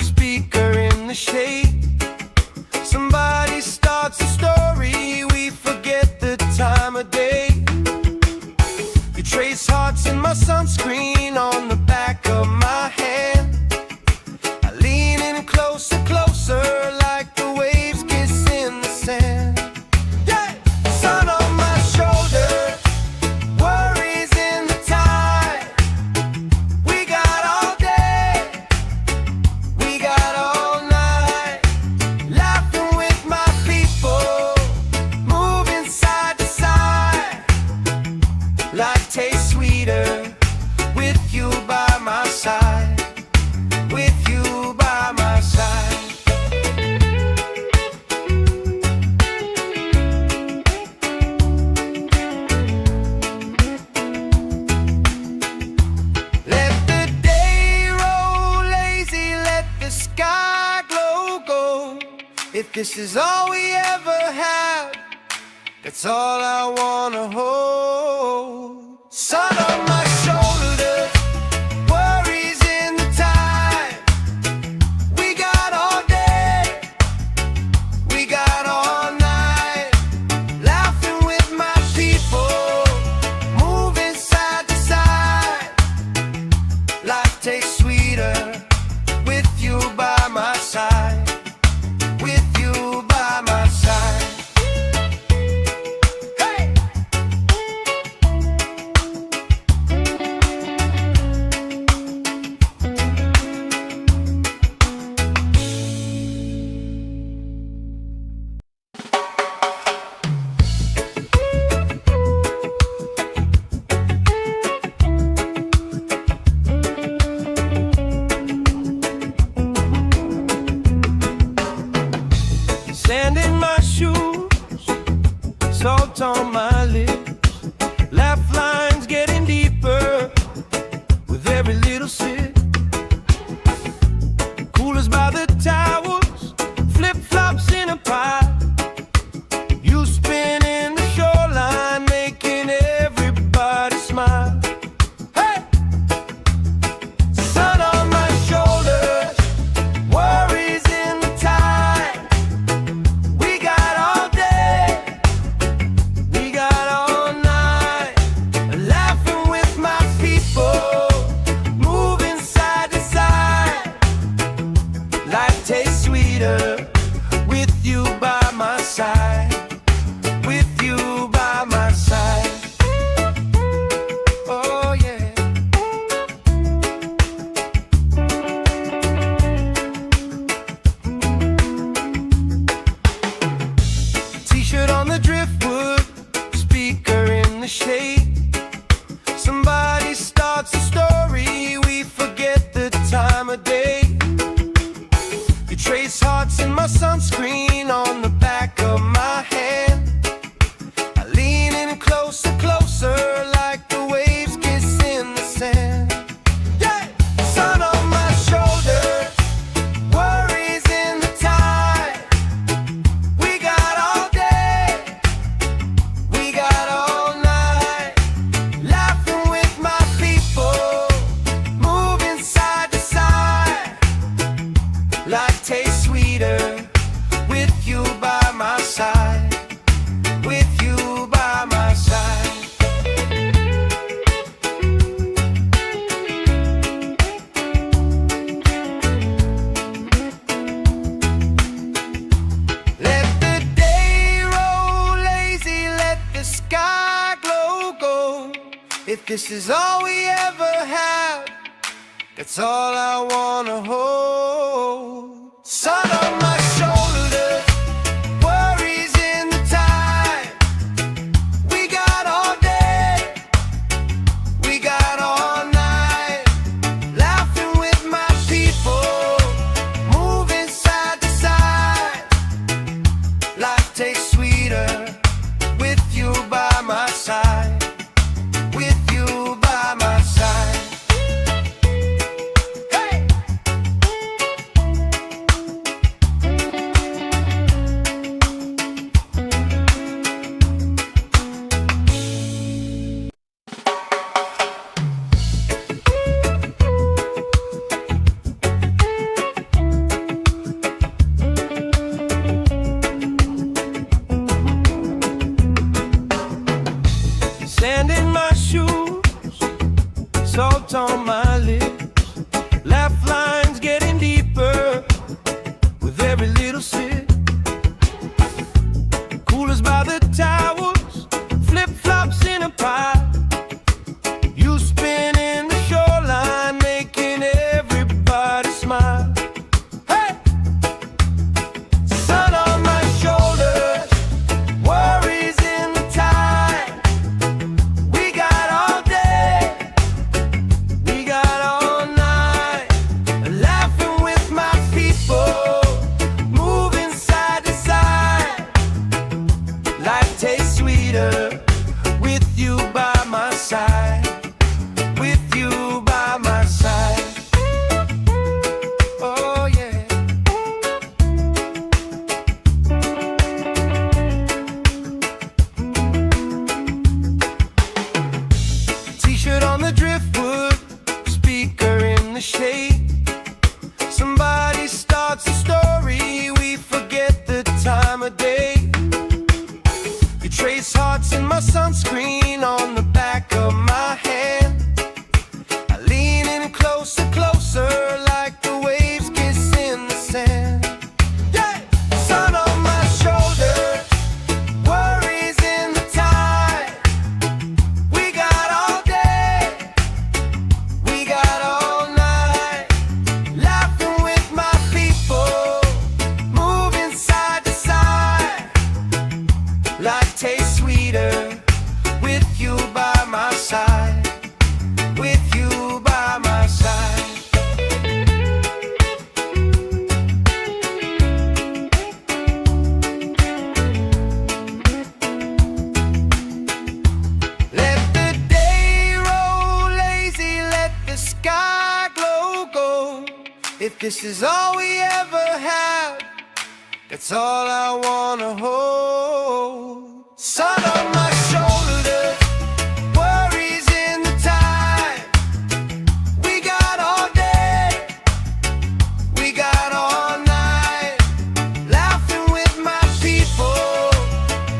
speaker in the shade. Somebody starts a story, we forget the time of day. You trace hearts in my sunscreen on the back of my hand. I lean in closer, closer, like the waves kiss in the sand. Yeah! Sun on my shoulder, worries in the tide. We got all day, we got all night, laughing with my people, moving side to side. Life tastes sweeter with you by my side. With you by my side. Let the day roll lazy, let the sky glow gold. If this is all we ever have, that's all I wanna hold. Sun on my shoulders, worries in the tide. We got all day, we got all night, laughing with my people, moving side to side. Life tastes sweeter with you by my side. With you by my side. salt on my lips, laugh lines getting deeper with every little sip. Coolers by the towers, flip-flops in a pie. You spin in the shoreline, making everybody smile. Hey! Sun on my shoulders, worries in the tide. We got all day, we got all night, laughing with my people, moving side to side. Life tastes sweeter with you by my side, with you by my side. Oh yeah. T-shirt on the driftwood, speaker in the shade. Somebody starts a story, we forget the time of day. You trace hearts in my sunscreen on the back of my hand. I lean in closer, closer, like the waves kiss in the sand. Yeah! Sun on my shoulders, worries in the tide. We got all day, we got all night, laughing with my people, moving side to side. Life tastes sweeter with you by my side, with you by my side. Let the day roll lazy, let the sky glow gold. If this is all we ever have, that's all I wanna hold. Sun on my shoulders, worries in the tide. We got all day, we got all night, laughing with my people, moving side to side. Life tastes sweeter with you by my side, with you by my side. Hey! Sand in my shoes, salt on my lips, laugh lines getting deeper with every little sip. Coolers by the towers, flip-flops in a pie. You spin in the shoreline, making everybody smile. Hey! Sun on my shoulders, worries in the tide. We got all day, we got all night, laughing with my people, moving side to side. Life tastes sweeter with you by my side, with you by my side. Oh yeah. T-shirt on the driftwood, speaker in the shade. Somebody starts a story, we forget the time of day. You trace hearts in my sunscreen on the back of my hand. I lean in closer, closer, like the waves kiss in the sand. Yeah! Sun on my shoulders, worries in the tide. We got all day, we got all night, laughing with my people, moving side to side. Life tastes sweeter with If this is all we ever have, that's all I wanna hold. Sun on my shoulders, worries in the tide. We got all day, we got all night, laughing with my people,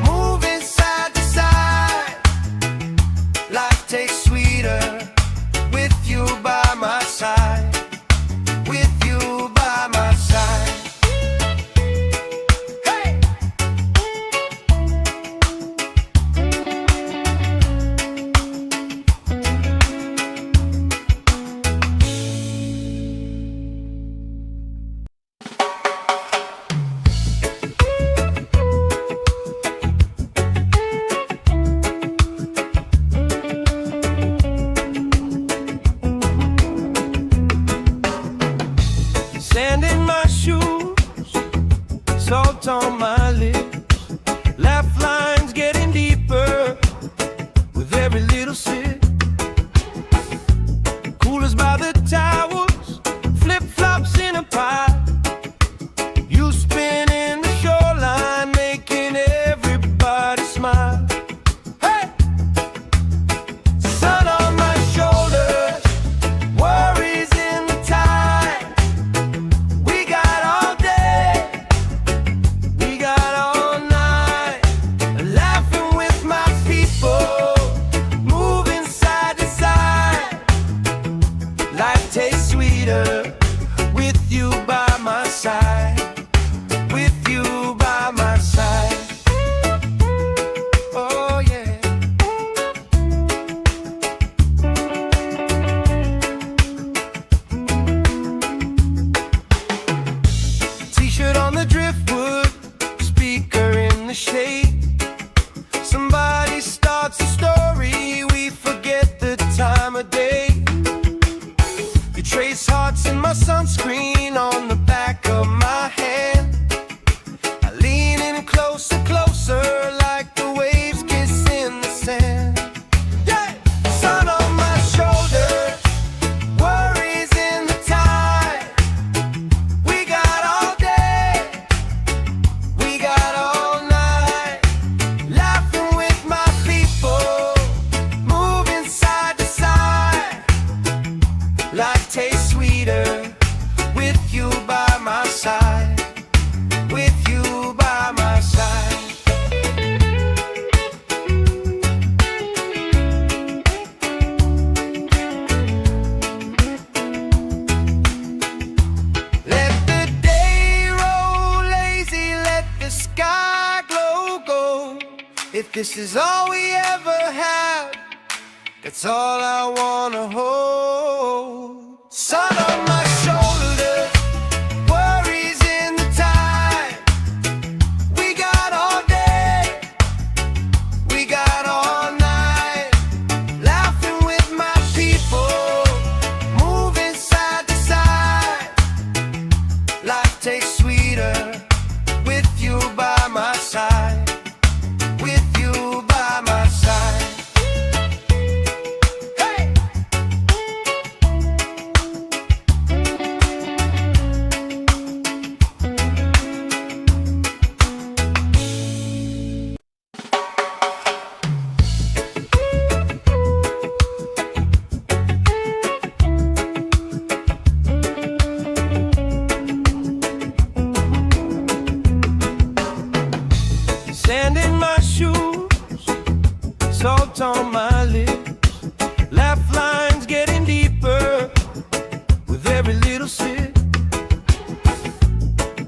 moving side to side. Life tastes sweeter with you by my side. With you by my side. Hey! Sand in my shoes, salt on my lips, laugh lines getting deeper with every little sip. Coolers by the towers, flip-flops in a pile. You spin in the shoreline, making everybody smile. Hey! Sun on my shoulders, worries in the tide. We got all day, we got all night, laughing with my people, moving side to side. Life tastes sweeter with you by my side. With you by my side. Oh yeah. T-shirt on the driftwood, speaker in the shade. Somebody starts a story, we forget the time of day. You trace hearts in my sunscreen on the back of my hand. I lean in closer, closer, like the waves kiss in the sand. Yeah! Sun on my shoulders, worries in the tide. We got all day, we got all night, laughing with my people, moving side to side. Life tastes sweeter with you by my side. With you by my side. Let the day roll lazy, let the sky glow gold. If this is all we ever have, that's all I wanna hold. Sun on my shoulders, worries in the tide. We got all day, we got all night, laughing with my people, moving side to side. Life tastes sweeter with you by my side. With you by my side. Hey! Sand in my shoes, salt on my lips, laugh lines getting deeper with every little sip.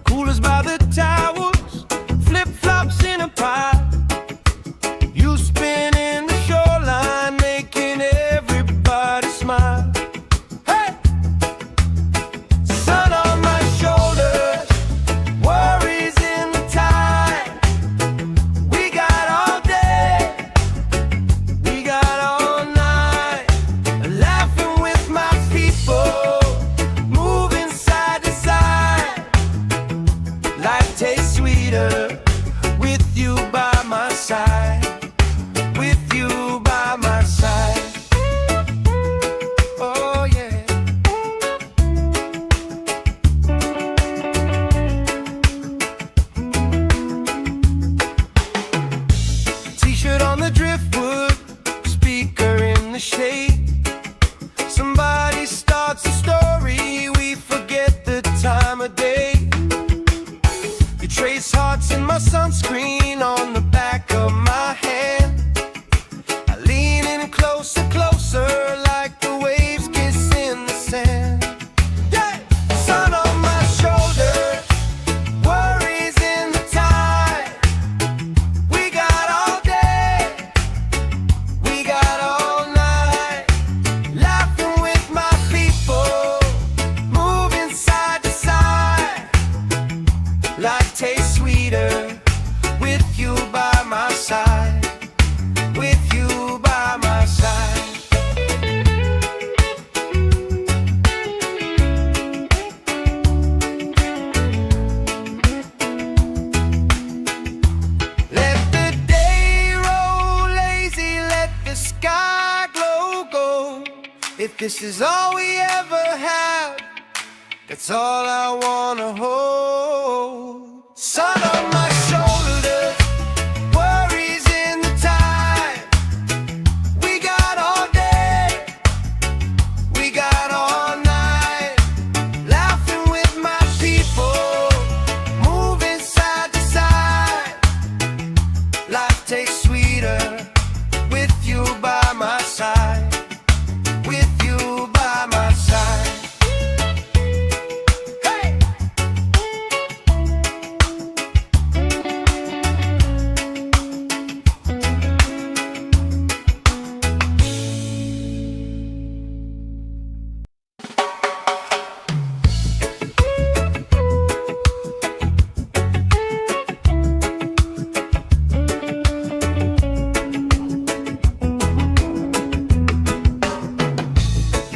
Coolers by the towers, flip-flops in a pile. You spin in the shoreline, making everybody smile. Hey! Sun on my shoulders, worries in the tide. We got all day, we got the shade. Somebody starts a story, we forget the time of day. You trace hearts in my sunscreen on the back of my hand. I lean in closer, closer, like the waves kiss in the sand. Yeah! Sun on my shoulder, worries in the tide. We got all day, we got all night, laughing with my people, moving side to side. Life tastes sweeter with you by my side, with you by my side. Let the day roll lazy, let the sky glow gold. If this is all we ever have, that's all I wanna hold. Sun on my shoulder, worries in the tide. We got all day, we got all night, laughing with my people, moving side to side. Life tastes sweeter with you by my side, with you by my side. Hey!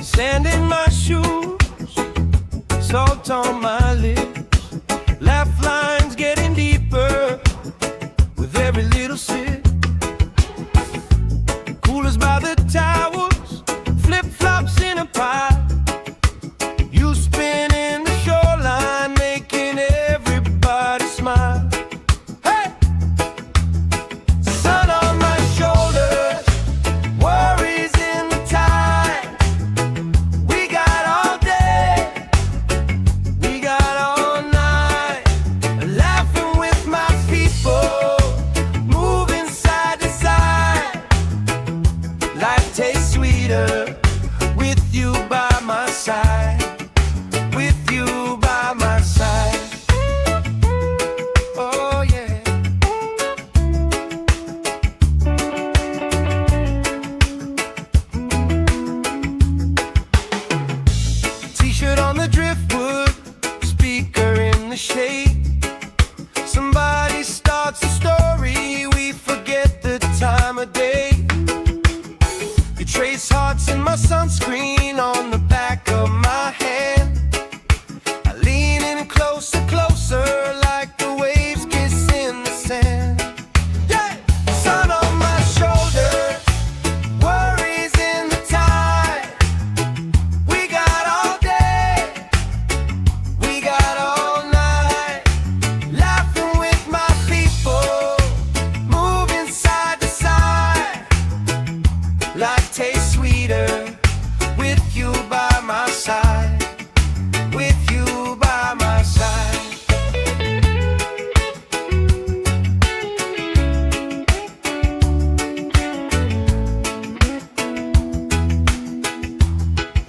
Sand in my shoes, salt on my lips, laugh lines getting deeper with every little sip. Coolers by the towels, flip-flops in a pile. You spinning the shoreline, making everybody smile. Hey! Sun on my shoulders, worries in the tide. We got all day, we got all night, laughing with my people, moving side to side. Life tastes sweeter with you by my side, with you by my side. Oh yeah. T-shirt on the driftwood, speaker in the shade. Somebody starts a story, we forget the time of day. You trace hearts in my sunscreen on the back of my hand. I lean in closer, closer, like the waves kiss in the sand. Yeah! Sun on my shoulder, worries in the tide. We got all day, we got all night, laughing with my people, moving side to side. Life tastes sweeter with you by my side, with you by my side.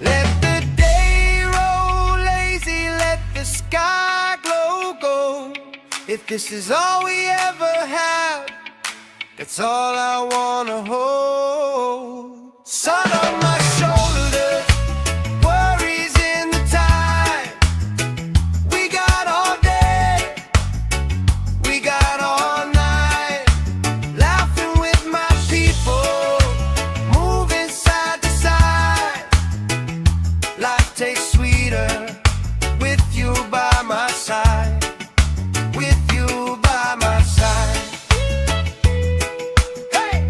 Let the day roll lazy, let the sky glow gold. If this is all we ever have, that's all I wanna hold. Sun on my shoulder, worries in the tide. We got all day, we got all night, laughing with my people, moving side to side. Life tastes sweeter with you by my side, with you by my side. Hey!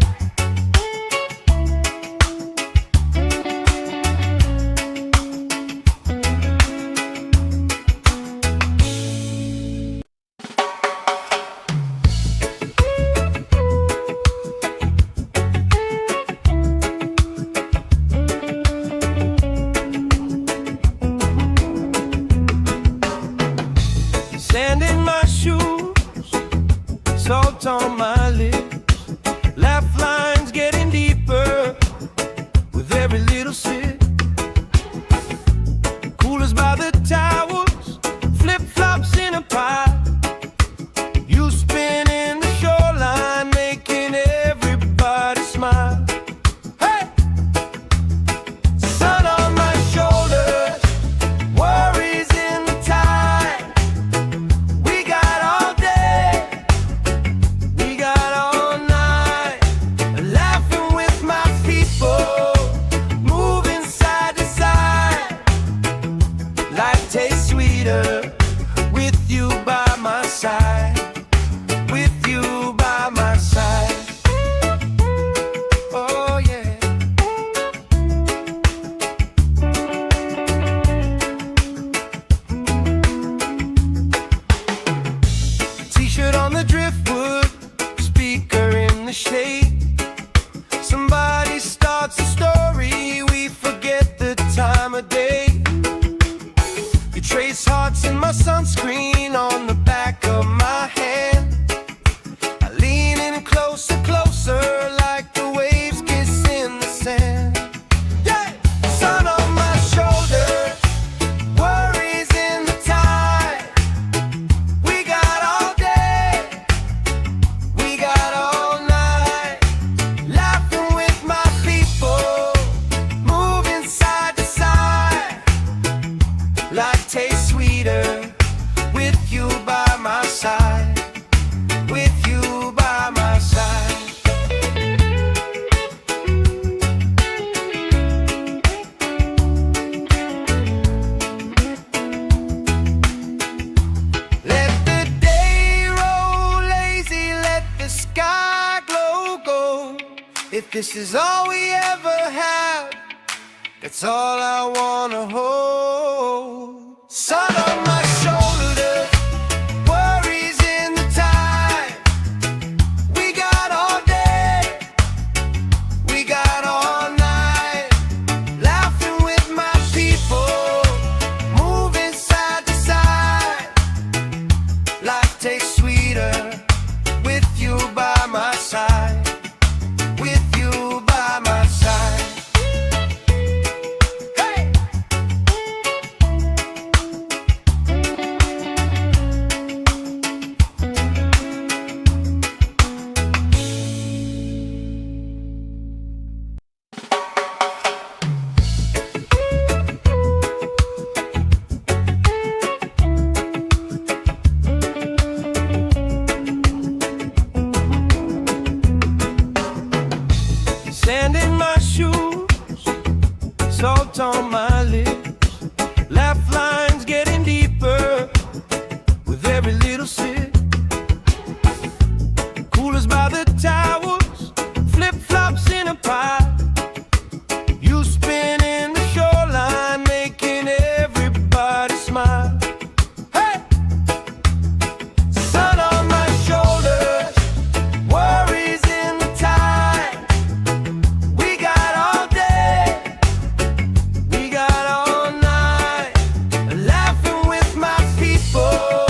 in the shade. Somebody starts a story, we forget the time of day. You trace hearts in my sunscreen on the back of my hand. I lean in closer, closer, like the waves kiss in the sand. Yeah! Sun on my shoulders, worries in the tide. We got all day, we got all night, laughing with my people, moving side to side. Life tastes sweeter with you by my side, with you by my side. Let the day roll lazy, let the sky glow gold. If this is all we ever have, that's all I wanna hold. Sun on my shoulders, worries in the tide. We got all day, we got all night, laughing with my people, moving side to side. Life tastes sweeter with you by my side, with you by my side. Hey! Sand in my shoes, salt on my lips, laugh lines getting deeper with every little sip. Coolers by the towers, flip-flops in a pile. You spin in the shoreline, making everybody smile. Hey! Sun on my shoulders, worries in the tide. We got all day, we got all night, laughing with my people,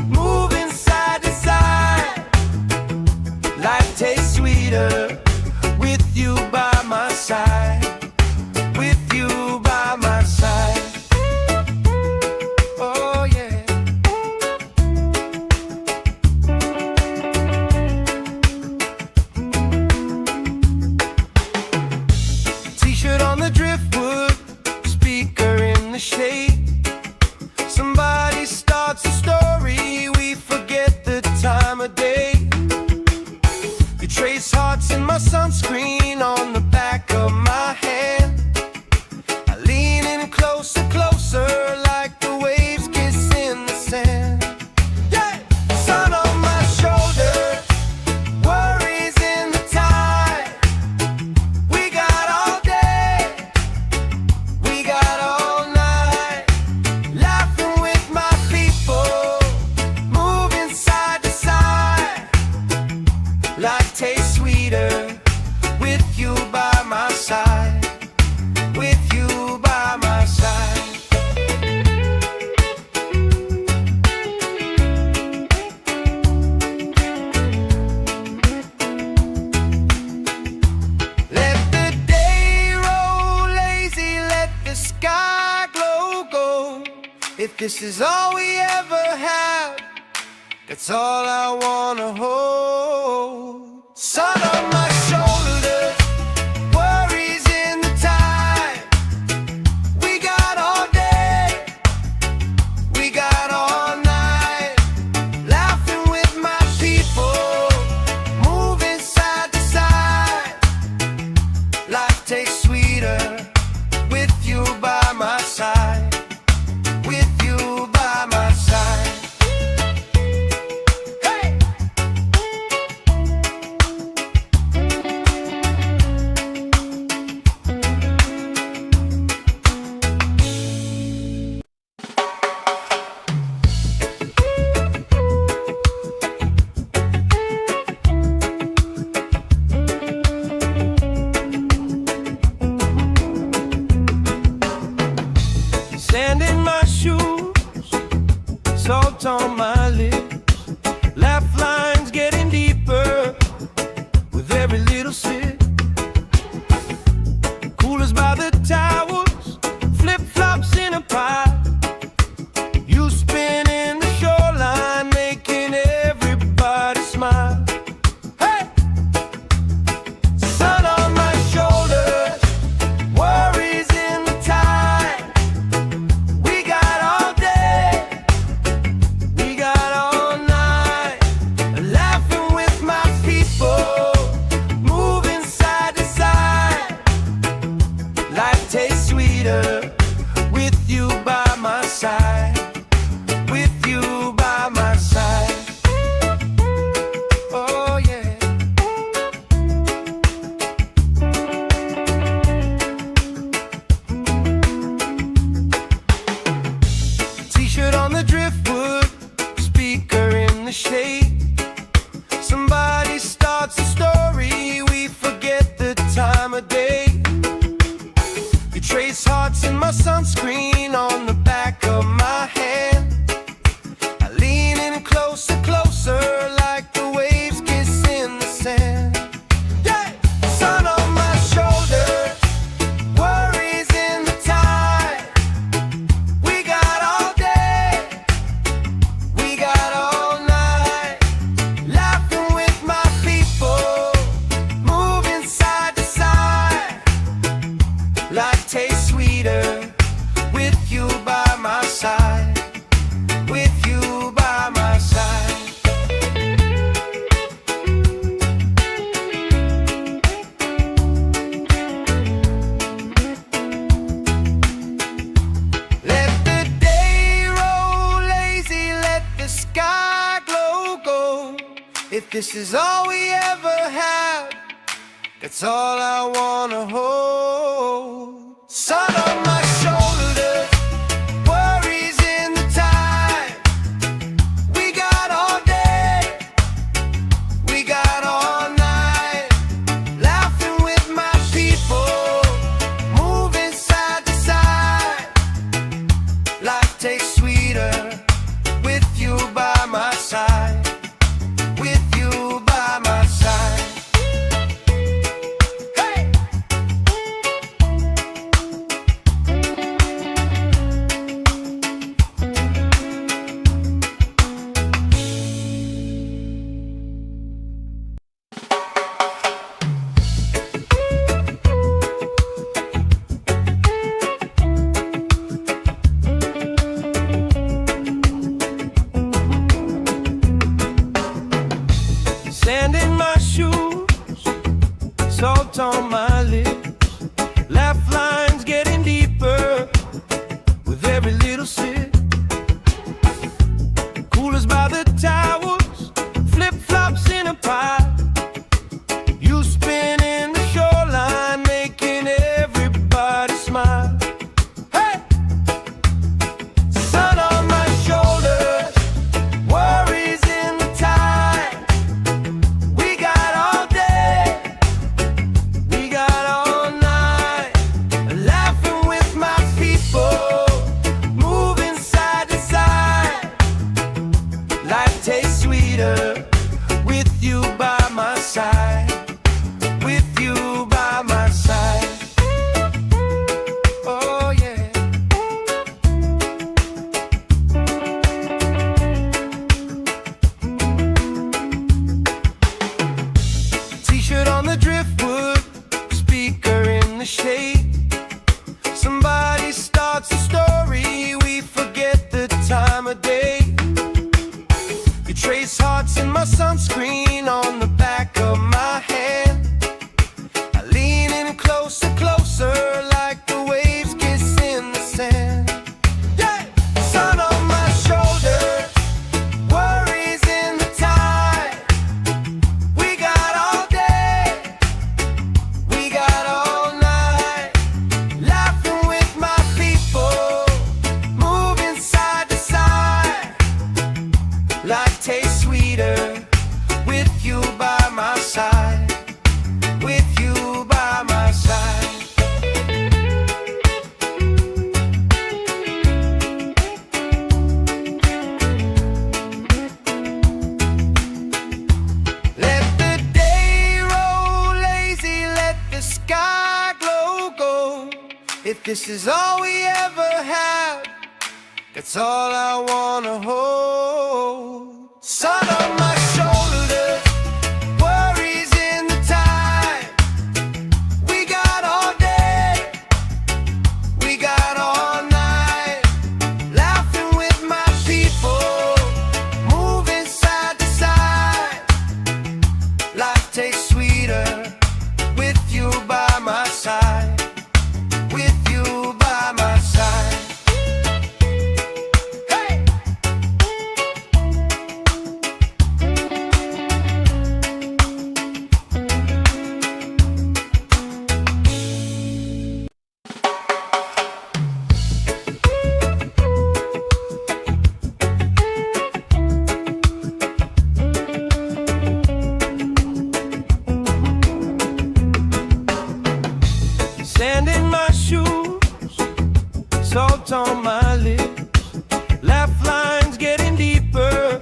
moving side to side. Life tastes sweeter with you by my side, with you by my side. Oh yeah. T-shirt on the driftwood, speaker in the shade. Somebody starts a story, we forget the time of day. You trace hearts in my sunscreen on the back of my hand. I lean in closer, closer, like the waves kiss in the sand. Yeah! Sun on my shoulders, worries in the tide. We got all day, we got all night, laughing with my people, moving side to side. Life tastes sweeter with you by my side, with you by my side. Let the day roll lazy, let the sky glow gold. If this is all we ever have, that's all I wanna hold. Sun on my shoulders, worries in the tide. We got all day, we got all night, laughing with my people, moving side to side. Life tastes sweeter with you by my side, with you by my side. Hey! every little sip. Coolers by the towers, flip-flops in a pile. You spinning the shoreline, making everybody smile. Hey! Sun on my shoulders, worries in the tide. We got all day, we got all night, laughing with my people, moving side to side. Life tastes sweeter with you by my side, with you by my side. Oh yeah. T-shirt on the driftwood, speaker in the shade. Somebody starts a story, we forget the time of day. You trace hearts in my sunscreen on the back of my hand. I lean in closer, closer, like the waves kiss in the sand. Yeah! Sun on my shoulders, worries in the tide. We got all day, we got all night, laughing with my people, moving side to side. Life tastes sweeter with you by my side, with you by my side. Let the day roll lazy, let the sky glow gold. If this is all we ever have, that's all I wanna hold. Sun on my shoulders, worries in the tide. We got all day, we got all night, laughing with my people, moving side to side. Life tastes sweeter with you by my side, with you by my side. Hey! Sand in my shoes, salt on my lips, laugh lines getting deeper with every little sip. Coolers by the towers, flip-flops in a pile. You spinning the shoreline, making everybody smile. Hey! Sun on my shoulders, worries in the tide. We got all day, we got all night, laughing with my people, moving side to side. Life tastes sweeter with you by my side, with you by my side. Oh yeah. T-shirt on the driftwood, speaker in the shade. Somebody starts a story, we forget the time of day. You trace hearts in my sunscreen on the back of my hand. I lean in closer, closer, like the waves kiss in the sand. Yeah! Sun on my shoulders, worries in the tide. We got all day, we got all night, If this is all we ever had, that's all I wanna hold. Sun on my shoulders, worries in the tide. We got all day, we got all night, laughing with my people, moving side to side. Life tastes sweeter with you by my side. With you by my side. Hey! Sand in my shoes, salt on my lips, laugh lines getting deeper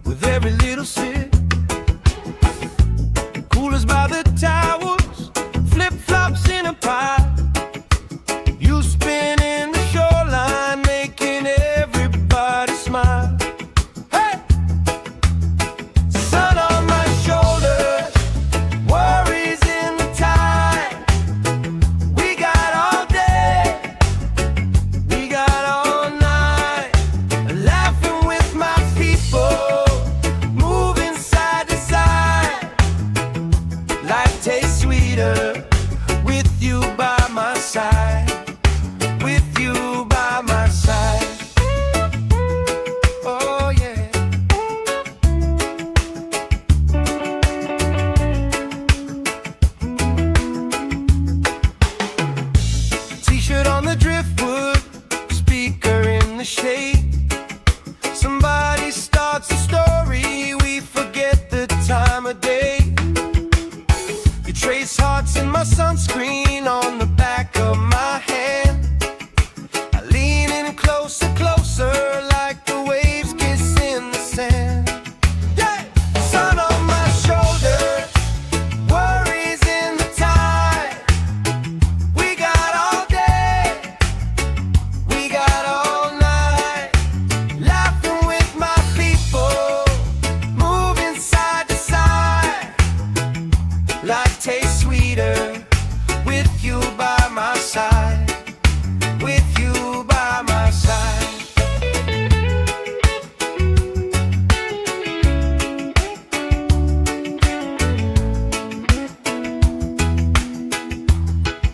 with every little sip. Coolers by the towers, flip-flops in a pile. You spin in the shoreline, making everybody smile. Hey! Sun on my shoulders, worries in the tide. We got all day, we got all night, laughing with my people, moving side to side. Life tastes sweeter with you by my side. With you by my side. Oh yeah. T-shirt on the driftwood, speaker in the shade. Somebody starts a story, we forget the time of day. You trace hearts in my sunscreen on the back of my hand. I lean in closer, closer, like the waves kiss in the sand. Yeah! Sun on my shoulders, worries in the tide. We got all day, we got all night, laughing with my people, moving side to side. Life tastes sweeter with you by my side. With you by my side.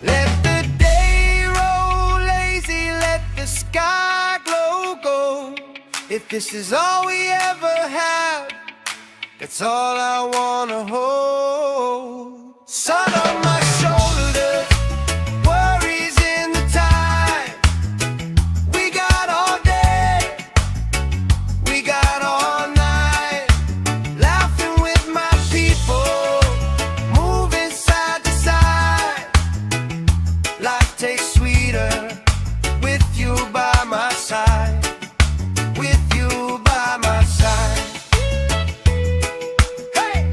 Let the day roll lazy, let the sky glow gold. If this is all we ever had, that's all I wanna hold. Sun on my shoulders, worries in the tide. We got all day, we got all night, laughing with my people, moving side to side. Life tastes sweeter with you by my side. With you by my side. Hey!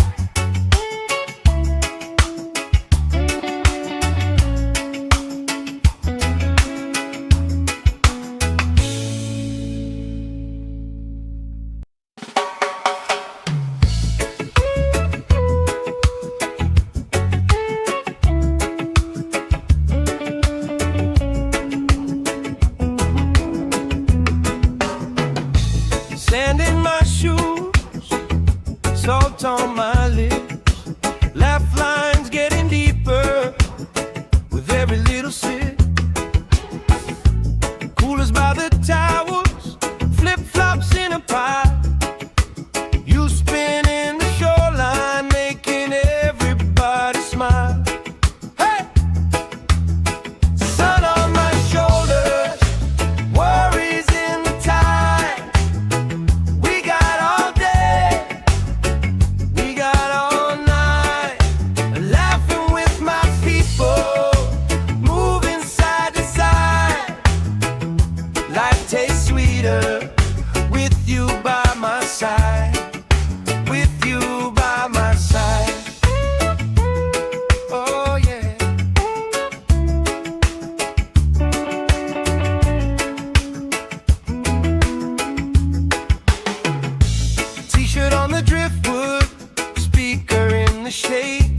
state.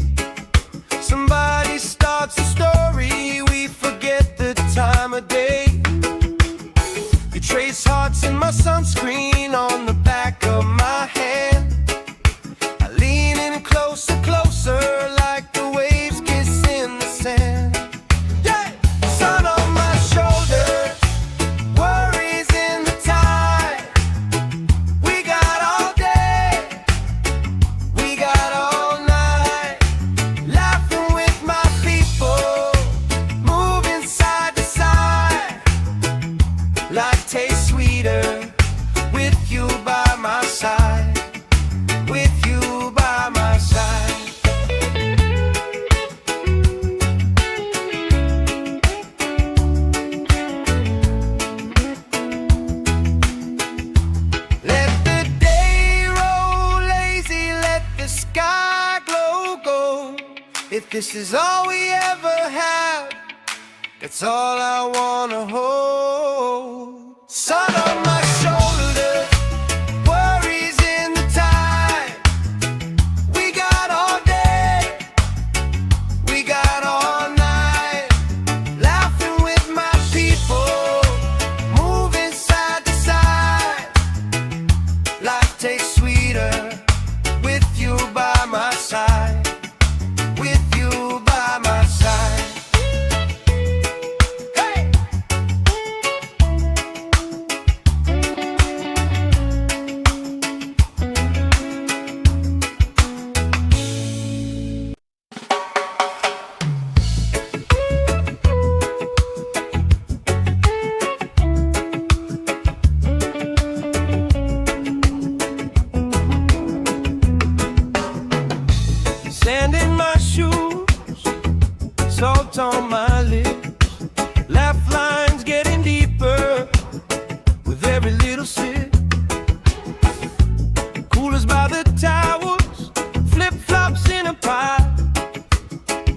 Somebody starts a story, we forget the time of day. You trace hearts in my sunscreen on the back of my hand. I lean in closer, closer, like the waves kiss in the sand. Yeah! Sun on my shoulder, worries in the tide. We got all day, we got all night, laughing with my people, moving side to side. Life tastes sweeter with you by my side, with you by my side. Let the day roll lazy, let the sky glow gold. If this is all we ever have, that's all I wanna hold. Sun on my shoulder, worries in the tide. We got all day, we got all night, laughing with my people, moving side to side. Life tastes sweeter with you by my side, with you by my side. Hey! Sand in my shoes, salt on my lips, laugh lines getting deeper with every little sip. Coolers by the towels, flip-flops in a pile.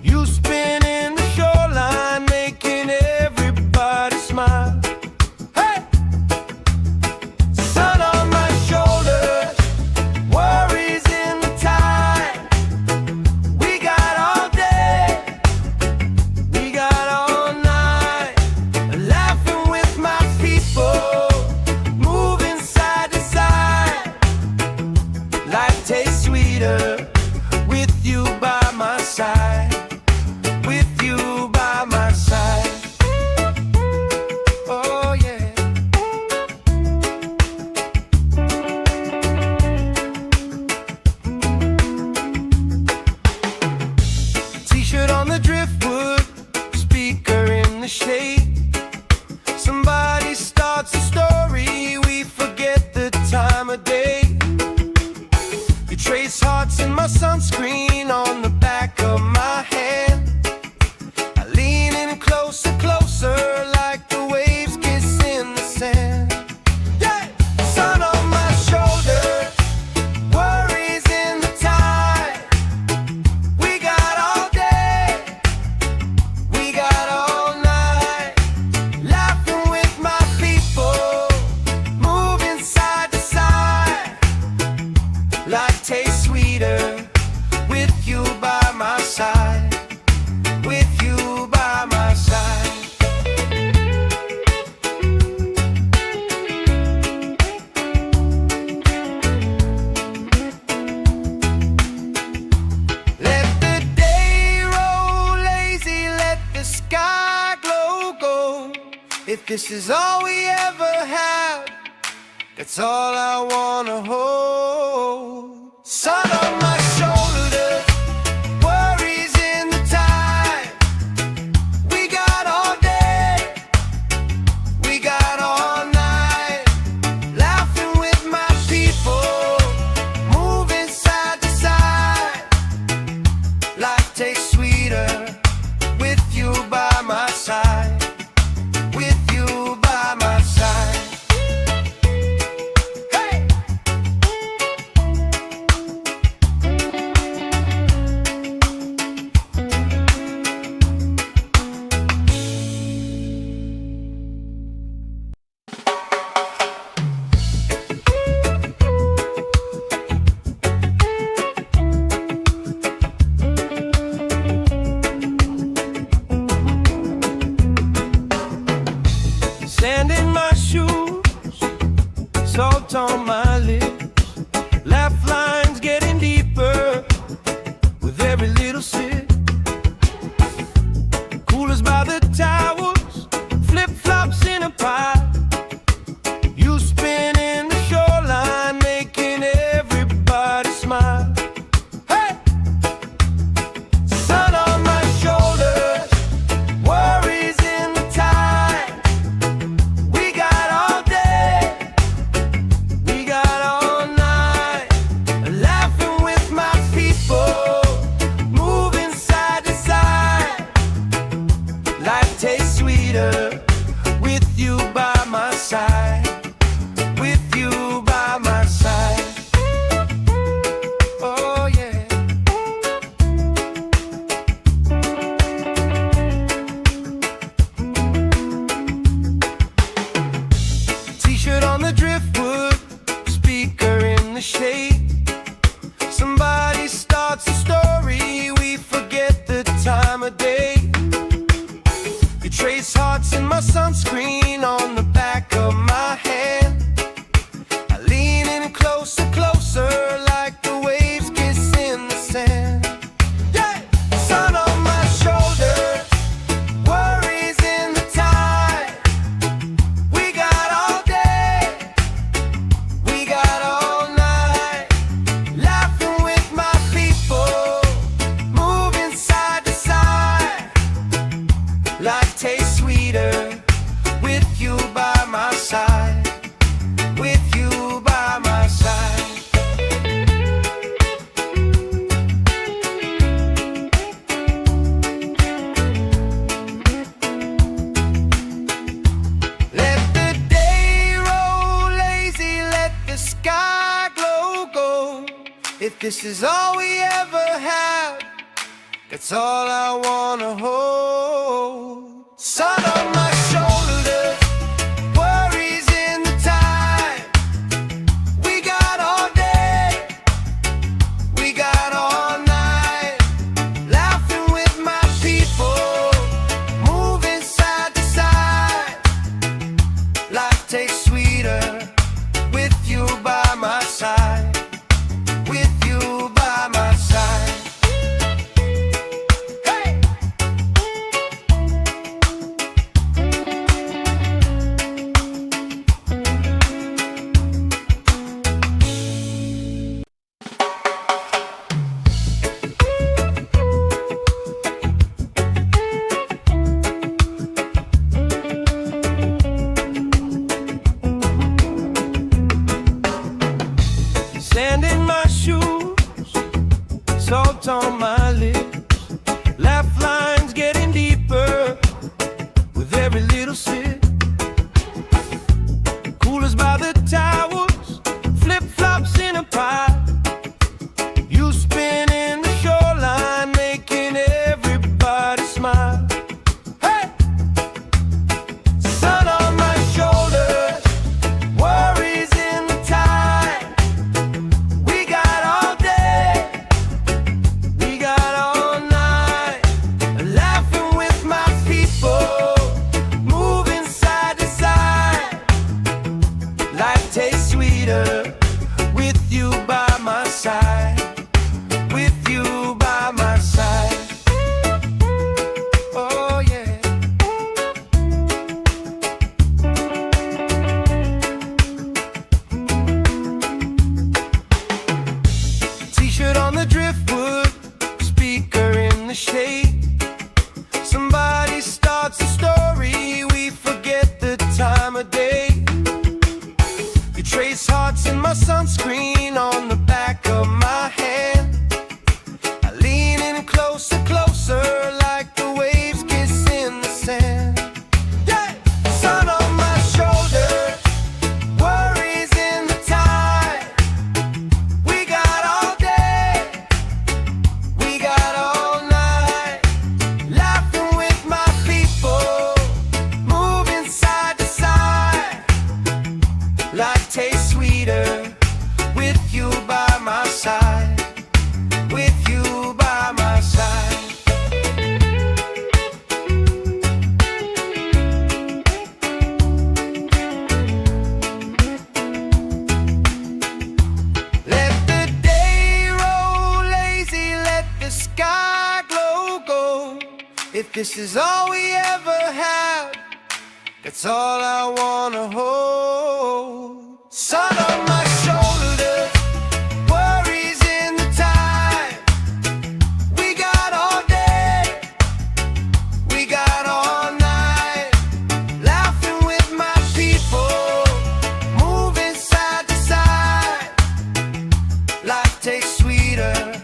You spin in the shoreline, making everybody smile. Hey! Sun on my shoulders, worries in the tide. We got all day, we got all night, laughing with my people, moving side to side. Life tastes sweeter with you by my side, with you by my side. Oh yeah. T-shirt on the driftwood, speaker in the shade. Somebody starts a story, we forget the time of day. You trace hearts in my sunscreen on the back of my hand. I lean in closer, closer, like the waves kiss in the sand. Yeah! Sun on my shoulder, worries in the tide. We got all day, we got all night, laughing with my people, moving side to side. Life tastes sweeter with you by my side, with you by my side. Let the day roll lazy, let the sky glow gold. If this is all we ever have, that's all I wanna hold. Sun on my shoulder, worries in the tide. We got all day, we got all night, laughing with my people, moving side to side. Life tastes sweeter with you by my side, with you by my side. Hey! little sip. Coolers by the towers, flip-flops in a pie. You spin in the shoreline, making everybody smile. Hey! Sun on my shoulders, worries in the tide. We got all day, we got all night, laughing with my people, moving side to side. Life tastes sweeter with you by my side, with you by my side. Oh yeah. T-shirt on the driftwood, speaker in the shade. Somebody starts a story, we forget the time of day. You trace hearts in my sunscreen on the back of my hand. I lean in closer, closer, like the waves kiss in the sand. Yeah! Sun on my shoulders, worries in the tide. We got all day, we got all night, laughing with my people, moving side to side. Life tastes sweeter with you by my side, with you by my side. Let the day roll lazy, let the sky glow gold. If this is all we ever have, that's all I wanna hold. Sun on my shoulders, worries in the tide. We got all day, we got all night, laughing with my people, moving side to side. Life tastes sweeter with you by my side, with you by my side. Hey! Sand in my shoes, salt on my lips, laugh lines getting deeper with every little sip. Coolers by the towers, flip-flops in a pie. You spin in the shoreline, making everybody smile. Hey! Sun on my shoulders, worries in the tide. We got all day, we got all night, laughing with my people, moving side to side. Life tastes sweeter with you by my side, with you by my side. Oh yeah. T-shirt on the driftwood, speaker in the shade. Somebody starts a story, we forget the time of day. You trace hearts in my sunscreen on the back of my hand. I lean in closer, closer, like the waves kiss in the sand. Yeah! Sun on my shoulders, worries in the tide. We got all day, we got all night, laughing with my people, moving side to side. Life tastes sweeter with If this is all we ever have, that's all I wanna hold. Sun on my shoulders, worries in the tide. We got all day, we got all night, laughing with my people, moving side to side. Life tastes sweeter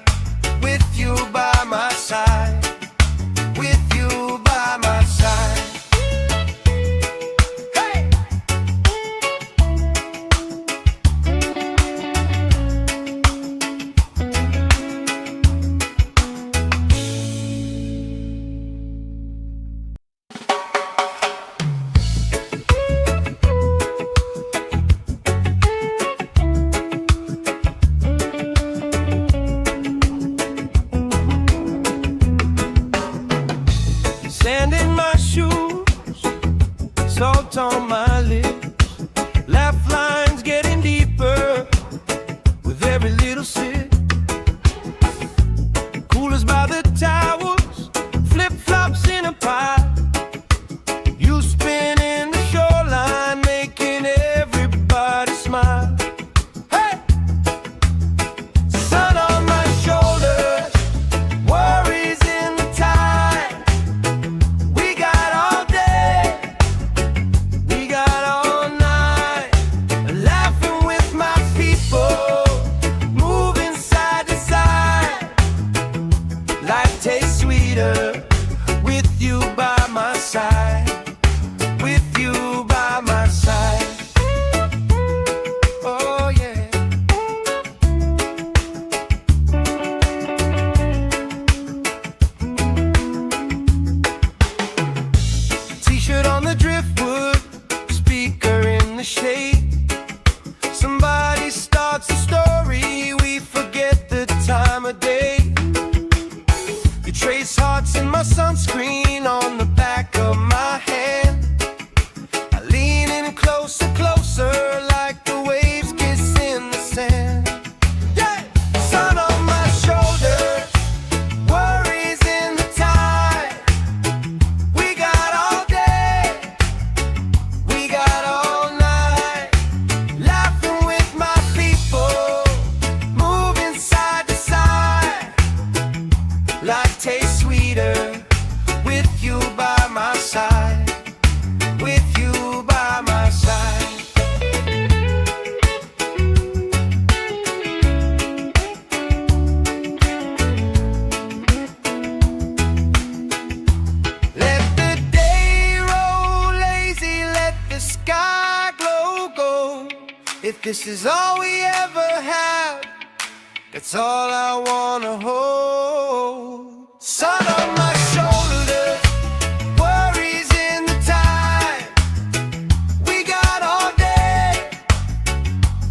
with you by my side. With you by my side. Hey! Sand in my shoes, salt on my lips, laugh lines getting deeper with every little sip. Coolers by the towels, flip-flops in a pile. You spin in the shoreline, making everybody smile. Hey! Sun on my shoulders, worries in the tide. We got all day, we got all night, laughing with my people, moving side to side. Life tastes sweeter with you by my side. With you by my side. Oh yeah. T-shirt on the driftwood, speaker in the shade. Somebody starts a story, we forget the time of day. You trace hearts in my sunscreen on the back of my hand. I lean in closer, closer, like the waves kiss in the sand. Yeah! Sun on my shoulders, worries in the tide. We got all day, we got all night, laughing with my people, moving side to side. Life tastes sweeter with you by my side. With you by my side. Let the day roll lazy, let the sky glow gold. If this is all we ever have, that's all I wanna hold. Sun on my shoulders, worries in the tide. We got all day,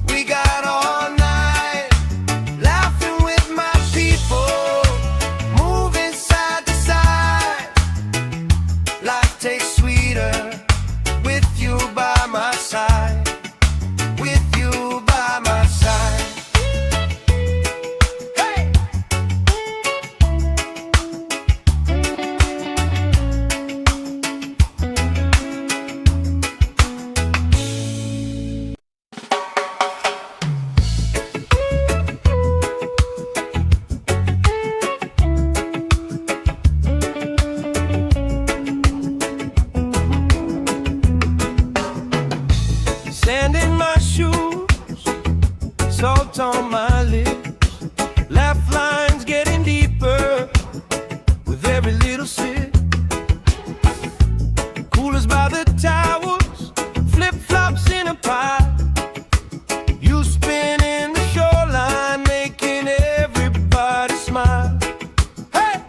we got all night, laughing with my people, moving side to side. Life tastes sweeter with you by my side. With you by my side. Hey! Sand in my shoes, salt on my lips, laugh lines getting deeper with every little sip. Coolers by the towels, flip-flops in a pile. You spin in the shoreline, making everybody smile. Hey!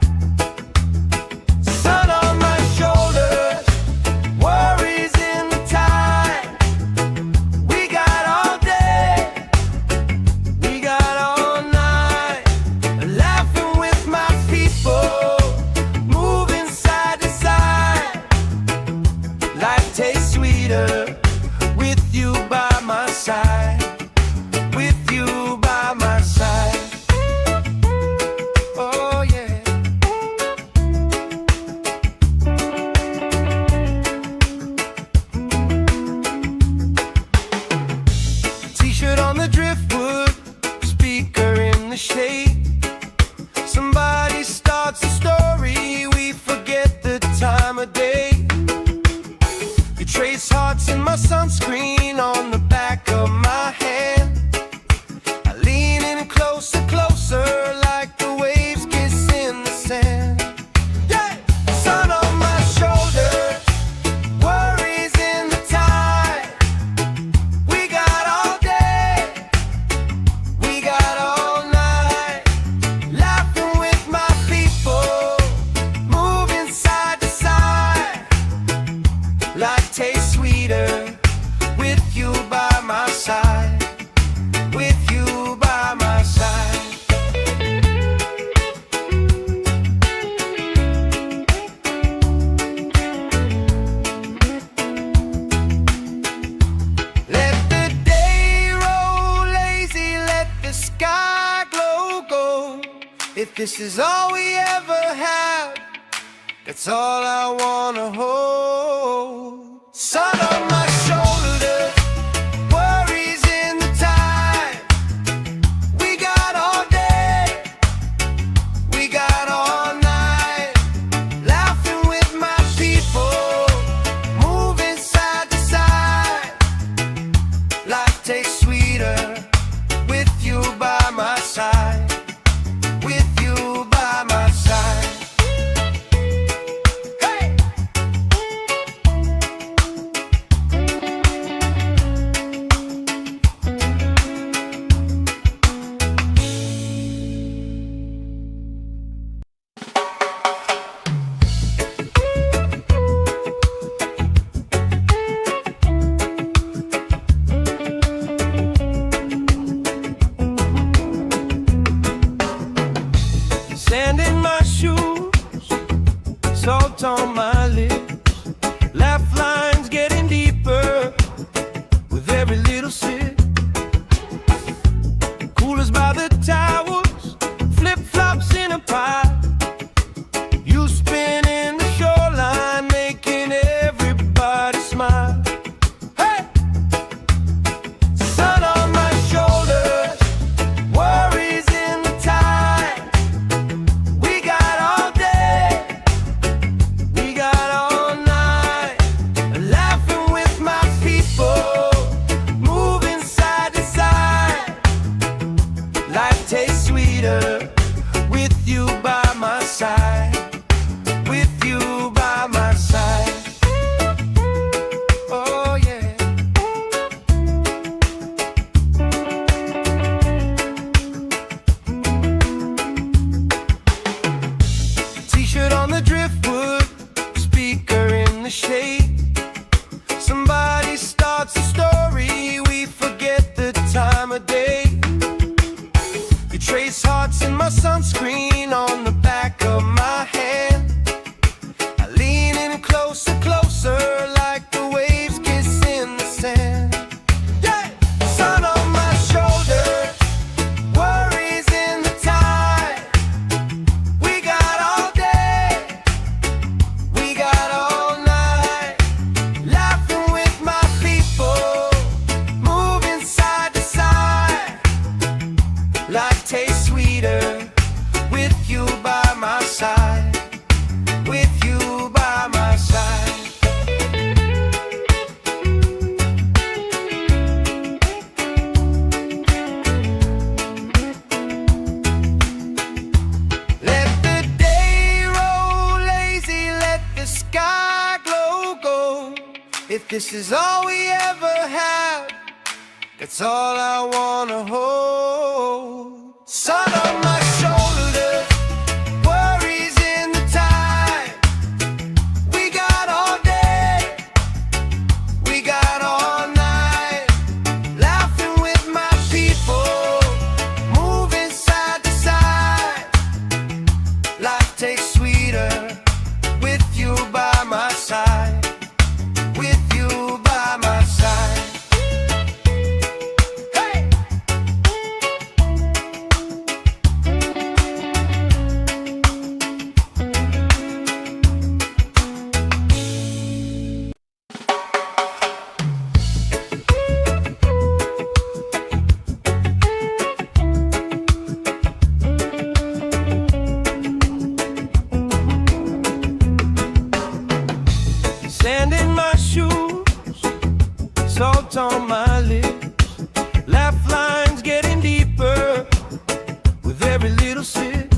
Sun on my shoulders, worries in the tide. We got all day, we got all night, laughing with my people, moving this is all we ever have, that's all I wanna hold. Sun on my shoulders, worries in the time. We got all day, we got all night, laughing with my people, moving side to side. Life tastes sweeter with you by my side, with you by my side. Hey! Sand in my shoes, salt on my lips, laugh lines getting deeper with every little sip. Coolers by the towers, flip-flops in a pile. You spinning the shoreline, making everybody smile. Hey! Sun on my shoulders, worries in the tide. We got all day, we got all night, laughing with my people, moving side to side. Life tastes sweeter with you by my side, with you by my side. Oh yeah. T-shirt on the driftwood, speaker in the shade. Somebody starts a story, we forget the time of day. You trace hearts in my sunscreen on the back of my hand. I lean in closer, closer, like the waves kiss in the sand. Yeah! Sun on my shoulders, worries in the tide. We got all day, we got all night, laughing with my people, moving side to side. Life tastes sweeter with you by my side, with you by my side. Let the day roll lazy, let the sky glow gold. If this is all we ever have, that's all I wanna hold. Sun on my shoulders, worries in the tide. We got all day, we got all night, laughing with my people, moving side to side. Life tastes sweeter with you by my side, with you by my side. Hey! Sand in my shoes, salt on my lips, laugh lines getting deeper with every little sip.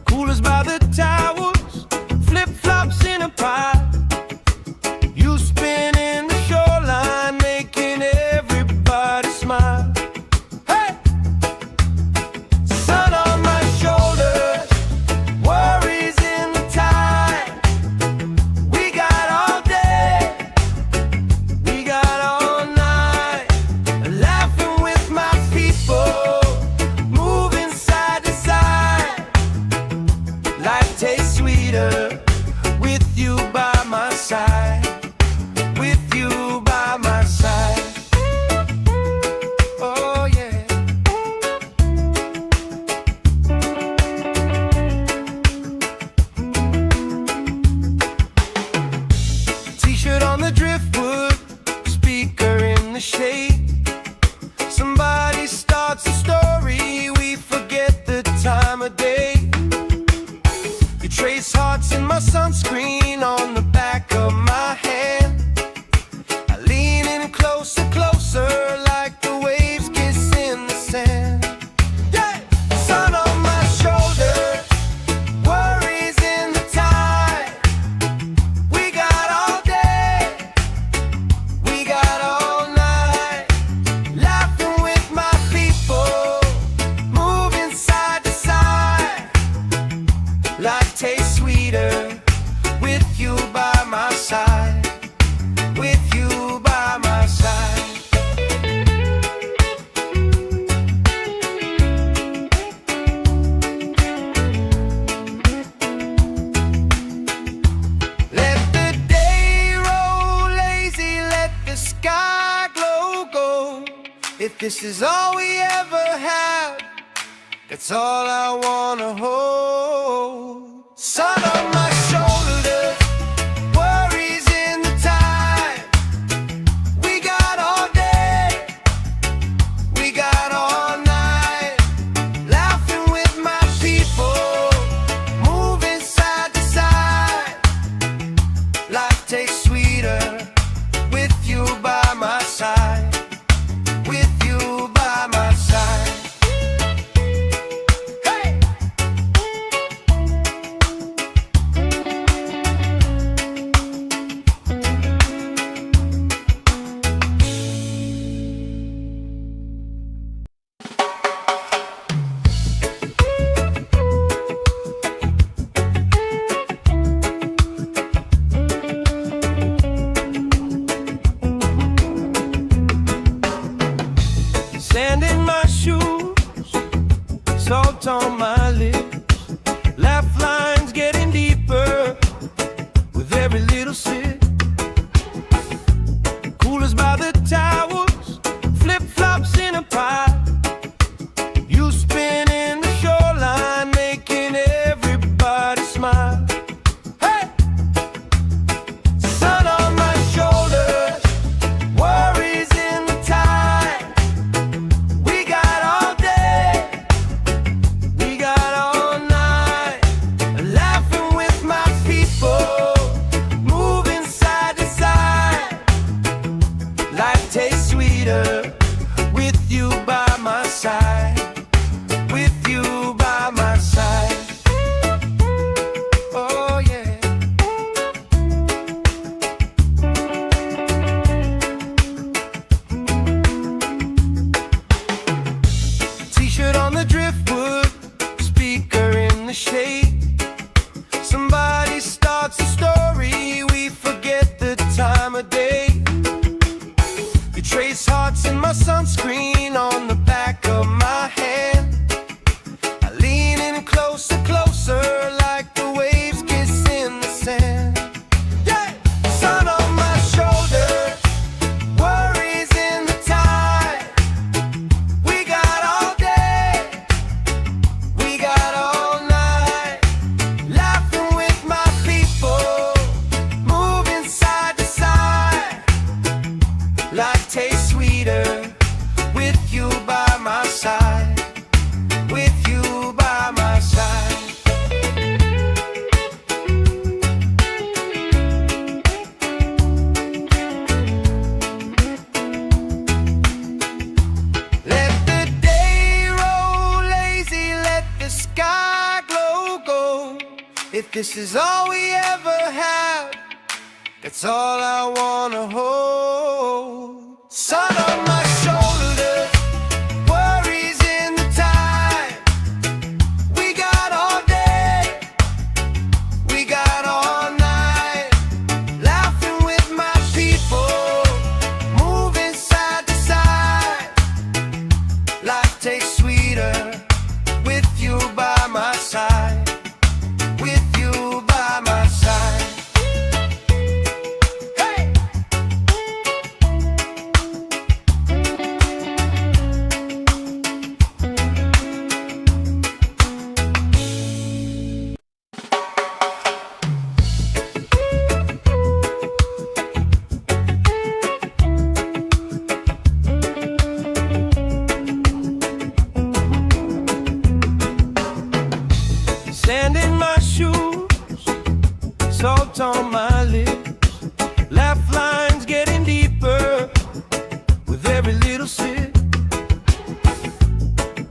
Coolers by the towers, flip-flops in a pile. You spinning the shoreline, making everybody smile. Hey! Sun on my shoulders, worries in the tide. We got all day, we got all night, laughing with my people, moving side to side. Life tastes sweeter with you by my side, with you by my side. Oh yeah. trace hearts in my sunscreen on the back of my hand. I lean in closer, closer, like the waves kiss in the sand. Yeah! Sun on my shoulder, worries in the tide. We got all day, we got all night, laughing with my people, moving side to side. Life tastes sweeter with you by my side, with you by my side. Let the day roll lazy, let the sky glow gold. If this is all we ever have, that's all I wanna hold. Sun on my shoulders, worries in the tide. We got all day, we got all night, laughing with my people, moving side to side. Life tastes sweeter with you by my side, with you by my side. Sand in my shoes, salt on my lips, laugh lines getting deeper with every little sip. Coolers by the towers, flip-flops in a pie. You spin in the shoreline, making everybody smile. Hey! Sun on my shoulders, worries in the tide. We got all day, we got all night, laughing with my people, moving side to side. Life tastes sweeter with you by my side, with you by my side. Oh yeah. T-shirt on the driftwood, speaker in the shade. Somebody starts a story, we forget the time of day. You trace hearts in my sunscreen on the back of my hand. I lean in closer, closer, like the waves kiss in the sand. Yeah! Sun on my shoulder, worries in the tide. We got all day, we got all night, laughing with my people, moving side to side. Life tastes sweeter with you by my side, with you by my side. Let the day roll lazy, let the sky glow gold. If this is all we ever have, that's all I wanna hold. Sun on my shoulders, worries in the tide. We got all day, we got all night, laughing with my people, moving side to side. Life tastes sweeter with you by my side, with you by my side. Hey! salt on my lips. Laugh lines getting deeper with every little sip.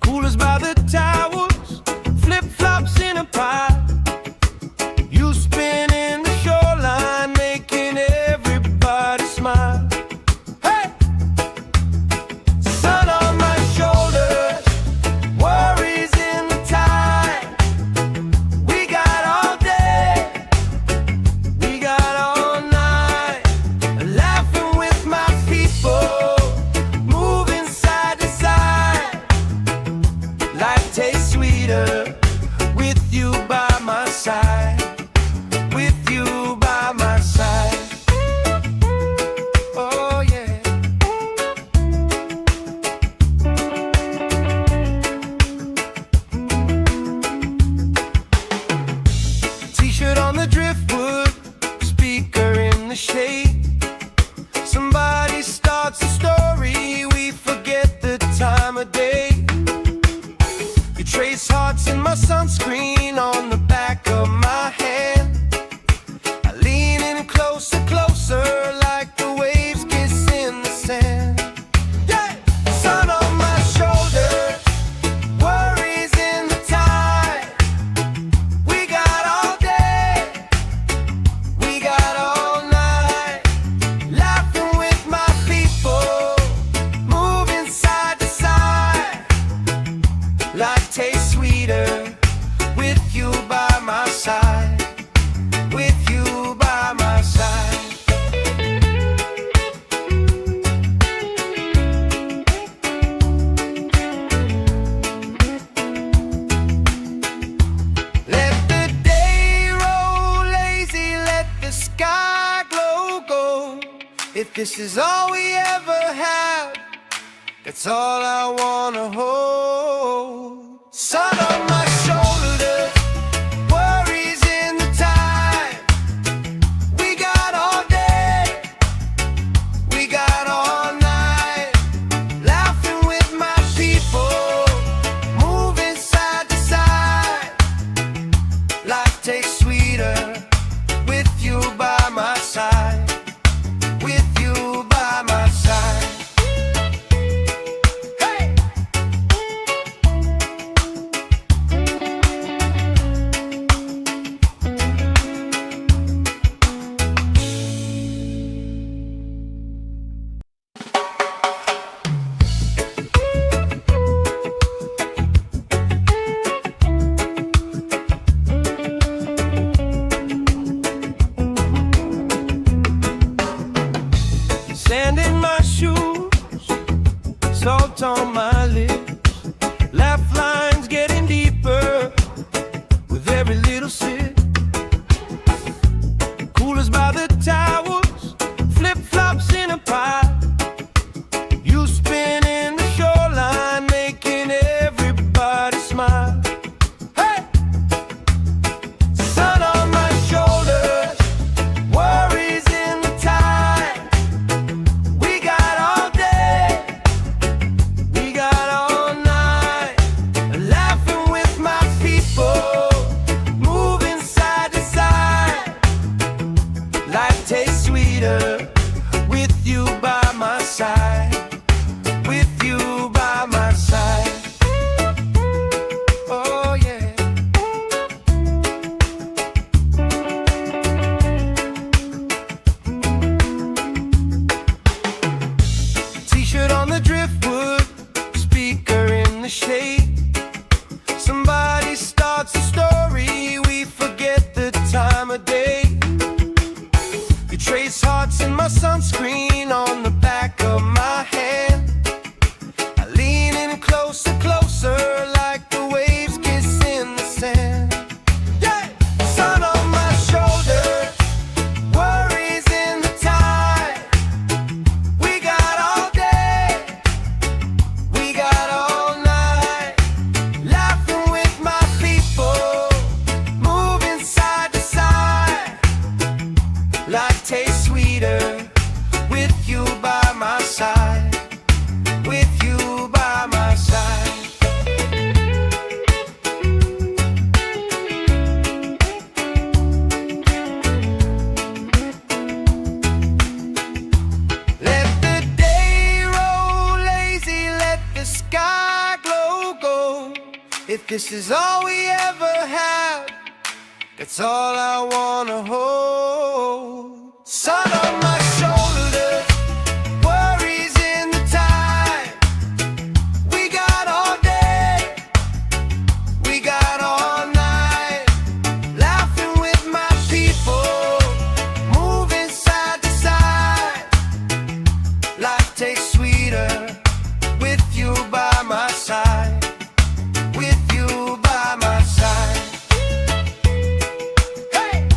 Coolers by the towers, flip-flops in a pie. You spinning the shoreline, making everybody smile. Hey! Sun on my shoulders, worries in the tide. We got all day, we got all night. Laughing with my people, moving side to side. Life tastes sweeter with you by my side. With you by my side. Oh yeah. T-shirt on the driftwood, speaker in the shade. Somebody starts a story, we forget the time of day. You trace hearts in my sunscreen on the back of my hand. I lean in closer, closer, like the waves kiss in the sand. Yeah! Sun on my shoulders, worries in the tide. We got all day, we got all night. Laughing with my people, moving side to side. Life tastes sweeter with you by my side. With you by my side. Let the day roll lazy, let the sky glow gold. If this is all we ever have, that's all I wanna hold. Sun on my shoulders, worries in the tide. We got all day, we got all night. Laughing with my people, moving side to side. Life tastes sweeter with you by my side. With you by my side. Hey! If this is all we ever have, that's all I wanna hold. Sun on my shoulders, worries in the tide. We got all day, we got all night, laughing with my people, moving side to side. Life tastes sweeter with you by my side. With you by my side. Hey!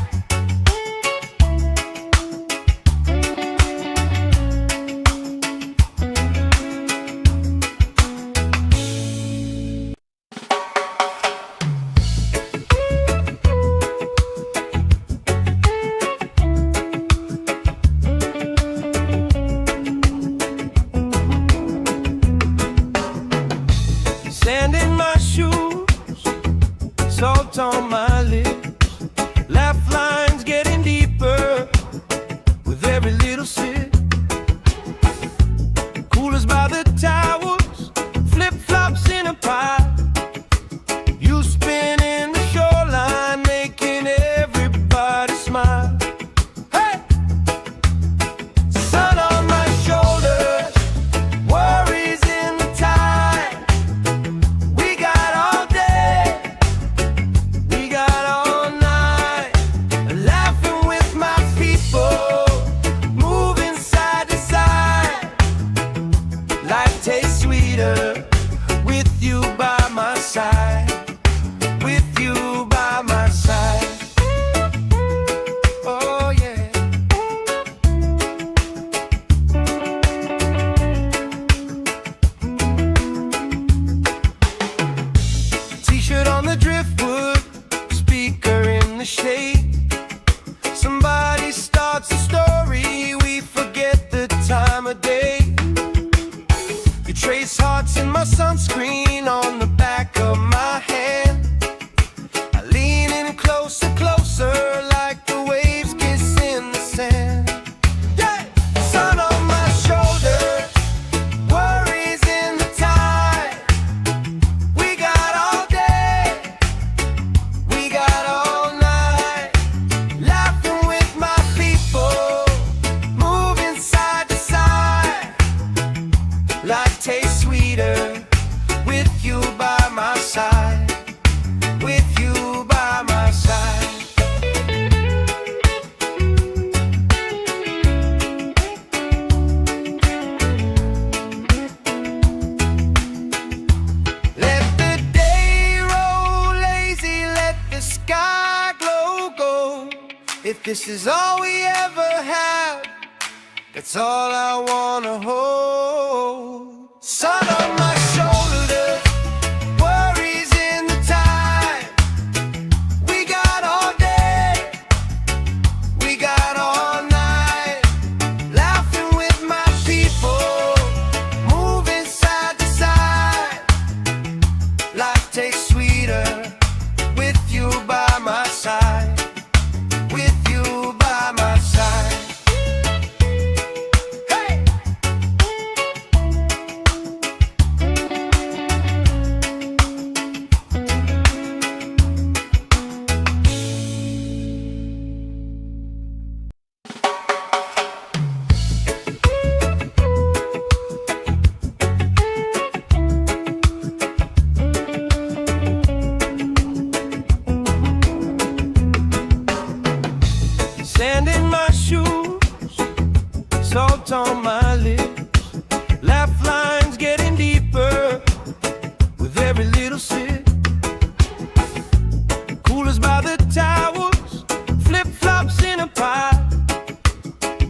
Sand in my shoes, salt on my lips, laugh lines getting deeper with every little sip. Coolers by the towers, flip-flops in a pile. You spin in the shoreline, making everybody smile. Hey! Sun on my shoulders, worries in the tide. We got all day, we got all night, laughing with my people, moving side to side. Life tastes sweeter with you by my side. With you by my side. Oh yeah. T-shirt on the driftwood, speaker in the shade. Somebody starts a story, we forget the time of day. You trace hearts in my sunscreen on the back of my hand. I lean in closer, closer, like the waves kiss in the sand. Yeah! Sun on my shoulders, worries in the tide. We got all day, we got all night, laughing with my people, moving side to side. Life tastes sweeter with you by my side. With you by my side. Let the day roll lazy, let the sky glow gold. If this is all we ever have, that's all I wanna hold. Sun on my shoulders, worries in the tide. We got all day, we got all night, laughing with my people, moving side to side. Life tastes sweeter with you by my side. With you by my side. Hey! Sand in my shoes, salt on my lips, laugh lines getting deeper with every little sip. Coolers by the towers, flip-flops in a pile.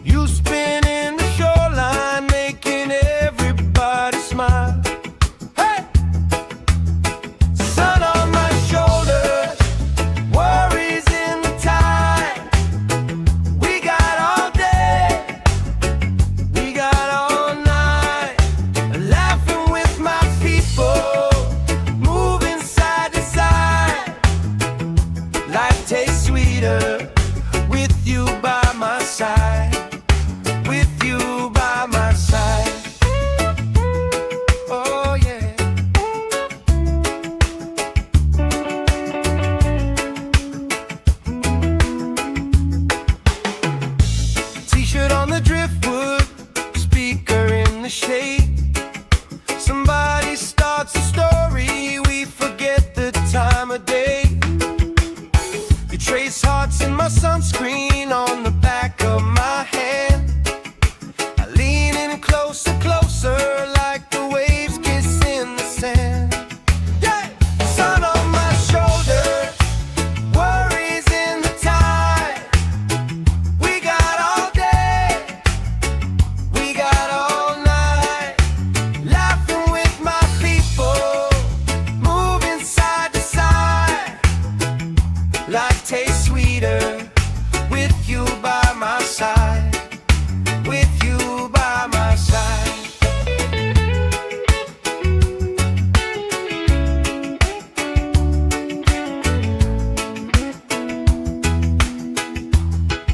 You spin in the shoreline, making everybody smile. Hey! Sun on my shoulders, worries in the tide. We got all day, we got all night, laughing with my people, moving side to side. Life tastes sweeter with you by my side. With you by my side. Oh yeah. You trace hearts in my sunscreen on the back of my hand. I lean in closer, closer, like the waves kiss in the sand. Yeah! Sun on my shoulders, worries in the tide. We got all day, we got all night, laughing with my people, moving side to side. Life tastes sweeter with you by my side, with you by my side.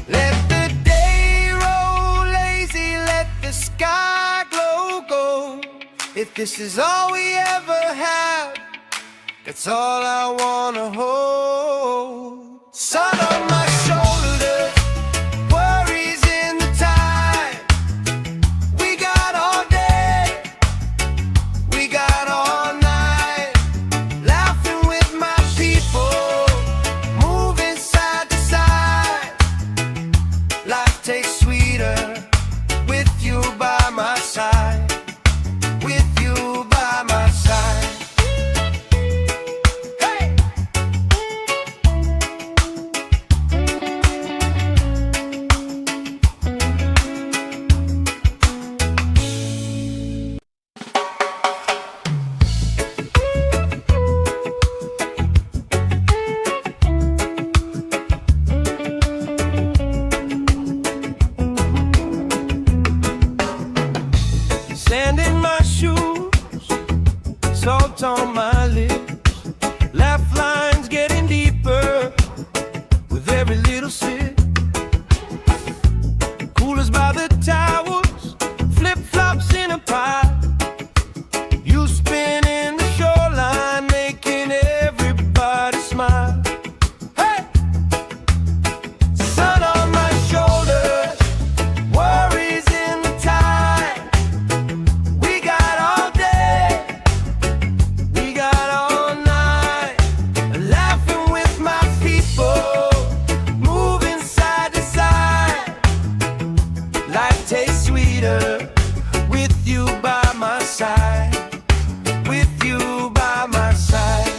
Let the day roll lazy, let the sky glow gold. If this is all we ever have, that's all I wanna hold. Sun on my shoulders, worries in the tide. We got all day, we got all night, laughing with my people, moving side to side. Life tastes sweeter with you by my side, with you by my side. Sand in my shoes, salt on my lips, laugh lines getting deeper with every little sip. Coolers by the towers, flip-flops in a pile. You spinning the shoreline, making everybody smile. Hey! Sun on my shoulders, worries in the tide. We got all day, we got all night, laughing with my people, moving side to side. Life tastes sweeter with you by my side, with you by my side.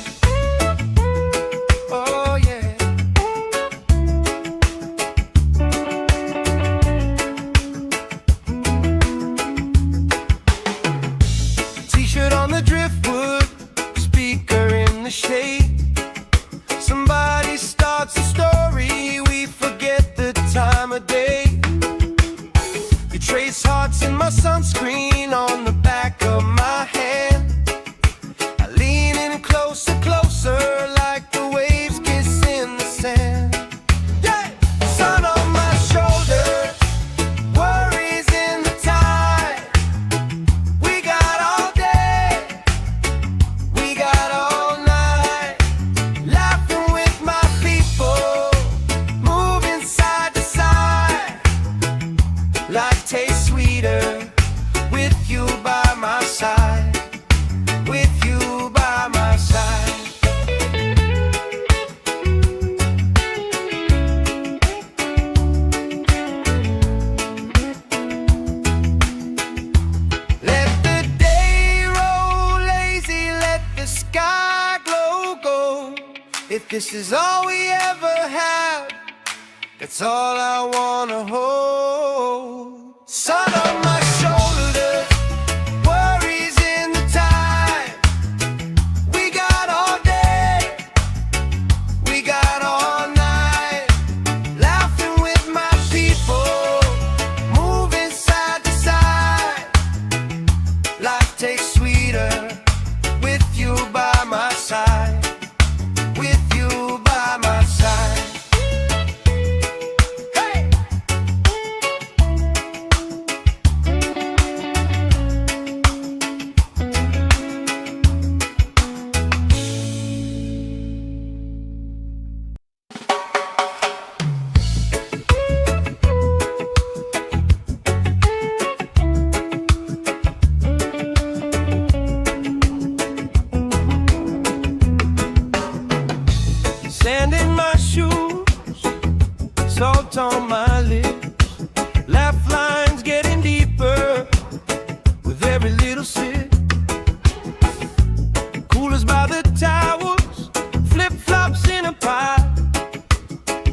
Oh yeah. T-shirt on the driftwood, speaker in the shade. Somebody starts a story, we forget the time of day. You trace hearts in my sunscreen on the back of my hand. I lean in closer, closer, like the waves kiss in the sand. Yeah! Sun on my shoulders, worries in the tide. We got all day, we got all night, laughing with my people, moving side to side. Life tastes sweeter with you by my side, with you by my side. Let the day roll lazy, let the sky glow gold. If this is all we ever have, that's all I wanna hold. Sun on my shoulders, worries in the tide. We got all day, we got all night, laughing with my people, moving side to side. Life tastes sweeter with you by my side, with you by my side. Hey! salt on my lips, laugh lines getting deeper with every little sip. Coolers by the towers, flip-flops in a pie.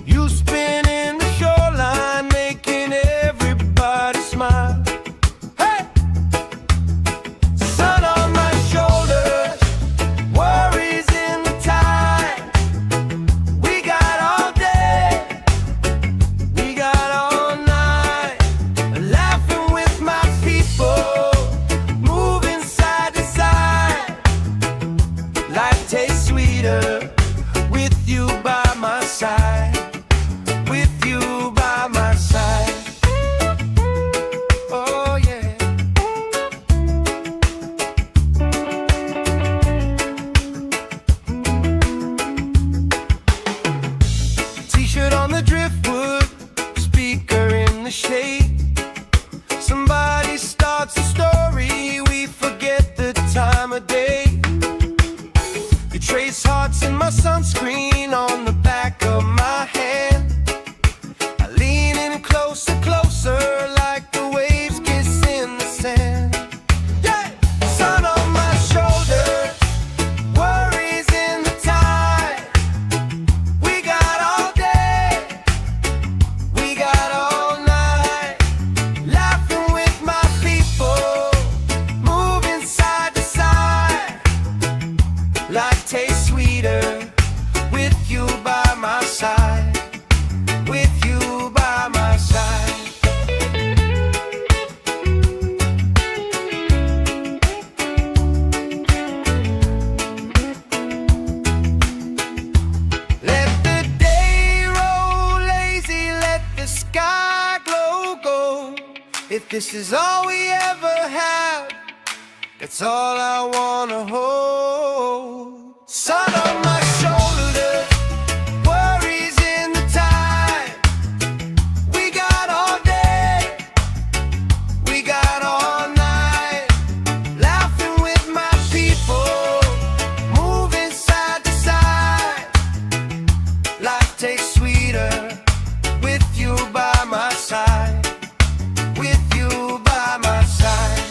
You spin in the shoreline, making everybody smile. Hey! Sun on my shoulders, worries in the tide. We got all day, we got all night, laughing with my people, moving side to side. Life tastes sweeter with you by my side. With you by my side. Oh yeah. T-shirt on the driftwood, speaker in the shade. Somebody starts a story, we forget the time of day. You trace hearts in my sunscreen on the back of my hand. I lean in closer, closer, like the waves kiss in the sand. Yeah! Sun on my shoulders, worries in the tide. We got all day, we got all night, laughing with my people, moving side to side. Life tastes sweeter with you by my side. With you by my side. Let the day roll lazy, let the sky glow gold. If this is all we ever have, that's all I wanna hold. Sun on my shoulders, worries in the tide. We got all day, we got all night, laughing with my people, moving side to side. Life tastes sweeter with you by my side. With you by my side.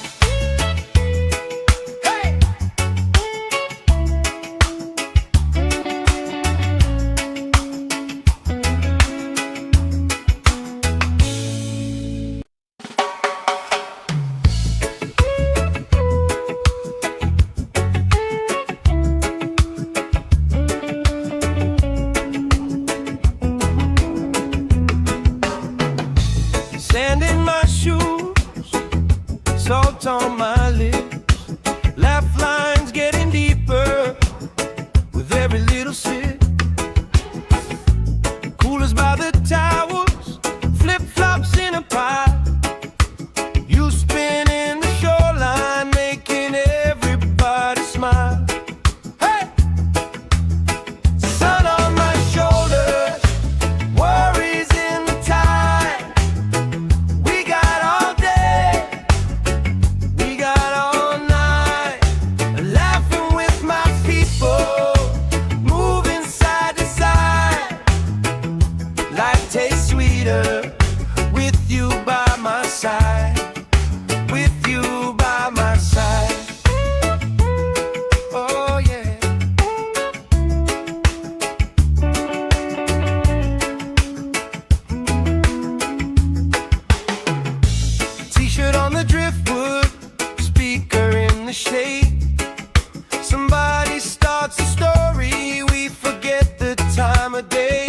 Hey! Sand in my shoes, salt on my lips, laugh lines getting deeper with every little sip. Coolers by the towers, flip-flops in a pie. You spin in the shoreline, making everybody smile. Hey! Sun on my shoulders, worries in the tide. We got all day, we got all night, laughing with my people, moving side to side. Life tastes sweeter with you by my side. With you by my side. Oh yeah. T-shirt on the driftwood, speaker in the shade. Somebody starts a story, we forget the time of day.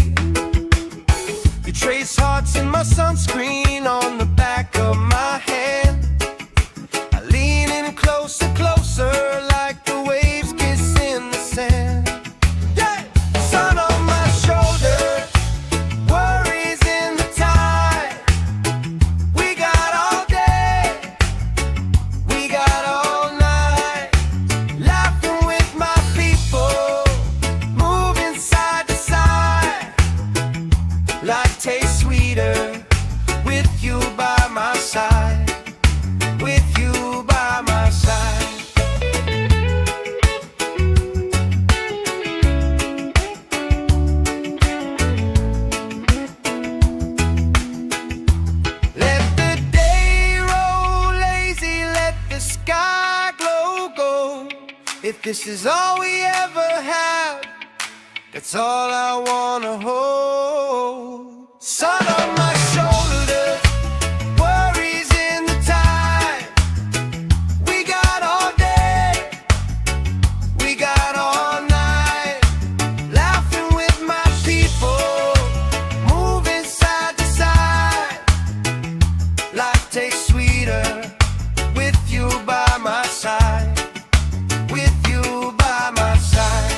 You trace hearts in my sunscreen on the back of my hand. I lean in closer, closer, like the waves kiss in the sand. Yeah! Sun on my shoulders, worries in the tide. We got all day, we got all night, laughing with my people, moving side to side. Life tastes sweeter with you by my side. With you by my side. This is all we ever had. That's all I wanna hold. Sun on my shoulders, worries in the tide. We got all day, we got all night. Laughing with my people, moving side to side. Life tastes sweeter with you by my side. With you by my side.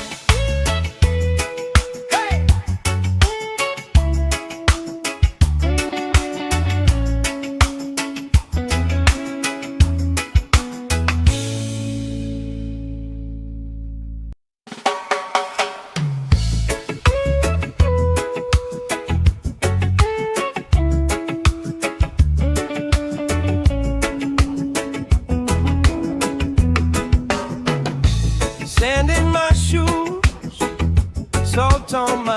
Sand in my shoes, salt on my